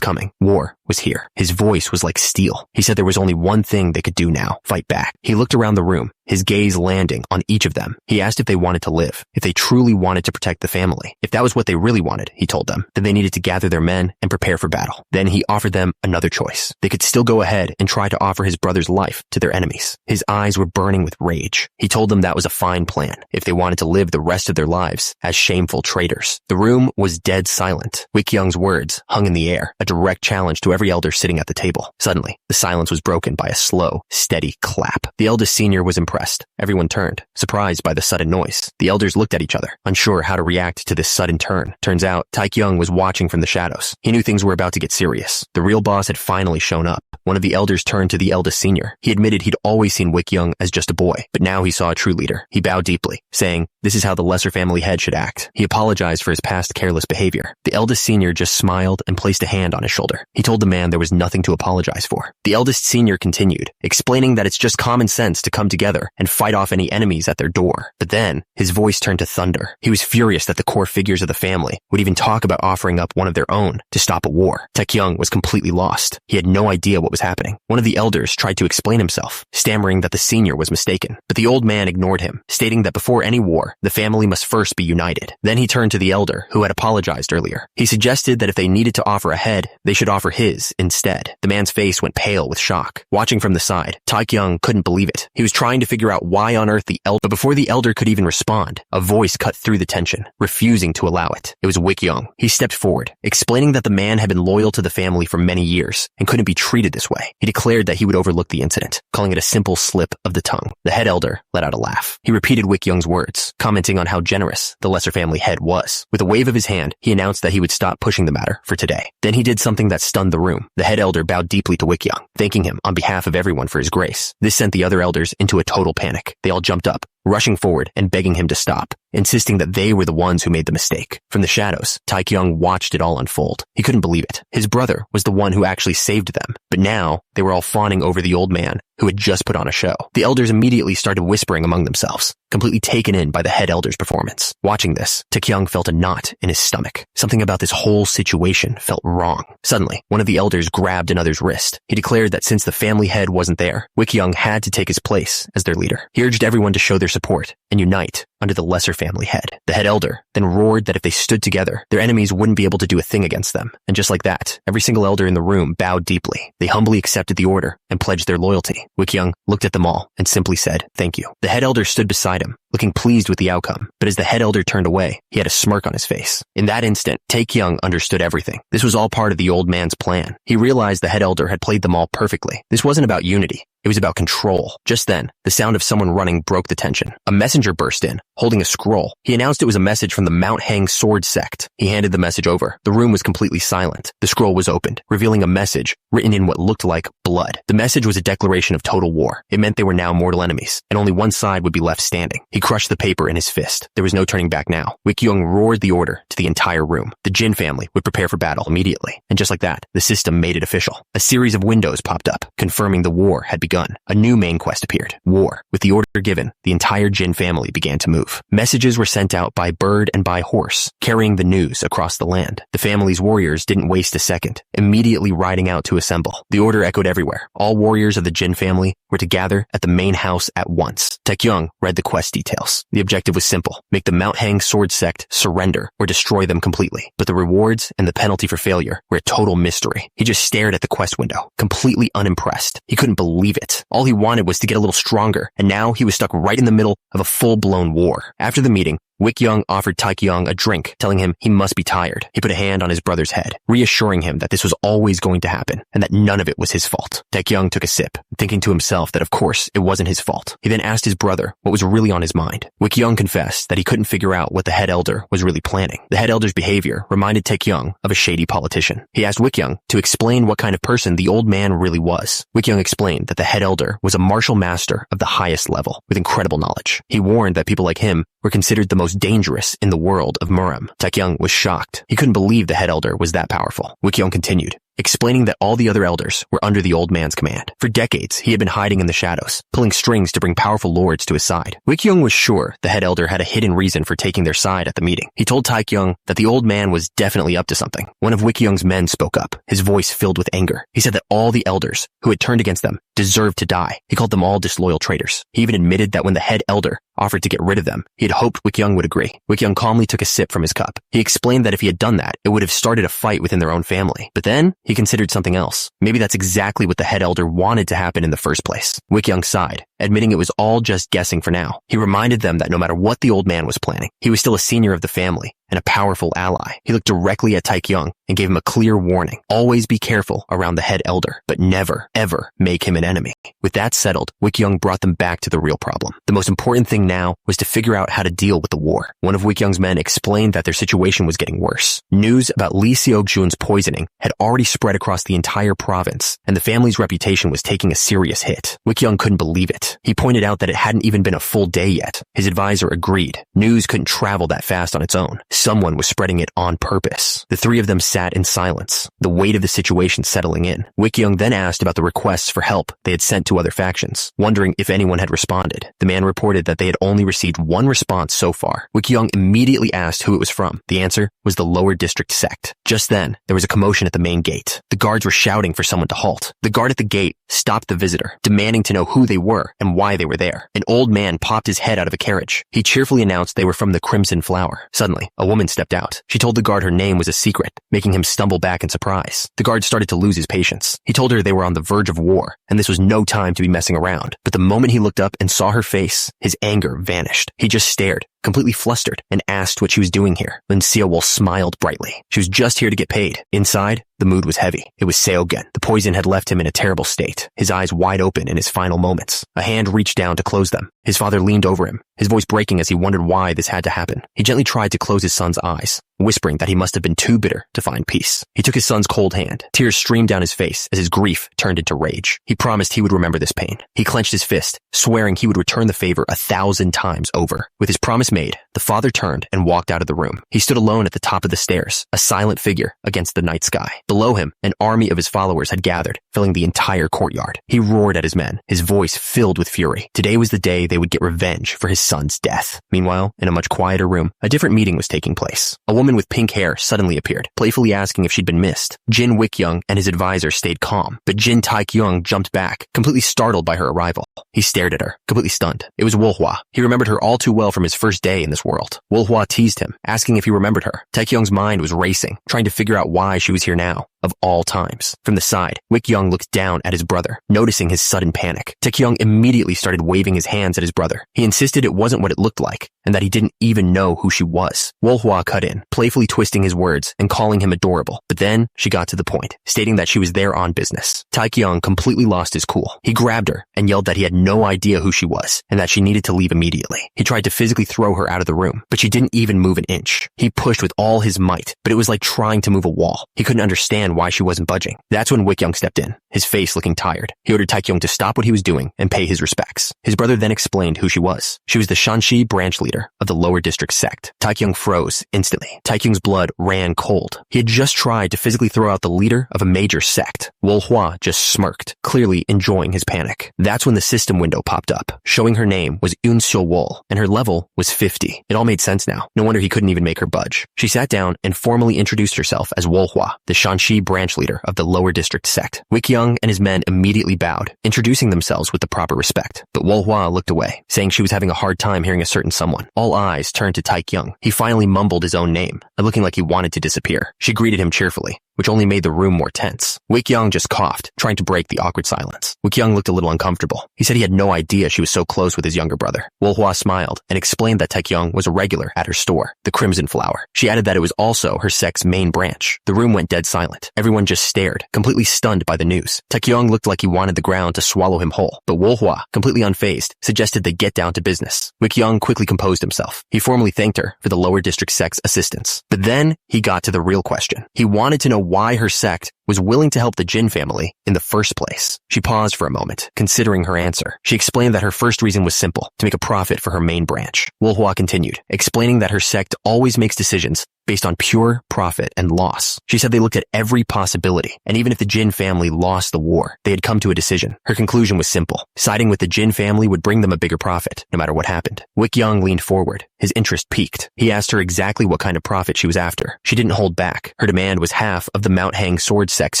A: coming. War was here. His voice was like steel. He said there was only one thing they could do now: fight back. He looked around the room, his gaze landing on each of them. He asked if they wanted to live, if they truly wanted to protect the family. If that was what they really wanted, he told them, then they needed to gather their men and prepare for battle. Then he offered them another choice. They could still go ahead and try to offer his brother's life to their enemies. His eyes were burning with rage. He told them that was a fine plan if they wanted to live the rest of their lives as shameful traitors. The room was dead silent. Wikyung's words hung in the air, a direct challenge to every elder sitting at the table. Suddenly, the silence was broken by a slow, steady clap. The eldest senior was impressed. Everyone turned, surprised by the sudden noise. The elders looked at each other, unsure how to react to this sudden turn. Turns out, Taekyung was watching from the shadows. He knew things were about to get serious. The real boss had finally shown up. One of the elders turned to the eldest senior. He admitted he'd always seen Wikyung as just a boy, but now he saw a true leader. He bowed deeply, saying, "This is how the lesser family head should act." He apologized for his past careless behavior. The eldest senior just smiled and placed a hand on his shoulder. He told the man there was nothing to apologize for. The eldest senior continued, explaining that it's just common sense to come together and fight off any enemies at their door. But then, his voice turned to thunder. He was furious that the core figures of the family would even talk about offering up one of their own to stop a war. Taekyung was completely lost. He had no idea what was happening. One of the elders tried to explain himself, stammering that the senior was mistaken. But the old man ignored him, stating that before any war, the family must first be united. Then he turned to the elder, who had apologized earlier. He suggested that if they needed to offer a head, they should offer his instead. The man's face went pale with shock. Watching from the side, Taekyung couldn't believe it. He was trying to figure out why on earth but before the elder could even respond, a voice cut through the tension, refusing to allow it. It was Wikyung. He stepped forward, explaining that the man had been loyal to the family for many years and couldn't be treated this way. He declared that he would overlook the incident, calling it a simple slip of the tongue. The head elder let out a laugh. He repeated Wikyung's words, commenting on how generous the lesser family head was. With a wave of his hand, he announced that he would stop pushing the matter for today. Then he did something that stunned the room. The head elder bowed deeply to Wikyung, thanking him on behalf of everyone for his grace. This sent the other elders into a total panic. They all jumped up, rushing forward and begging him to stop, insisting that they were the ones who made the mistake. From the shadows, Taekyung watched it all unfold. He couldn't believe it. His brother was the one who actually saved them, but now they were all fawning over the old man who had just put on a show. The elders immediately started whispering among themselves, completely taken in by the head elder's performance. Watching this, Taekyung felt a knot in his stomach. Something about this whole situation felt wrong. Suddenly, one of the elders grabbed another's wrist. He declared that since the family head wasn't there, Wikyung had to take his place as their leader. He urged everyone to show their support and unite under the lesser family head. The head elder then roared that if they stood together, their enemies wouldn't be able to do a thing against them. And just like that, every single elder in the room bowed deeply. They humbly accepted the order and pledged their loyalty. Wikyung looked at them all and simply said, "Thank you." The head elder stood beside him, looking pleased with the outcome. But as the head elder turned away, he had a smirk on his face. In that instant, Taekyung understood everything. This was all part of the old man's plan. He realized the head elder had played them all perfectly. This wasn't about unity. It was about control. Just then, the sound of someone running broke the tension. A messenger burst in, holding a scroll. He announced it was a message from the Mount Hang sword sect. He handed the message over. The room was completely silent. The scroll was opened, revealing a message written in what looked like blood. The message was a declaration of total war. It meant they were now mortal enemies, and only one side would be left standing. He crushed the paper in his fist. There was no turning back now. Wikyung roared the order to the entire room. The Jin family would prepare for battle immediately. And just like that, the system made it official. A series of windows popped up, confirming the war had begun. A new main quest appeared, War. With the order given, the entire Jin family began to move. Messages were sent out by bird and by horse, carrying the news across the land. The family's warriors didn't waste a second, immediately riding out to assemble. The order echoed everywhere. All warriors of the Jin family were to gather at the main house at once. Taekyung read the quest details. The objective was simple: make the Mount Hang sword sect surrender or destroy them completely. But the rewards and the penalty for failure were a total mystery. He just stared at the quest window, completely unimpressed. He couldn't believe it. All he wanted was to get a little stronger, and now he was stuck right in the middle of a full-blown war. After the meeting, Wick Young offered Taekyung a drink, telling him he must be tired. He put a hand on his brother's head, reassuring him that this was always going to happen and that none of it was his fault. Taekyung took a sip, thinking to himself that of course it wasn't his fault. He then asked his brother what was really on his mind. Wick Young confessed that he couldn't figure out what the head elder was really planning. The head elder's behavior reminded Taekyung of a shady politician. He asked Wick Young to explain what kind of person the old man really was. Wick Young explained that the head elder was a martial master of the highest level with incredible knowledge. He warned that people like him were considered the most dangerous in the world of Muram. Taekyung was shocked. He couldn't believe the head elder was that powerful. Wick Young continued, explaining that all the other elders were under the old man's command. For decades, he had been hiding in the shadows, pulling strings to bring powerful lords to his side. Wick Young was sure the head elder had a hidden reason for taking their side at the meeting. He told Taekyung that the old man was definitely up to something. One of Wick Young's men spoke up, his voice filled with anger. He said that all the elders who had turned against them deserved to die. He called them all disloyal traitors. He even admitted that when the head elder offered to get rid of them, he had hoped Wick Young would agree. Wick Young calmly took a sip from his cup. He explained that if he had done that, it would have started a fight within their own family. But then, he considered something else. Maybe that's exactly what the head elder wanted to happen in the first place. Wick Young sighed, admitting it was all just guessing for now. He reminded them that no matter what the old man was planning, he was still a senior of the family and a powerful ally. He looked directly at Taekyung and gave him a clear warning. Always be careful around the head elder, but never, ever make him an enemy. With that settled, Wick Young brought them back to the real problem. The most important thing now was to figure out how to deal with the war. One of Wick Young's men explained that their situation was getting worse. News about Lee Seok-jun's poisoning had already spread across the entire province, and the family's reputation was taking a serious hit. Wick Young couldn't believe it. He pointed out that it hadn't even been a full day yet. His advisor agreed. News couldn't travel that fast on its own. Someone was spreading it on purpose. The three of them sat in silence, the weight of the situation settling in. Wick Young then asked about the requests for help they had sent to other factions, wondering if anyone had responded. The man reported that they had only received one response so far. Wick Young immediately asked who it was from. The answer was the lower district sect. Just then, there was a commotion at the main gate. The guards were shouting for someone to halt. The guard at the gate stopped the visitor, demanding to know who they were and why they were there. An old man popped his head out of a carriage. He cheerfully announced they were from the Crimson Flower. Suddenly, a woman stepped out. She told the guard her name was a secret, making him stumble back in surprise. The guard started to lose his patience. He told her they were on the verge of war, and this was no time to be messing around. But the moment he looked up and saw her face, his anger vanished. He just stared, completely flustered, and asked what she was doing here. Lin Seowol smiled brightly. She was just here to get paid. Inside, the mood was heavy. It was Seogen. The poison had left him in a terrible state, his eyes wide open in his final moments. A hand reached down to close them. His father leaned over him, his voice breaking as he wondered why this had to happen. He gently tried to close his son's eyes, whispering that he must have been too bitter to find peace. He took his son's cold hand. Tears streamed down his face as his grief turned into rage. He promised he would remember this pain. He clenched his fist, swearing he would return the favor 1,000 times over. With his promise made, the father turned and walked out of the room. He stood alone at the top of the stairs, a silent figure against the night sky. Below him, an army of his followers had gathered, filling the entire courtyard. He roared at his men, his voice filled with fury. Today was the day they would get revenge for his son's death. Meanwhile, in a much quieter room, a different meeting was taking place. A woman with pink hair suddenly appeared, playfully asking if she'd been missed. Jin Wick Young and his advisor stayed calm, but Jin Taekyung jumped back, completely startled by her arrival. He stared at her, completely stunned. It was Wolhwa. He remembered her all too well from his first day in this world. Wolhwa teased him, asking if he remembered her. Taekyung's mind was racing, trying to figure out why she was here now. Of all times. From the side, Wick Young looked down at his brother, noticing his sudden panic. Taekyung immediately started waving his hands at his brother. He insisted it wasn't what it looked like, and that he didn't even know who she was. Wolhwa cut in, playfully twisting his words and calling him adorable. But then, she got to the point, stating that she was there on business. Taekyung completely lost his cool. He grabbed her and yelled that he had no idea who she was, and that she needed to leave immediately. He tried to physically throw her out of the room, but she didn't even move an inch. He pushed with all his might, but it was like trying to move a wall. He couldn't understand why she wasn't budging. That's when Wick Young stepped in, his face looking tired. He ordered Taekyung to stop what he was doing and pay his respects. His brother then explained who she was. She was the Shanxi branch leader of the lower district sect. Taekyung froze instantly. Taekyung's blood ran cold. He had just tried to physically throw out the leader of a major sect. Wolhwa just smirked, clearly enjoying his panic. That's when the system window popped up, showing her name was Yoon Seowol, and her level was 50. It all made sense now. No wonder he couldn't even make her budge. She sat down and formally introduced herself as Wolhwa, the Shanxi branch leader of the lower district sect. Wick Young and his men immediately bowed, introducing themselves with the proper respect. But Wolhwa looked away, saying she was having a hard time hearing a certain someone. All eyes turned to Taekyung. He finally mumbled his own name, looking like he wanted to disappear. She greeted him cheerfully. which only made the room more tense. Wikyung just coughed, trying to break the awkward silence. Wikyung looked a little uncomfortable. He said he had no idea she was so close with his younger brother. Wolhwa smiled and explained that Taekyung was a regular at her store, the Crimson Flower. She added that it was also her sect's main branch. The room went dead silent. Everyone just stared, completely stunned by the news. Taekyung looked like he wanted the ground to swallow him whole, but Wolhwa, completely unfazed, suggested they get down to business. Wikyung quickly composed himself. He formally thanked her for the lower district sect's assistance. But then he got to the real question. He wanted to know why her sect was willing to help the Jin family in the first place. She paused for a moment, considering her answer. She explained that her first reason was simple, to make a profit for her main branch. Wolhwa continued, explaining that her sect always makes decisions based on pure profit and loss. She said they looked at every possibility, and even if the Jin family lost the war, they had come to a decision. Her conclusion was simple. Siding with the Jin family would bring them a bigger profit, no matter what happened. Wikyung leaned forward. His interest piqued. He asked her exactly what kind of profit she was after. She didn't hold back. Her demand was half of the Mount Hang sword sect's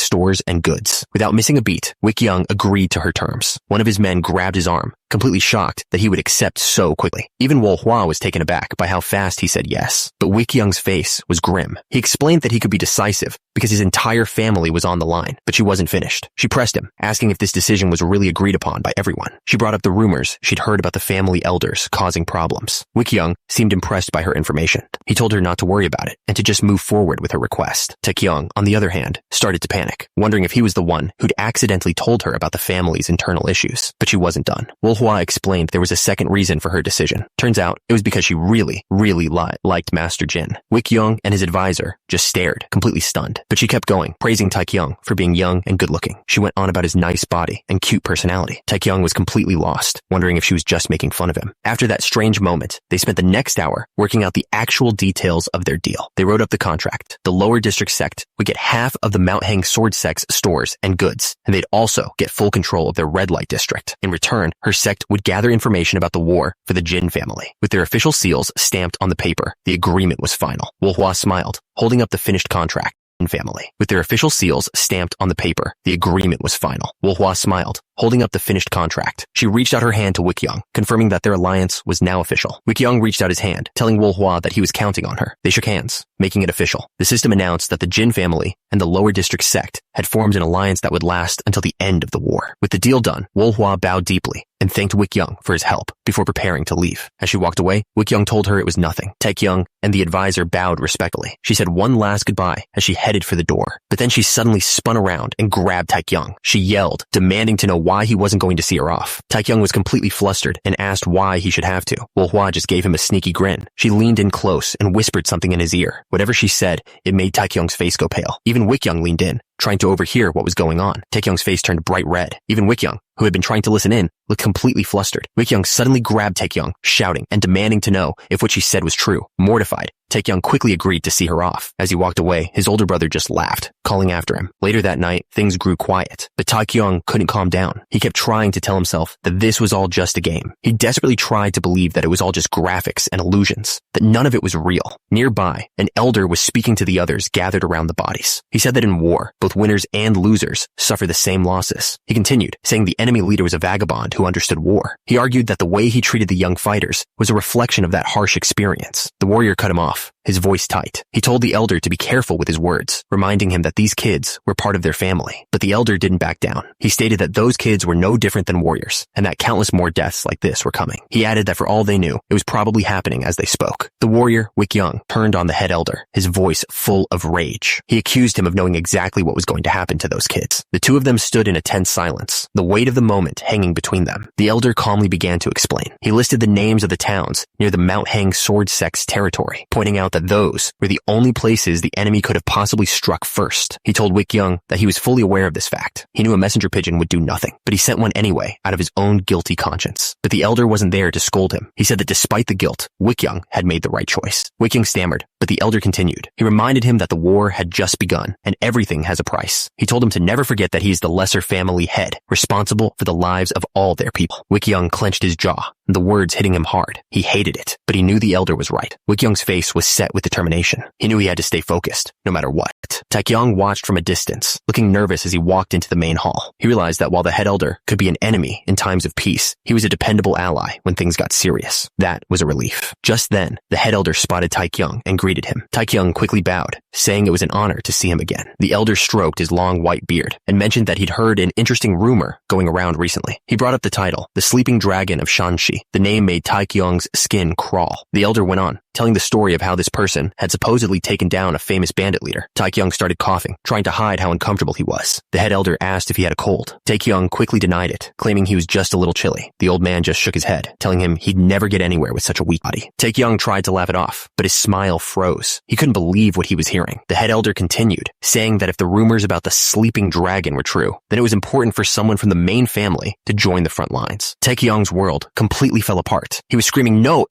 A: stores and goods. Without missing a beat, Wikyung agreed to her terms. One of his men grabbed his arm, completely shocked that he would accept so quickly. Even Wolhwa was taken aback by how fast he said yes. But Wikyung's face was grim. He explained that he could be decisive because his entire family was on the line, but she wasn't finished. She pressed him, asking if this decision was really agreed upon by everyone. She brought up the rumors she'd heard about the family elders causing problems. Wikyung seemed impressed by her information. He told her not to worry about it and to just move forward with her request. Taekyung, on the other hand, started to panic, wondering if he was the one who'd accidentally told her about the family's internal issues. But she wasn't done. Wolhwa explained there was a second reason for her decision. Turns out it was because she really liked Master Jin. Wikyung and his advisor just stared, completely stunned. But she kept going, praising Taekyung for being young and good-looking. She went on about his nice body and cute personality. Taekyung was completely lost, wondering if she was just making fun of him. After that strange moment, they spent the next hour working out the actual details of their deal. They wrote up the contract. The lower district sect would get half of the Mount Hang sword sect's stores and goods, and they'd also get full control of their red light district. In return, her sect would gather information about the war for the Jin family. With their official seals stamped on the paper, the agreement was final. Wolhwa smiled, holding up the finished contract. Family. With their official seals stamped on the paper, the agreement was final. Wolhwa smiled, holding up the finished contract. She reached out her hand to Wikyung, confirming that their alliance was now official. Wikyung reached out his hand, telling Wolhwa that he was counting on her. They shook hands, making it official. The system announced that the Jin family and the lower district sect had formed an alliance that would last until the end of the war. With the deal done, Wolhwa bowed deeply and thanked Wikyung for his help before preparing to leave. As she walked away, Wikyung told her it was nothing. Taekyung and the advisor bowed respectfully. She said one last goodbye as she headed for the door. But then she suddenly spun around and grabbed Taekyung. She yelled, demanding to know why he wasn't going to see her off. Taekyung was completely flustered and asked why he should have to. Wolhwa just gave him a sneaky grin. She leaned in close and whispered something in his ear. Whatever she said, it made Taekyung's face go pale. Even Wikyung leaned in, trying to overhear what was going on. Taekyung's face turned bright red. Even Wikyung, who had been trying to listen in, looked completely flustered. Wikyung suddenly grabbed Taekyung, shouting and demanding to know if what she said was true. Mortified, Taekyung quickly agreed to see her off. As he walked away, his older brother just laughed, calling after him. Later that night, things grew quiet, but Taekyung couldn't calm down. He kept trying to tell himself that this was all just a game. He desperately tried to believe that it was all just graphics and illusions, that none of it was real. Nearby, an elder was speaking to the others gathered around the bodies. He said that in war, both winners and losers suffer the same losses. He continued, saying the enemy leader was a vagabond who understood war. He argued that the way he treated the young fighters was a reflection of that harsh experience. The warrior cut him off, his voice tight. He told the elder to be careful with his words, reminding him that these kids were part of their family. But the elder didn't back down. He stated that those kids were no different than warriors, and that countless more deaths like this were coming. He added that for all they knew, it was probably happening as they spoke. The warrior, Wikyung, turned on the head elder, his voice full of rage. He accused him of knowing exactly what was going to happen to those kids. The two of them stood in a tense silence, the weight of the moment hanging between them. The elder calmly began to explain. He listed the names of the towns near the Mount Hang sword sect's territory, pointing out that those were the only places the enemy could have possibly struck first. He told Wikyung that he was fully aware of this fact. He knew a messenger pigeon would do nothing, but he sent one anyway out of his own guilty conscience. But the elder wasn't there to scold him. He said that despite the guilt, Wikyung had made the right choice. Wikyung stammered, but the elder continued. He reminded him that the war had just begun and everything has a price. He told him to never forget that he is the lesser family head, responsible for the lives of all their people. Wikyung clenched his jaw, the words hitting him hard. He hated it, but he knew the elder was right. Wikyung's face was set with determination. He knew he had to stay focused, no matter what. Taekyung watched from a distance, looking nervous as he walked into the main hall. He realized that while the head elder could be an enemy in times of peace, he was a dependable ally when things got serious. That was a relief. Just then, the head elder spotted Taekyung and greeted greeted him. Taekyung quickly bowed, saying it was an honor to see him again. The elder stroked his long white beard and mentioned that he'd heard an interesting rumor going around recently. He brought up the title, the Sleeping Dragon of Shanxi. The name made Taekyung's skin crawl. The elder went on, telling the story of how this person had supposedly taken down a famous bandit leader. Taekyung started coughing, trying to hide how uncomfortable he was. The head elder asked if he had a cold. Taekyung quickly denied it, claiming he was just a little chilly. The old man just shook his head, telling him he'd never get anywhere with such a weak body. Taekyung tried to laugh it off, but his smile froze. He couldn't believe what he was hearing. The head elder continued, saying that if the rumors about the sleeping dragon were true, then it was important for someone from the main family to join the front lines. Taekyung's world completely fell apart. He was screaming, "No,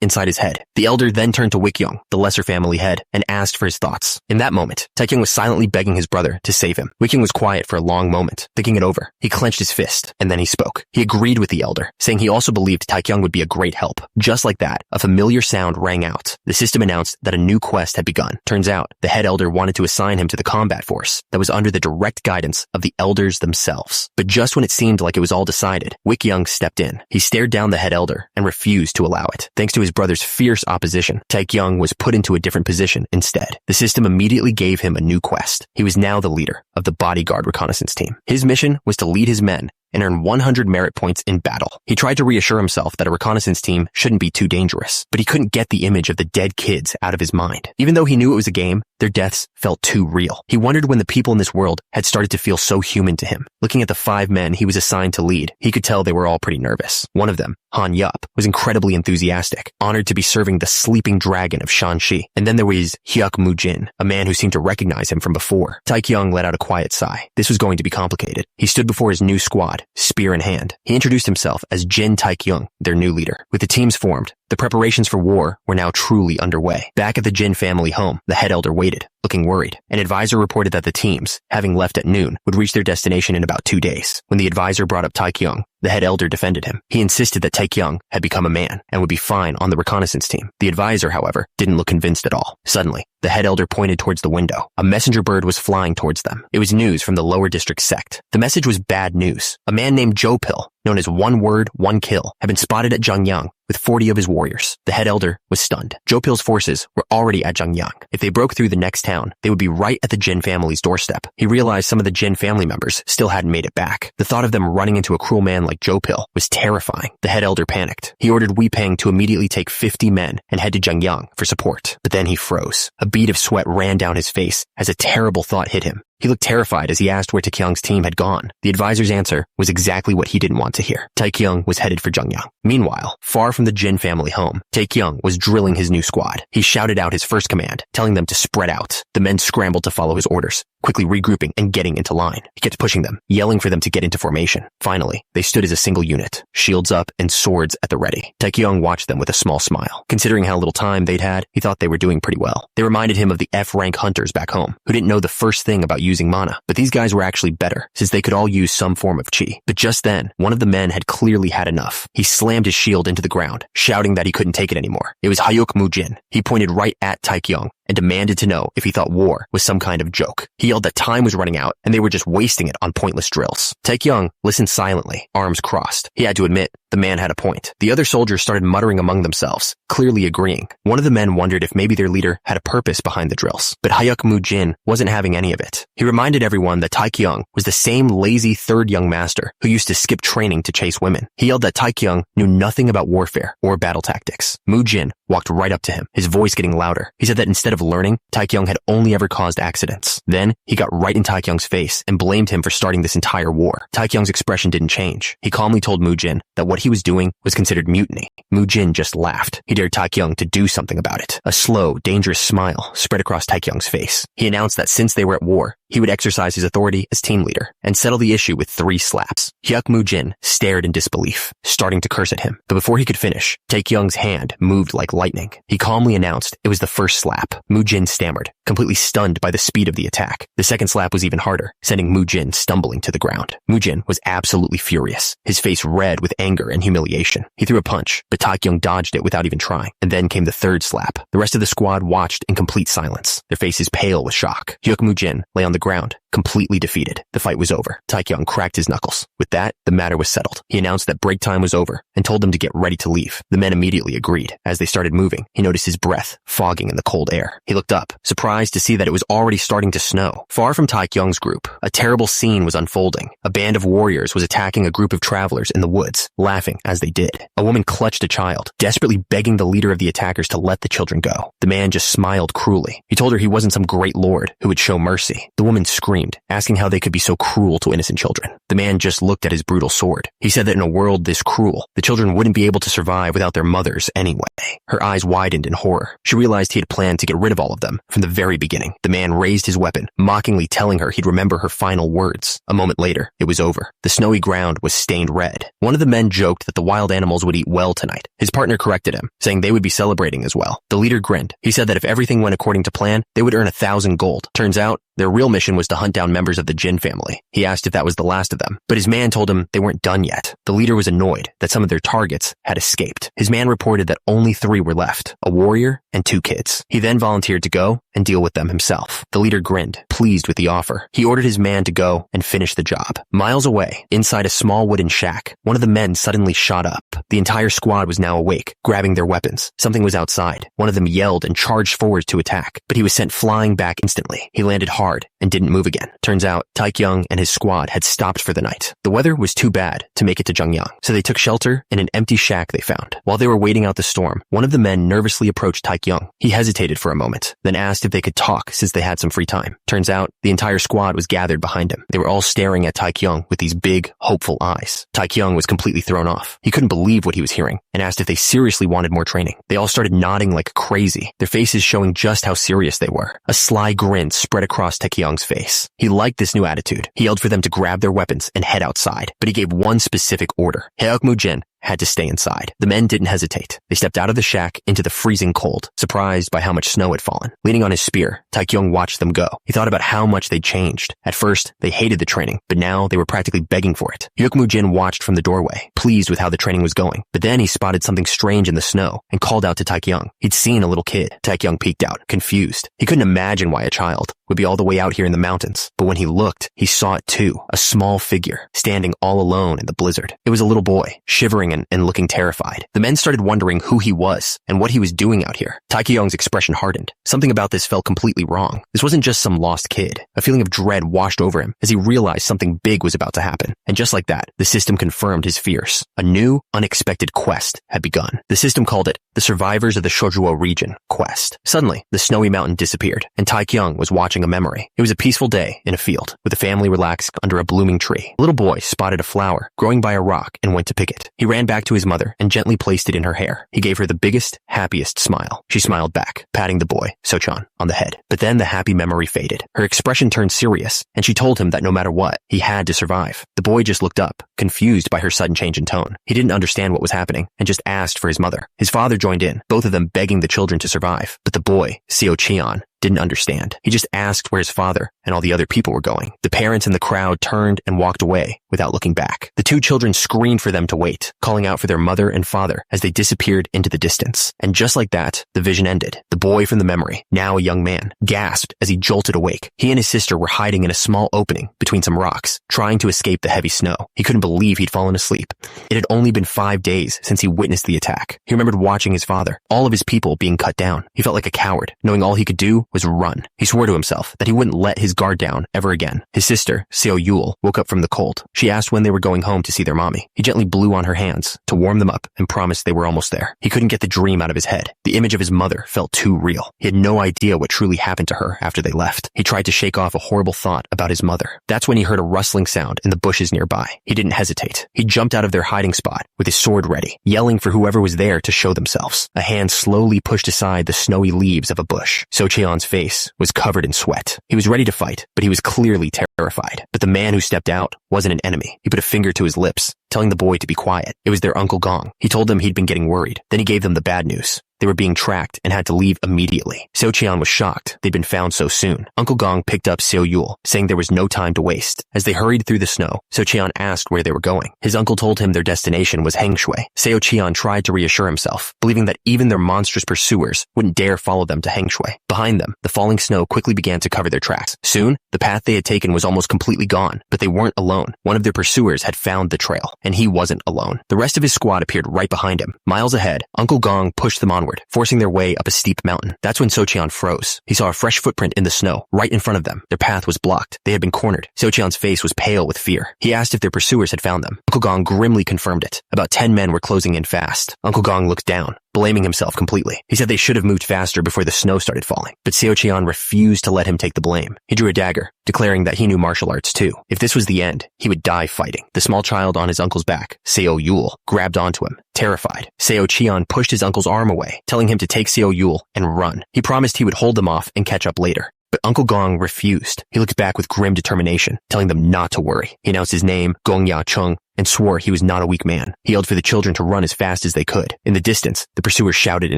A: inside his head. The elder then turned to Wikyung, the lesser family head, and asked for his thoughts. In that moment, Taekyung was silently begging his brother to save him. Wikyung was quiet for a long moment, thinking it over. He clenched his fist, and then he spoke. He agreed with the elder, saying he also believed Taekyung would be a great help. Just like that, a familiar sound rang out. The system announced that a new quest had begun. Turns out, the head elder wanted to assign him to the combat force that was under the direct guidance of the elders themselves. But just when it seemed like it was all decided, Wikyung stepped in. He stared down the head elder and refused to allow it. Thanks to his brother's fierce opposition, Taekyung was put into a different position instead. The system immediately gave him a new quest. He was now the leader of the bodyguard reconnaissance team. His mission was to lead his men and earn 100 merit points in battle. He tried to reassure himself that a reconnaissance team shouldn't be too dangerous, but he couldn't get the image of the dead kids out of his mind. Even though he knew it was a game, their deaths felt too real. He wondered when the people in this world had started to feel so human to him. Looking at the 5 men he was assigned to lead, he could tell they were all pretty nervous. One of them, Han Yup, was incredibly enthusiastic, honored to be serving the sleeping dragon of Shanxi. And then there was Hyuk Mujin, a man who seemed to recognize him from before. Taekyung let out a quiet sigh. This was going to be complicated. He stood before his new squad, spear in hand. He introduced himself as Jin Taekyung, their new leader. With the teams formed, the preparations for war were now truly underway. Back at the Jin family home, the head elder waited, looking worried. An advisor reported that the teams, having left at noon, would reach their destination in about 2 days. When the advisor brought up Taekyung, the head elder defended him. He insisted that Taekyung had become a man and would be fine on the reconnaissance team. The advisor, however, didn't look convinced at all. Suddenly, the head elder pointed towards the window. A messenger bird was flying towards them. It was news from the lower district sect. The message was bad news. A man named Jopil, known as One Word, One Kill, had been spotted at Zhengyang with 40 of his warriors. The head elder was stunned. Jopil's forces were already at Zhengyang. If they broke through the next town, they would be right at the Jin family's doorstep. He realized some of the Jin family members still hadn't made it back. The thought of them running into a cruel man like Jopil was terrifying. The head elder panicked. He ordered Wei Peng to immediately take 50 men and head to Zhengyang for support. But then he froze. A bead of sweat ran down his face as a terrible thought hit him. He looked terrified as he asked where Taekyung's team had gone. The advisor's answer was exactly what he didn't want to hear. Taekyung was headed for Zhengyang. Meanwhile, far from the Jin family home, Taekyung was drilling his new squad. He shouted out his first command, telling them to spread out. The men scrambled to follow his orders, quickly regrouping and getting into line. He kept pushing them, yelling for them to get into formation. Finally, they stood as a single unit, shields up and swords at the ready. Taekyung watched them with a small smile. Considering how little time they'd had, he thought they were doing pretty well. They reminded him of the F-rank hunters back home, who didn't know the first thing about using mana. But these guys were actually better, since they could all use some form of chi. But just then, one of the men had clearly had enough. He slammed his shield into the ground, shouting that he couldn't take it anymore. It was Hyuk Mujin. He pointed right at Taekyung and demanded to know if he thought war was some kind of joke. He yelled that time was running out and they were just wasting it on pointless drills. Taekyung listened silently, arms crossed. He had to admit, the man had a point. The other soldiers started muttering among themselves, clearly agreeing. One of the men wondered if maybe their leader had a purpose behind the drills. But Hyuk Mujin wasn't having any of it. He reminded everyone that Taekyung was the same lazy third young master who used to skip training to chase women. He yelled that Taekyung knew nothing about warfare or battle tactics. Mujin walked right up to him, his voice getting louder. He said that instead of learning, Taekyung had only ever caused accidents. Then, he got right in Taekyung's face and blamed him for starting this entire war. Taekyung's expression didn't change. He calmly told Mujin that what he was doing was considered mutiny. Mujin just laughed. He dared Taekyung to do something about it. A slow, dangerous smile spread across Taekyung's face. He announced that since they were at war, he would exercise his authority as team leader and settle the issue with 3 slaps. Hyuk Mujin stared in disbelief, starting to curse at him. But before he could finish, Taekyung's hand moved like lightning. He calmly announced it was the first slap. Mujin stammered, completely stunned by the speed of the attack. The second slap was even harder, sending Mujin stumbling to the ground. Mujin was absolutely furious, his face red with anger and humiliation. He threw a punch, but Taekyung dodged it without even trying. And then came the third slap. The rest of the squad watched in complete silence, their faces pale with shock. Hyuk Mujin lay on the the ground, completely defeated. The fight was over. Taekyung cracked his knuckles. With that, the matter was settled. He announced that break time was over and told them to get ready to leave. The men immediately agreed. As they started moving, he noticed his breath fogging in the cold air. He looked up, surprised to see that it was already starting to snow. Far from Taekyung's group, a terrible scene was unfolding. A band of warriors was attacking a group of travelers in the woods, laughing as they did. A woman clutched a child, desperately begging the leader of the attackers to let the children go. The man just smiled cruelly. He told her he wasn't some great lord who would show mercy. The woman screamed, asking how they could be so cruel to innocent children. The man just looked at his brutal sword. He said that in a world this cruel, the children wouldn't be able to survive without their mothers anyway. Her eyes widened in horror. She realized he had planned to get rid of all of them from the very beginning. The man raised his weapon, mockingly telling her he'd remember her final words. A moment later, it was over. The snowy ground was stained red. One of the men joked that the wild animals would eat well tonight. His partner corrected him, saying they would be celebrating as well. The leader grinned. He said that if everything went according to plan, they would earn 1,000 gold. Turns out, their real mission was to hunt down members of the Jin family. He asked if that was the last of them, but his man told him they weren't done yet. The leader was annoyed that some of their targets had escaped. His man reported that only 3 were left, a warrior and 2 kids. He then volunteered to go and deal with them himself. The leader grinned, pleased with the offer. He ordered his man to go and finish the job. Miles away, inside a small wooden shack, one of the men suddenly shot up. The entire squad was now awake, grabbing their weapons. Something was outside. One of them yelled and charged forward to attack, but he was sent flying back instantly. He landed hard and didn't move again. Turns out, Taekyung and his squad had stopped for the night. The weather was too bad to make it to Jungyang, so they took shelter in an empty shack they found. While they were waiting out the storm, one of the men nervously approached Taekyung. He hesitated for a moment, then asked if they could talk since they had some free time. Turns out, the entire squad was gathered behind him. They were all staring at Taekyung with these big, hopeful eyes. Taekyung was completely thrown off. He couldn't believe what he was hearing and asked if they seriously wanted more training. They all started nodding like crazy, their faces showing just how serious they were. A sly grin spread across Taekyung's face. He liked this new attitude. He yelled for them to grab their weapons and head outside, but he gave one specific order. Heokmu-jin had to stay inside. The men didn't hesitate. They stepped out of the shack into the freezing cold, surprised by how much snow had fallen. Leaning on his spear, Taekyung watched them go. He thought about how much they'd changed. At first, they hated the training, but now they were practically begging for it. Heokmu-jin watched from the doorway, pleased with how the training was going. But then he spotted something strange in the snow and called out to Taekyung. He'd seen a little kid. Taekyung peeked out, confused. He couldn't imagine why a child would be all the way out here in the mountains. But when he looked, he saw it too. A small figure, standing all alone in the blizzard. It was a little boy, shivering and looking terrified. The men started wondering who he was and what he was doing out here. Taekyung's expression hardened. Something about this felt completely wrong. This wasn't just some lost kid. A feeling of dread washed over him as he realized something big was about to happen. And just like that, the system confirmed his fears. A new, unexpected quest had begun. The system called it the Survivors of the Shojuo Region quest. Suddenly, the snowy mountain disappeared, and Taekyung was watching a memory. It was a peaceful day in a field, with the family relaxed under a blooming tree. A little boy spotted a flower growing by a rock and went to pick it. He ran back to his mother and gently placed it in her hair. He gave her the biggest, happiest smile. She smiled back, patting the boy, Sochan, on the head. But then the happy memory faded. Her expression turned serious, and she told him that no matter what, he had to survive. The boy just looked up, confused by her sudden change in tone. He didn't understand what was happening and just asked for his mother. His father joined in, both of them begging the children to survive. But the boy, Seo Cheon, didn't understand. He just asked where his father and all the other people were going. The parents in the crowd turned and walked away without looking back. The 2 children screamed for them to wait, calling out for their mother and father as they disappeared into the distance. And just like that, the vision ended. The boy from the memory, now a young man, gasped as he jolted awake. He and his sister were hiding in a small opening between some rocks, trying to escape the heavy snow. He couldn't believe he'd fallen asleep. It had only been 5 days since he witnessed the attack. He remembered watching his father, all of his people being cut down. He felt like a coward, knowing all he could do was run. He swore to himself that he wouldn't let his guard down ever again. His sister, Seo Yul, woke up from the cold. She asked when they were going home to see their mommy. He gently blew on her hands to warm them up and promised they were almost there. He couldn't get the dream out of his head. The image of his mother felt too real. He had no idea what truly happened to her after they left. He tried to shake off a horrible thought about his mother. That's when he heard a rustling sound in the bushes nearby. He didn't hesitate. He jumped out of their hiding spot with his sword ready, yelling for whoever was there to show themselves. A hand slowly pushed aside the snowy leaves of a bush. Socheon's face was covered in sweat. He was ready to fight, but he was clearly terrified. But the man who stepped out wasn't an enemy. He put a finger to his lips, telling the boy to be quiet. It was their Uncle Gong. He told them he'd been getting worried. Then he gave them the bad news. They were being tracked and had to leave immediately. Seo Qian was shocked they'd been found so soon. Uncle Gong picked up Seo Yul, saying there was no time to waste. As they hurried through the snow, Seo Qian asked where they were going. His uncle told him their destination was Hengshui. Seo Qian tried to reassure himself, believing that even their monstrous pursuers wouldn't dare follow them to Hengshui. Behind them, the falling snow quickly began to cover their tracks. Soon, the path they had taken was almost completely gone, but they weren't alone. One of their pursuers had found the trail, and he wasn't alone. The rest of his squad appeared right behind him. Miles ahead, Uncle Gong pushed them onward, forcing their way up a steep mountain. That's when Seo Qian froze. He saw a fresh footprint in the snow, right in front of them. Their path was blocked. They had been cornered. Seo Qian's face was pale with fear. He asked if their pursuers had found them. Uncle Gong grimly confirmed it. About 10 men were closing in fast. Uncle Gong looked down, blaming himself completely. He said they should have moved faster before the snow started falling. But Seo Qian refused to let him take the blame. He drew a dagger, declaring that he knew martial arts too. If this was the end, he would die fighting. The small child on his uncle's back, Seo Yul, grabbed onto him, terrified. Seo Qian pushed his uncle's arm away, telling him to take Seo Yul and run. He promised he would hold them off and catch up later. But Uncle Gong refused. He looked back with grim determination, telling them not to worry. He announced his name, Gong Ya Chung, and swore he was not a weak man. He yelled for the children to run as fast as they could. In the distance, the pursuers shouted in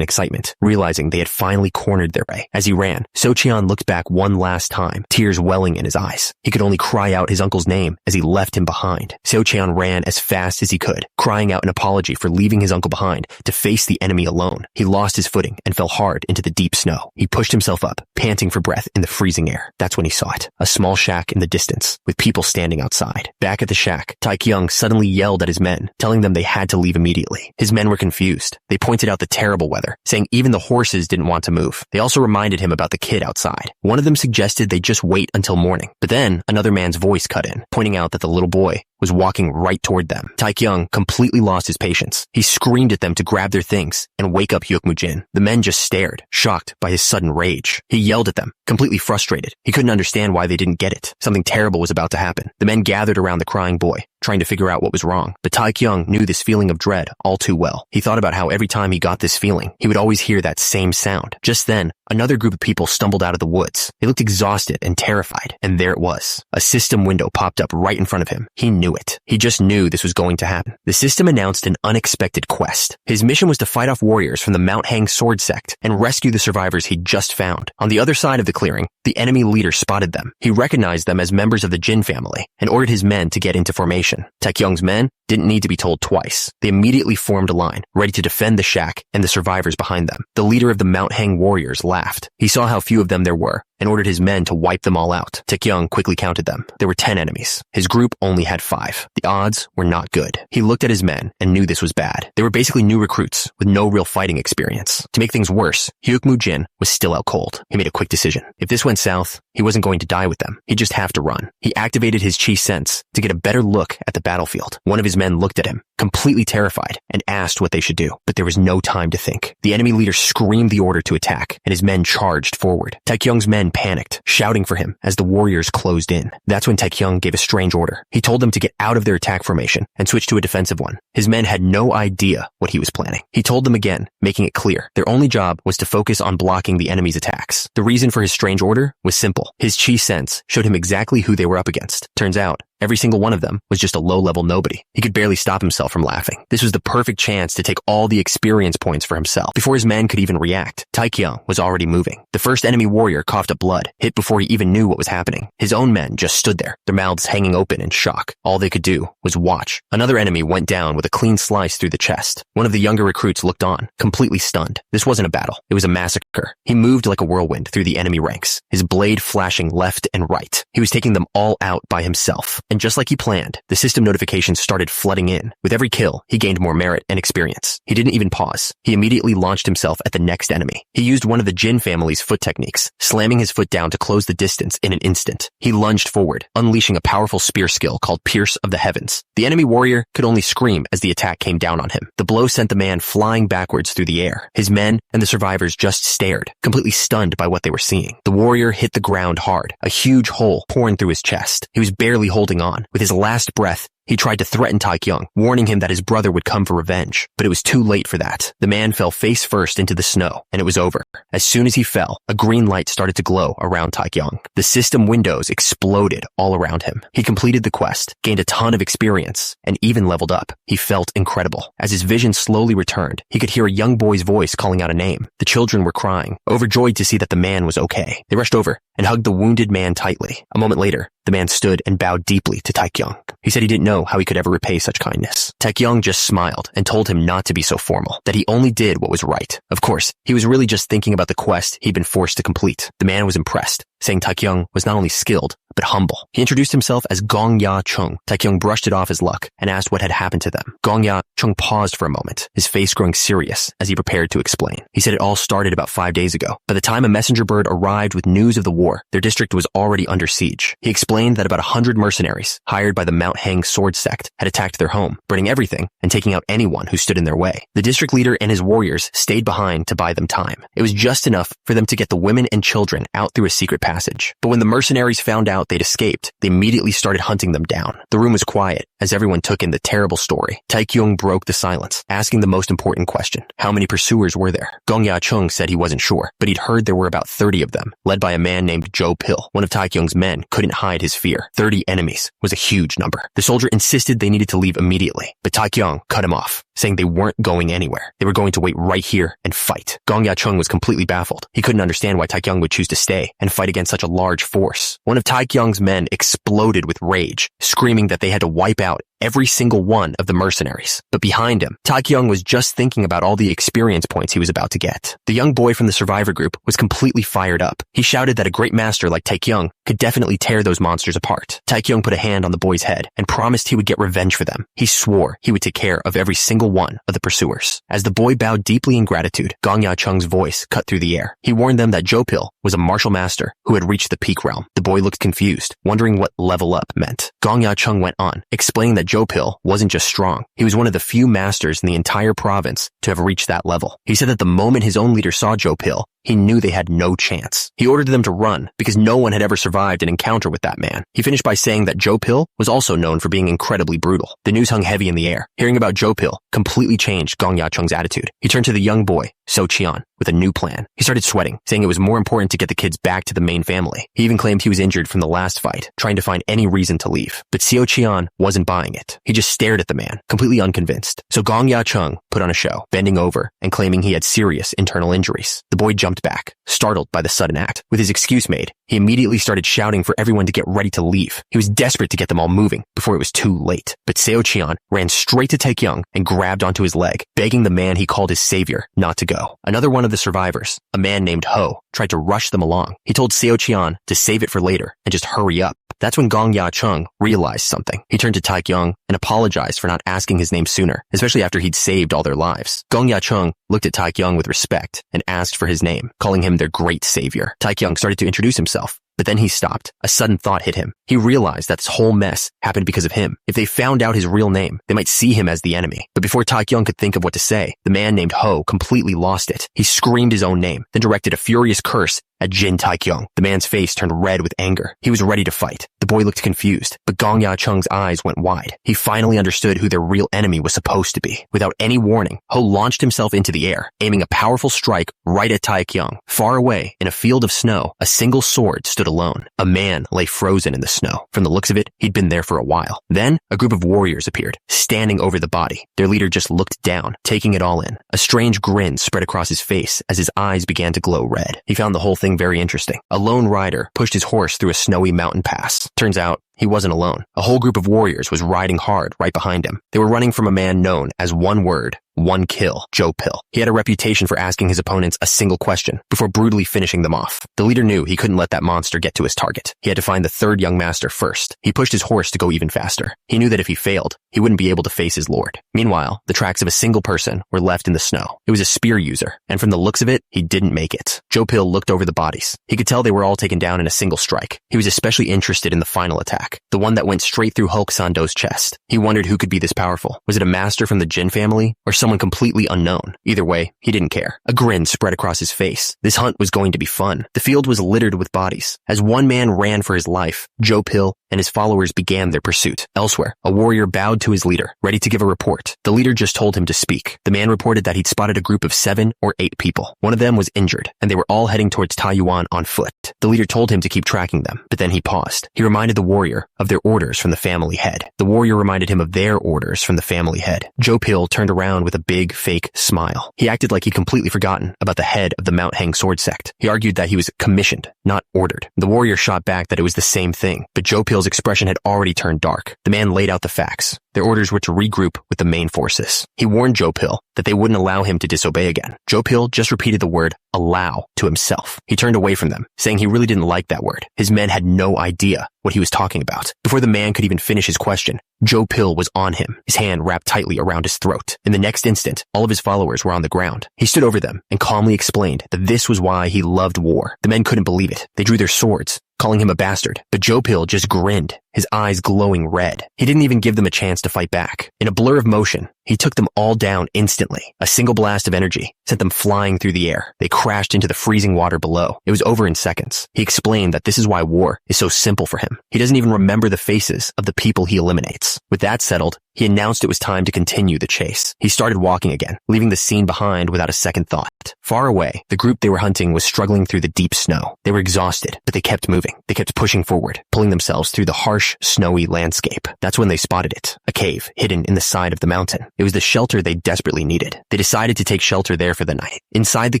A: excitement, realizing they had finally cornered their prey. As he ran, Seo Qian looked back one last time, tears welling in his eyes. He could only cry out his uncle's name as he left him behind. Seo Qian ran as fast as he could, crying out an apology for leaving his uncle behind to face the enemy alone. He lost his footing and fell hard into the deep snow. He pushed himself up, panting for breath in the freezing air. That's when he saw it, a small shack in the distance, with people standing outside. Back at the shack, Taekyung suddenly yelled at his men, telling them they had to leave immediately. His men were confused. They pointed out the terrible weather, saying even the horses didn't want to move. They also reminded him about the kid outside. One of them suggested they just wait until morning. But then another man's voice cut in, pointing out that the little boy was walking right toward them. Taekyung completely lost his patience. He screamed at them to grab their things and wake up Hyukmu Jin. The men just stared, shocked by his sudden rage. He yelled at them, completely frustrated. He couldn't understand why they didn't get it. Something terrible was about to happen. The men gathered around the crying boy, trying to figure out what was wrong. But Taekyung knew this feeling of dread all too well. He thought about how every time he got this feeling, he would always hear that same sound. Just then, another group of people stumbled out of the woods. They looked exhausted and terrified, and there it was. A system window popped up right in front of him. He knew it. He just knew this was going to happen. The system announced an unexpected quest. His mission was to fight off warriors from the Mount Hang sword sect and rescue the survivors he'd just found. On the other side of the clearing, the enemy leader spotted them. He recognized them as members of the Jin family and ordered his men to get into formation. Taekyung's men didn't need to be told twice. They immediately formed a line, ready to defend the shack and the survivors behind them. The leader of the Mount Hang warriors laughed. He saw how few of them there were and ordered his men to wipe them all out. Taekyung quickly counted them. There were 10 enemies. His group only had 5. The odds were not good. He looked at his men and knew this was bad. They were basically new recruits with no real fighting experience. To make things worse, Hyukmu Jin was still out cold. He made a quick decision. If this went south, he wasn't going to die with them. He'd just have to run. He activated his chi sense to get a better look at the battlefield. One of his men looked at him, completely terrified, and asked what they should do. But there was no time to think. The enemy leader screamed the order to attack, and his men charged forward. Taekyung's men panicked, shouting for him as the warriors closed in. That's when Taekyung gave a strange order. He told them to get out of their attack formation and switch to a defensive one. His men had no idea what he was planning. He told them again, making it clear their only job was to focus on blocking the enemy's attacks. The reason for his strange order was simple. His chi sense showed him exactly who they were up against. Turns out, every single one of them was just a low-level nobody. He could barely stop himself from laughing. This was the perfect chance to take all the experience points for himself. Before his men could even react, Taekyung was already moving. The first enemy warrior coughed up blood, hit before he even knew what was happening. His own men just stood there, their mouths hanging open in shock. All they could do was watch. Another enemy went down with a clean slice through the chest. One of the younger recruits looked on, completely stunned. This wasn't a battle. It was a massacre. He moved like a whirlwind through the enemy ranks, his blade flashing left and right. He was taking them all out by himself. And just like he planned, the system notifications started flooding in. With every kill, he gained more merit and experience. He didn't even pause. He immediately launched himself at the next enemy. He used one of the Jin family's foot techniques, slamming his foot down to close the distance in an instant. He lunged forward, unleashing a powerful spear skill called Pierce of the Heavens. The enemy warrior could only scream as the attack came down on him. The blow sent the man flying backwards through the air. His men and the survivors just stared, completely stunned by what they were seeing. The warrior hit the ground hard, a huge hole pouring through his chest. He was barely holding on. With his last breath, he He tried to threaten Taekyung, warning him that his brother would come for revenge. But it was too late for that. The man fell face first into the snow, and it was over. As soon as he fell, a green light started to glow around Taekyung. The system windows exploded all around him. He completed the quest, gained a ton of experience, and even leveled up. He felt incredible. As his vision slowly returned, he could hear a young boy's voice calling out a name. The children were crying, overjoyed to see that the man was okay. They rushed over and hugged the wounded man tightly. A moment later, the man stood and bowed deeply to Taekyung. He said he didn't know how he could ever repay such kindness. Taekyung just smiled and told him not to be so formal, that he only did what was right. Of course, he was really just thinking about the quest he'd been forced to complete. The man was impressed, saying Taekyung was not only skilled, but humble. He introduced himself as Gong-ya Chung. Taekyung brushed it off as luck and asked what had happened to them. Gong-ya Chung paused for a moment, his face growing serious as he prepared to explain. He said it all started about 5 days ago. By the time a messenger bird arrived with news of the war, their district was already under siege. He explained that about 100 mercenaries, hired by the Mount Hang sword sect, had attacked their home, burning everything and taking out anyone who stood in their way. The district leader and his warriors stayed behind to buy them time. It was just enough for them to get the women and children out through a secret passage. But when the mercenaries found out they'd escaped, they immediately started hunting them down. The room was quiet as everyone took in the terrible story. Taekyung broke the silence, asking the most important question. How many pursuers were there? Gong-ya Chung said he wasn't sure, but he'd heard there were about 30 of them, led by a man named Jo Pil. One of Taekyung's men couldn't hide his fear. 30 enemies was a huge number. The soldier insisted they needed to leave immediately, but Taekyung cut him off, saying they weren't going anywhere. They were going to wait right here and fight. Gong-ya Chung was completely baffled. He couldn't understand why Taekyung would choose to stay and fight against such a large force. One of Taekyung's men exploded with rage, screaming that they had to wipe out every single one of the mercenaries. But behind him, Taekyung was just thinking about all the experience points he was about to get. The young boy from the survivor group was completely fired up. He shouted that a great master like Taekyung could definitely tear those monsters apart. Taekyung put a hand on the boy's head and promised he would get revenge for them. He swore he would take care of every single one of the pursuers. As the boy bowed deeply in gratitude, Gong-ya Chung's voice cut through the air. He warned them that Jo Pil was a martial master who had reached the peak realm. The boy looked confused, wondering what level up meant. Gong-ya Chung went on, explaining that Jo Pil wasn't just strong. He was one of the few masters in the entire province to have reached that level. He said that the moment his own leader saw Jo Pil, he knew they had no chance. He ordered them to run because no one had ever survived an encounter with that man. He finished by saying that Jo Pil was also known for being incredibly brutal. The news hung heavy in the air. Hearing about Jo Pil completely changed Gong-ya Chung's attitude. He turned to the young boy, So Cheon, with a new plan. He started sweating, saying it was more important to get the kids back to the main family. He even claimed he was injured from the last fight, trying to find any reason to leave. But Seo Cheon wasn't buying it. He just stared at the man, completely unconvinced. So Gong-ya Chung put on a show, bending over and claiming he had serious internal injuries. The boy jumped back, startled by the sudden act. With his excuse made, he immediately started shouting for everyone to get ready to leave. He was desperate to get them all moving before it was too late. But Seo Cheon ran straight to Taekyung and grabbed onto his leg, begging the man he called his savior not to go. Another one of the survivors, a man named Ho, tried to rush them along. He told Seo Cheon to save it for later and just hurry up. That's when Gong-ya Chung realized something. He turned to Taekyung and apologized for not asking his name sooner, especially after he'd saved all their lives. Gong-ya Chung looked at Taekyung with respect and asked for his name, calling him their great savior. Taekyung started to introduce himself, but then he stopped. A sudden thought hit him. He realized that this whole mess happened because of him. If they found out his real name, they might see him as the enemy. But before Taekyung could think of what to say, the man named Ho completely lost it. He screamed his own name, then directed a furious curse at Jin Taekyung. The man's face turned red with anger. He was ready to fight. The boy looked confused, but Gong-ya Chung's eyes went wide. He finally understood who their real enemy was supposed to be. Without any warning, Ho launched himself into the air, aiming a powerful strike right at Taekyung. Far away, in a field of snow, a single sword stood alone. A man lay frozen in the snow. From the looks of it, he'd been there for a while. Then, a group of warriors appeared, standing over the body. Their leader just looked down, taking it all in. A strange grin spread across his face as his eyes began to glow red. He found the whole thing very interesting. A lone rider pushed his horse through a snowy mountain pass. Turns out, he wasn't alone. A whole group of warriors was riding hard right behind him. They were running from a man known as one word, one kill, Jo Pil. He had a reputation for asking his opponents a single question before brutally finishing them off. The leader knew he couldn't let that monster get to his target. He had to find the third young master first. He pushed his horse to go even faster. He knew that if he failed, he wouldn't be able to face his lord. Meanwhile, the tracks of a single person were left in the snow. It was a spear user, and from the looks of it, he didn't make it. Jo Pil looked over the bodies. He could tell they were all taken down in a single strike. He was especially interested in the final attack, the one that went straight through Hulk Sando's chest. He wondered who could be this powerful. Was it a master from the Jin family, or someone completely unknown? Either way, he didn't care. A grin spread across his face. This hunt was going to be fun. The field was littered with bodies. As one man ran for his life, Jo Pil and his followers began their pursuit. Elsewhere, a warrior bowed to his leader, ready to give a report. The leader just told him to speak. The man reported that he'd spotted a group of 7 or 8 people. One of them was injured, and they were all heading towards Taiyuan on foot. The leader told him to keep tracking them, but then he paused. He reminded the warrior of their orders from the family head. The warrior reminded him of their orders from the family head. Joe Pill turned around with a big, fake smile. He acted like he'd completely forgotten about the head of the Mount Hang sword sect. He argued that he was commissioned, not ordered. The warrior shot back that it was the same thing, but Joe Pill's expression had already turned dark. The man laid out the facts. Their orders were to regroup with the main forces. He warned Joe Pill that they wouldn't allow him to disobey again. Joe Pill just repeated the word allow to himself. He turned away from them, saying he really didn't like that word. His men had no idea what he was talking about. Before the man could even finish his question, Joe Pill was on him, his hand wrapped tightly around his throat. In the next instant, all of his followers were on the ground. He stood over them and calmly explained that this was why he loved war. The men couldn't believe it. They drew their swords, calling him a bastard. But Joe Pill just grinned, his eyes glowing red. He didn't even give them a chance to fight back. In a blur of motion, he took them all down instantly. A single blast of energy sent them flying through the air. They crashed into the freezing water below. It was over in seconds. He explained that this is why war is so simple for him. He doesn't even remember the faces of the people he eliminates. With that settled, he announced it was time to continue the chase. He started walking again, leaving the scene behind without a second thought. Far away, the group they were hunting was struggling through the deep snow. They were exhausted, but they kept moving. They kept pushing forward, pulling themselves through the harsh, snowy landscape. That's when they spotted it, a cave hidden in the side of the mountain. It was the shelter they desperately needed. They decided to take shelter there for the night. Inside the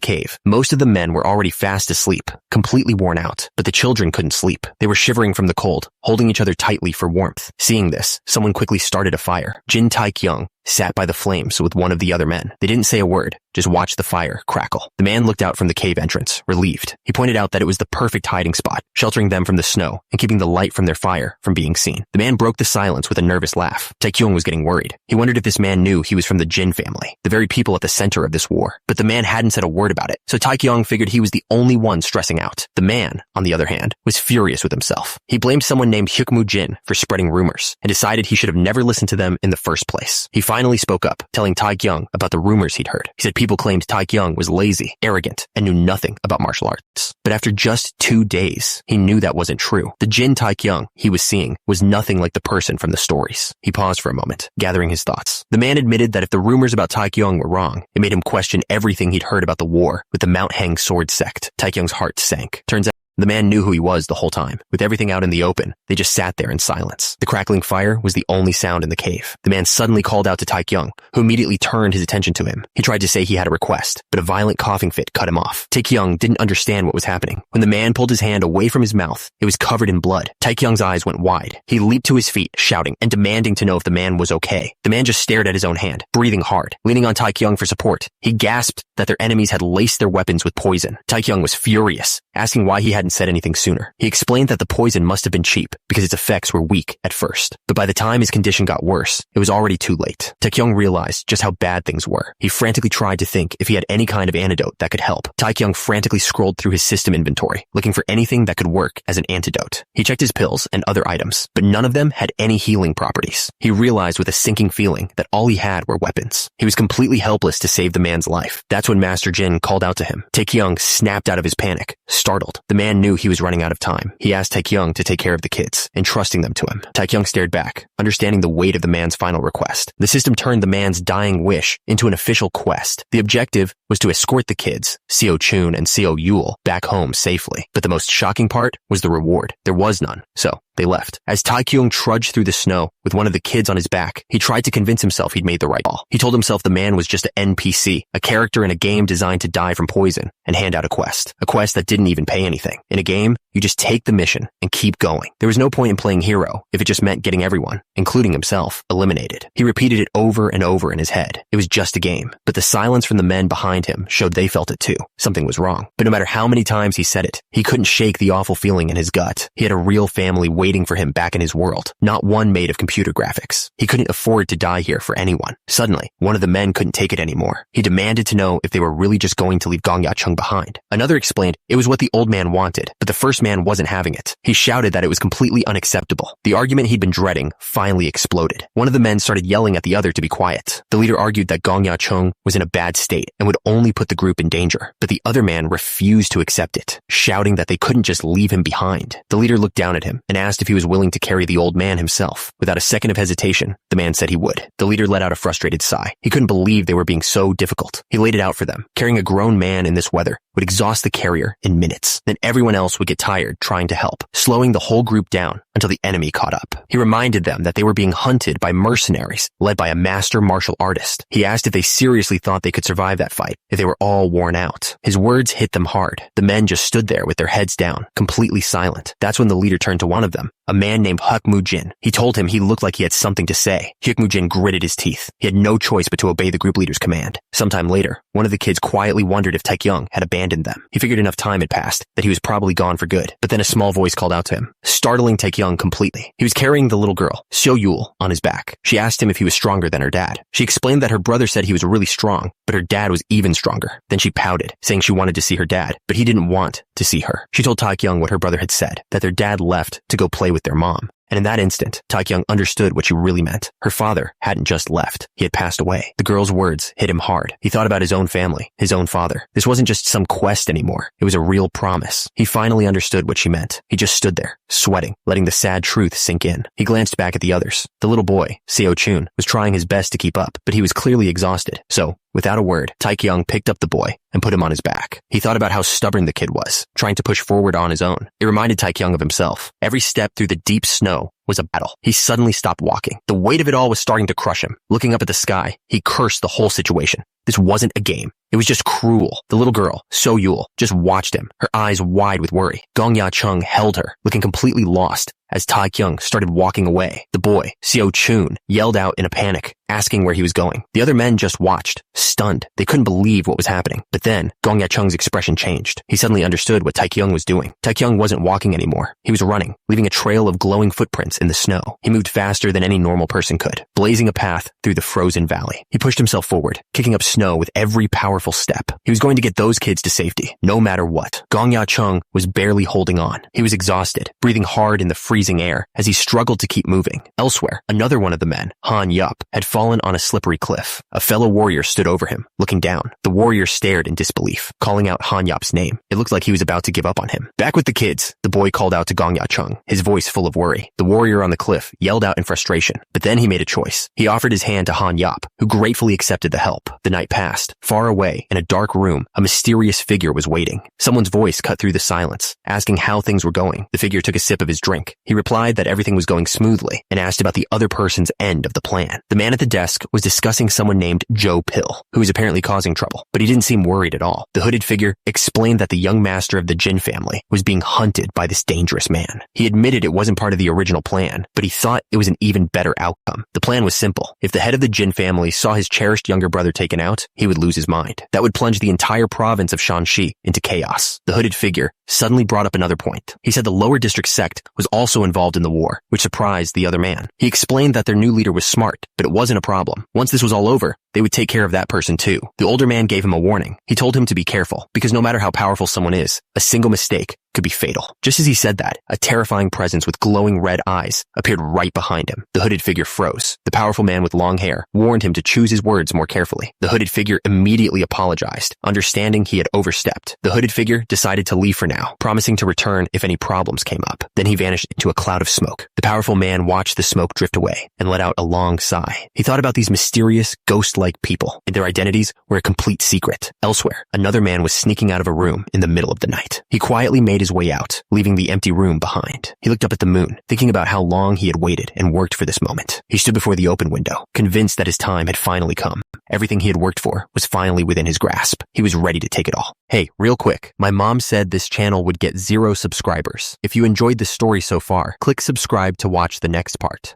A: cave, most of the men were already fast asleep, completely worn out, but the children couldn't sleep. They were shivering from the cold, holding each other tightly for warmth. Seeing this, someone quickly started a fire. Jin Taekyung sat by the flames with one of the other men. They didn't say a word, just watched the fire crackle. The man looked out from the cave entrance, relieved. He pointed out that it was the perfect hiding spot, sheltering them from the snow and keeping the light from their fire from being seen. The man broke the silence with a nervous laugh. Taekyung was getting worried. He wondered if this man knew he was from the Jin family, the very people at the center of this war. But the man hadn't said a word about it, so Taekyung figured he was the only one stressing out. The man, on the other hand, was furious with himself. He blamed someone named Hyukmu Jin for spreading rumors and decided he should have never listened to them in the first place. He finally spoke up, telling Taekyung about the rumors he'd heard. He said people claimed Taekyung was lazy, arrogant, and knew nothing about martial arts. But after just 2 days, he knew that wasn't true. The Jin Taekyung he was seeing was nothing like the person from the stories. He paused for a moment, gathering his thoughts. The man admitted that if the rumors about Taekyung were wrong, it made him question everything he'd heard about the war with the Mount Hang sword sect. Taekyung's heart sank. Turns out the man knew who he was the whole time. With everything out in the open, they just sat there in silence. The crackling fire was the only sound in the cave. The man suddenly called out to Taekyung, who immediately turned his attention to him. He tried to say he had a request, but a violent coughing fit cut him off. Taekyung didn't understand what was happening. When the man pulled his hand away from his mouth, it was covered in blood. Taekyung's eyes went wide. He leaped to his feet, shouting and demanding to know if the man was okay. The man just stared at his own hand, breathing hard. Leaning on Taekyung for support, he gasped that their enemies had laced their weapons with poison. Taekyung was furious, asking why he hadn't said anything sooner. He explained that the poison must have been cheap because its effects were weak at first. But by the time his condition got worse, it was already too late. Taekyung realized just how bad things were. He frantically tried to think if he had any kind of antidote that could help. Taekyung frantically scrolled through his system inventory, looking for anything that could work as an antidote. He checked his pills and other items, but none of them had any healing properties. He realized with a sinking feeling that all he had were weapons. He was completely helpless to save the man's life. That's when Master Jin called out to him. Taekyung snapped out of his panic, startled. The man knew he was running out of time. He asked Taekyung to take care of the kids, entrusting them to him. Taekyung stared back, understanding the weight of the man's final request. The system turned the man's dying wish into an official quest. The objective was to escort the kids, Seo Chun and Seo Yul, back home safely. But the most shocking part was the reward. There was none, so they left. As Taekyung trudged through the snow with one of the kids on his back, he tried to convince himself he'd made the right call. He told himself the man was just an NPC, a character in a game designed to die from poison and hand out a quest that didn't even pay anything. In a game, you just take the mission and keep going. There was no point in playing hero if it just meant getting everyone, including himself, eliminated. He repeated it over and over in his head. It was just a game. But the silence from the men behind him showed they felt it too. Something was wrong. But no matter how many times he said it, he couldn't shake the awful feeling in his gut. He had a real family waiting for him back in his world, not one made of computer graphics. He couldn't afford to die here for anyone. Suddenly, one of the men couldn't take it anymore. He demanded to know if they were really just going to leave Gong Ya Chung behind. Another explained it was what the old man wanted, but the first first man wasn't having it. He shouted that it was completely unacceptable. The argument he'd been dreading finally exploded. One of the men started yelling at the other to be quiet. The leader argued that Gong Ya-chung was in a bad state and would only put the group in danger, but the other man refused to accept it, shouting that they couldn't just leave him behind. The leader looked down at him and asked if he was willing to carry the old man himself. Without a second of hesitation, the man said he would. The leader let out a frustrated sigh. He couldn't believe they were being so difficult. He laid it out for them. Carrying a grown man in this weather would exhaust the carrier in minutes. Then everyone else would get tired trying to help, slowing the whole group down until the enemy caught up. He reminded them that they were being hunted by mercenaries led by a master martial artist. He asked if they seriously thought they could survive that fight, if they were all worn out. His words hit them hard. The men just stood there with their heads down, completely silent. That's when the leader turned to one of them, a man named Hyuk Moo-jin. He told him he looked like he had something to say. Hyuk Moo-jin gritted his teeth. He had no choice but to obey the group leader's command. Sometime later, one of the kids quietly wondered if Taekyung had abandoned them. He figured enough time had passed that he was probably gone for good. But then a small voice called out to him, startling Taekyung completely. He was carrying the little girl, Seo-yul, on his back. She asked him if he was stronger than her dad. She explained that her brother said he was really strong, but her dad was even stronger. Then she pouted, saying she wanted to see her dad, but he didn't want to see her. She told Taekyung what her brother had said, that their dad left to go play with their mom. And in that instant, Taekyung understood what she really meant. Her father hadn't just left. He had passed away. The girl's words hit him hard. He thought about his own family, his own father. This wasn't just some quest anymore. It was a real promise. He finally understood what she meant. He just stood there, sweating, letting the sad truth sink in. He glanced back at the others. The little boy, Seo-chun, was trying his best to keep up, but he was clearly exhausted. So, without a word, Taekyung picked up the boy and put him on his back. He thought about how stubborn the kid was, trying to push forward on his own. It reminded Taekyung of himself. Every step through the deep snow was a battle. He suddenly stopped walking. The weight of it all was starting to crush him. Looking up at the sky, he cursed the whole situation. This wasn't a game. It was just cruel. The little girl, Seo-yul, just watched him, her eyes wide with worry. Gong Ya-chung held her, looking completely lost. As Taekyung started walking away, the boy, Seo-chun, yelled out in a panic, asking where he was going. The other men just watched, stunned. They couldn't believe what was happening. But then, Gong Ya-chung's expression changed. He suddenly understood what Taekyung was doing. Taekyung wasn't walking anymore. He was running, leaving a trail of glowing footprints in the snow. He moved faster than any normal person could, blazing a path through the frozen valley. He pushed himself forward, kicking up snow with every powerful step. He was going to get those kids to safety, no matter what. Gong Ya-chung was barely holding on. He was exhausted, breathing hard in the freezing air as he struggled to keep moving. Elsewhere, another one of the men, Han Yup, had fallen on a slippery cliff. A fellow warrior stood over him, looking down. The warrior stared in disbelief, calling out Han Yup's name. It looked like he was about to give up on him. Back with the kids, the boy called out to Gong Ya-chung, his voice full of worry. The warrior on the cliff yelled out in frustration, but then he made a choice. He offered his hand to Han Yup, who gratefully accepted the help. The night passed. Far away, in a dark room, a mysterious figure was waiting. Someone's voice cut through the silence, asking how things were going. The figure took a sip of his drink. He replied that everything was going smoothly and asked about the other person's end of the plan. The man at the desk was discussing someone named Joe Pill, who was apparently causing trouble, but he didn't seem worried at all. The hooded figure explained that the young master of the Jin family was being hunted by this dangerous man. He admitted it wasn't part of the original plan, but he thought it was an even better outcome. The plan was simple. If the head of the Jin family saw his cherished younger brother taken out, he would lose his mind. That would plunge the entire province of Shanxi into chaos. The hooded figure suddenly brought up another point. He said the lower district sect was also involved in the war, which surprised the other man. He explained that their new leader was smart, but it wasn't a problem. Once this was all over, they would take care of that person too. The older man gave him a warning. He told him to be careful, because no matter how powerful someone is, a single mistake could be fatal. Just as he said that, a terrifying presence with glowing red eyes appeared right behind him. The hooded figure froze. The powerful man with long hair warned him to choose his words more carefully. The hooded figure immediately apologized, understanding he had overstepped. The hooded figure decided to leave for now, promising to return if any problems came up. Then he vanished into a cloud of smoke. The powerful man watched the smoke drift away and let out a long sigh. He thought about these mysterious, ghost-like people, and their identities were a complete secret. Elsewhere, another man was sneaking out of a room in the middle of the night. He quietly made his way out, leaving the empty room behind. He looked up at the moon, thinking about how long he had waited and worked for this moment. He stood before the open window, convinced that his time had finally come. Everything he had worked for was finally within his grasp. He was ready to take it all. Hey, real quick, my mom said this channel would get 0 subscribers. If you enjoyed the story so far, click subscribe to watch the next part.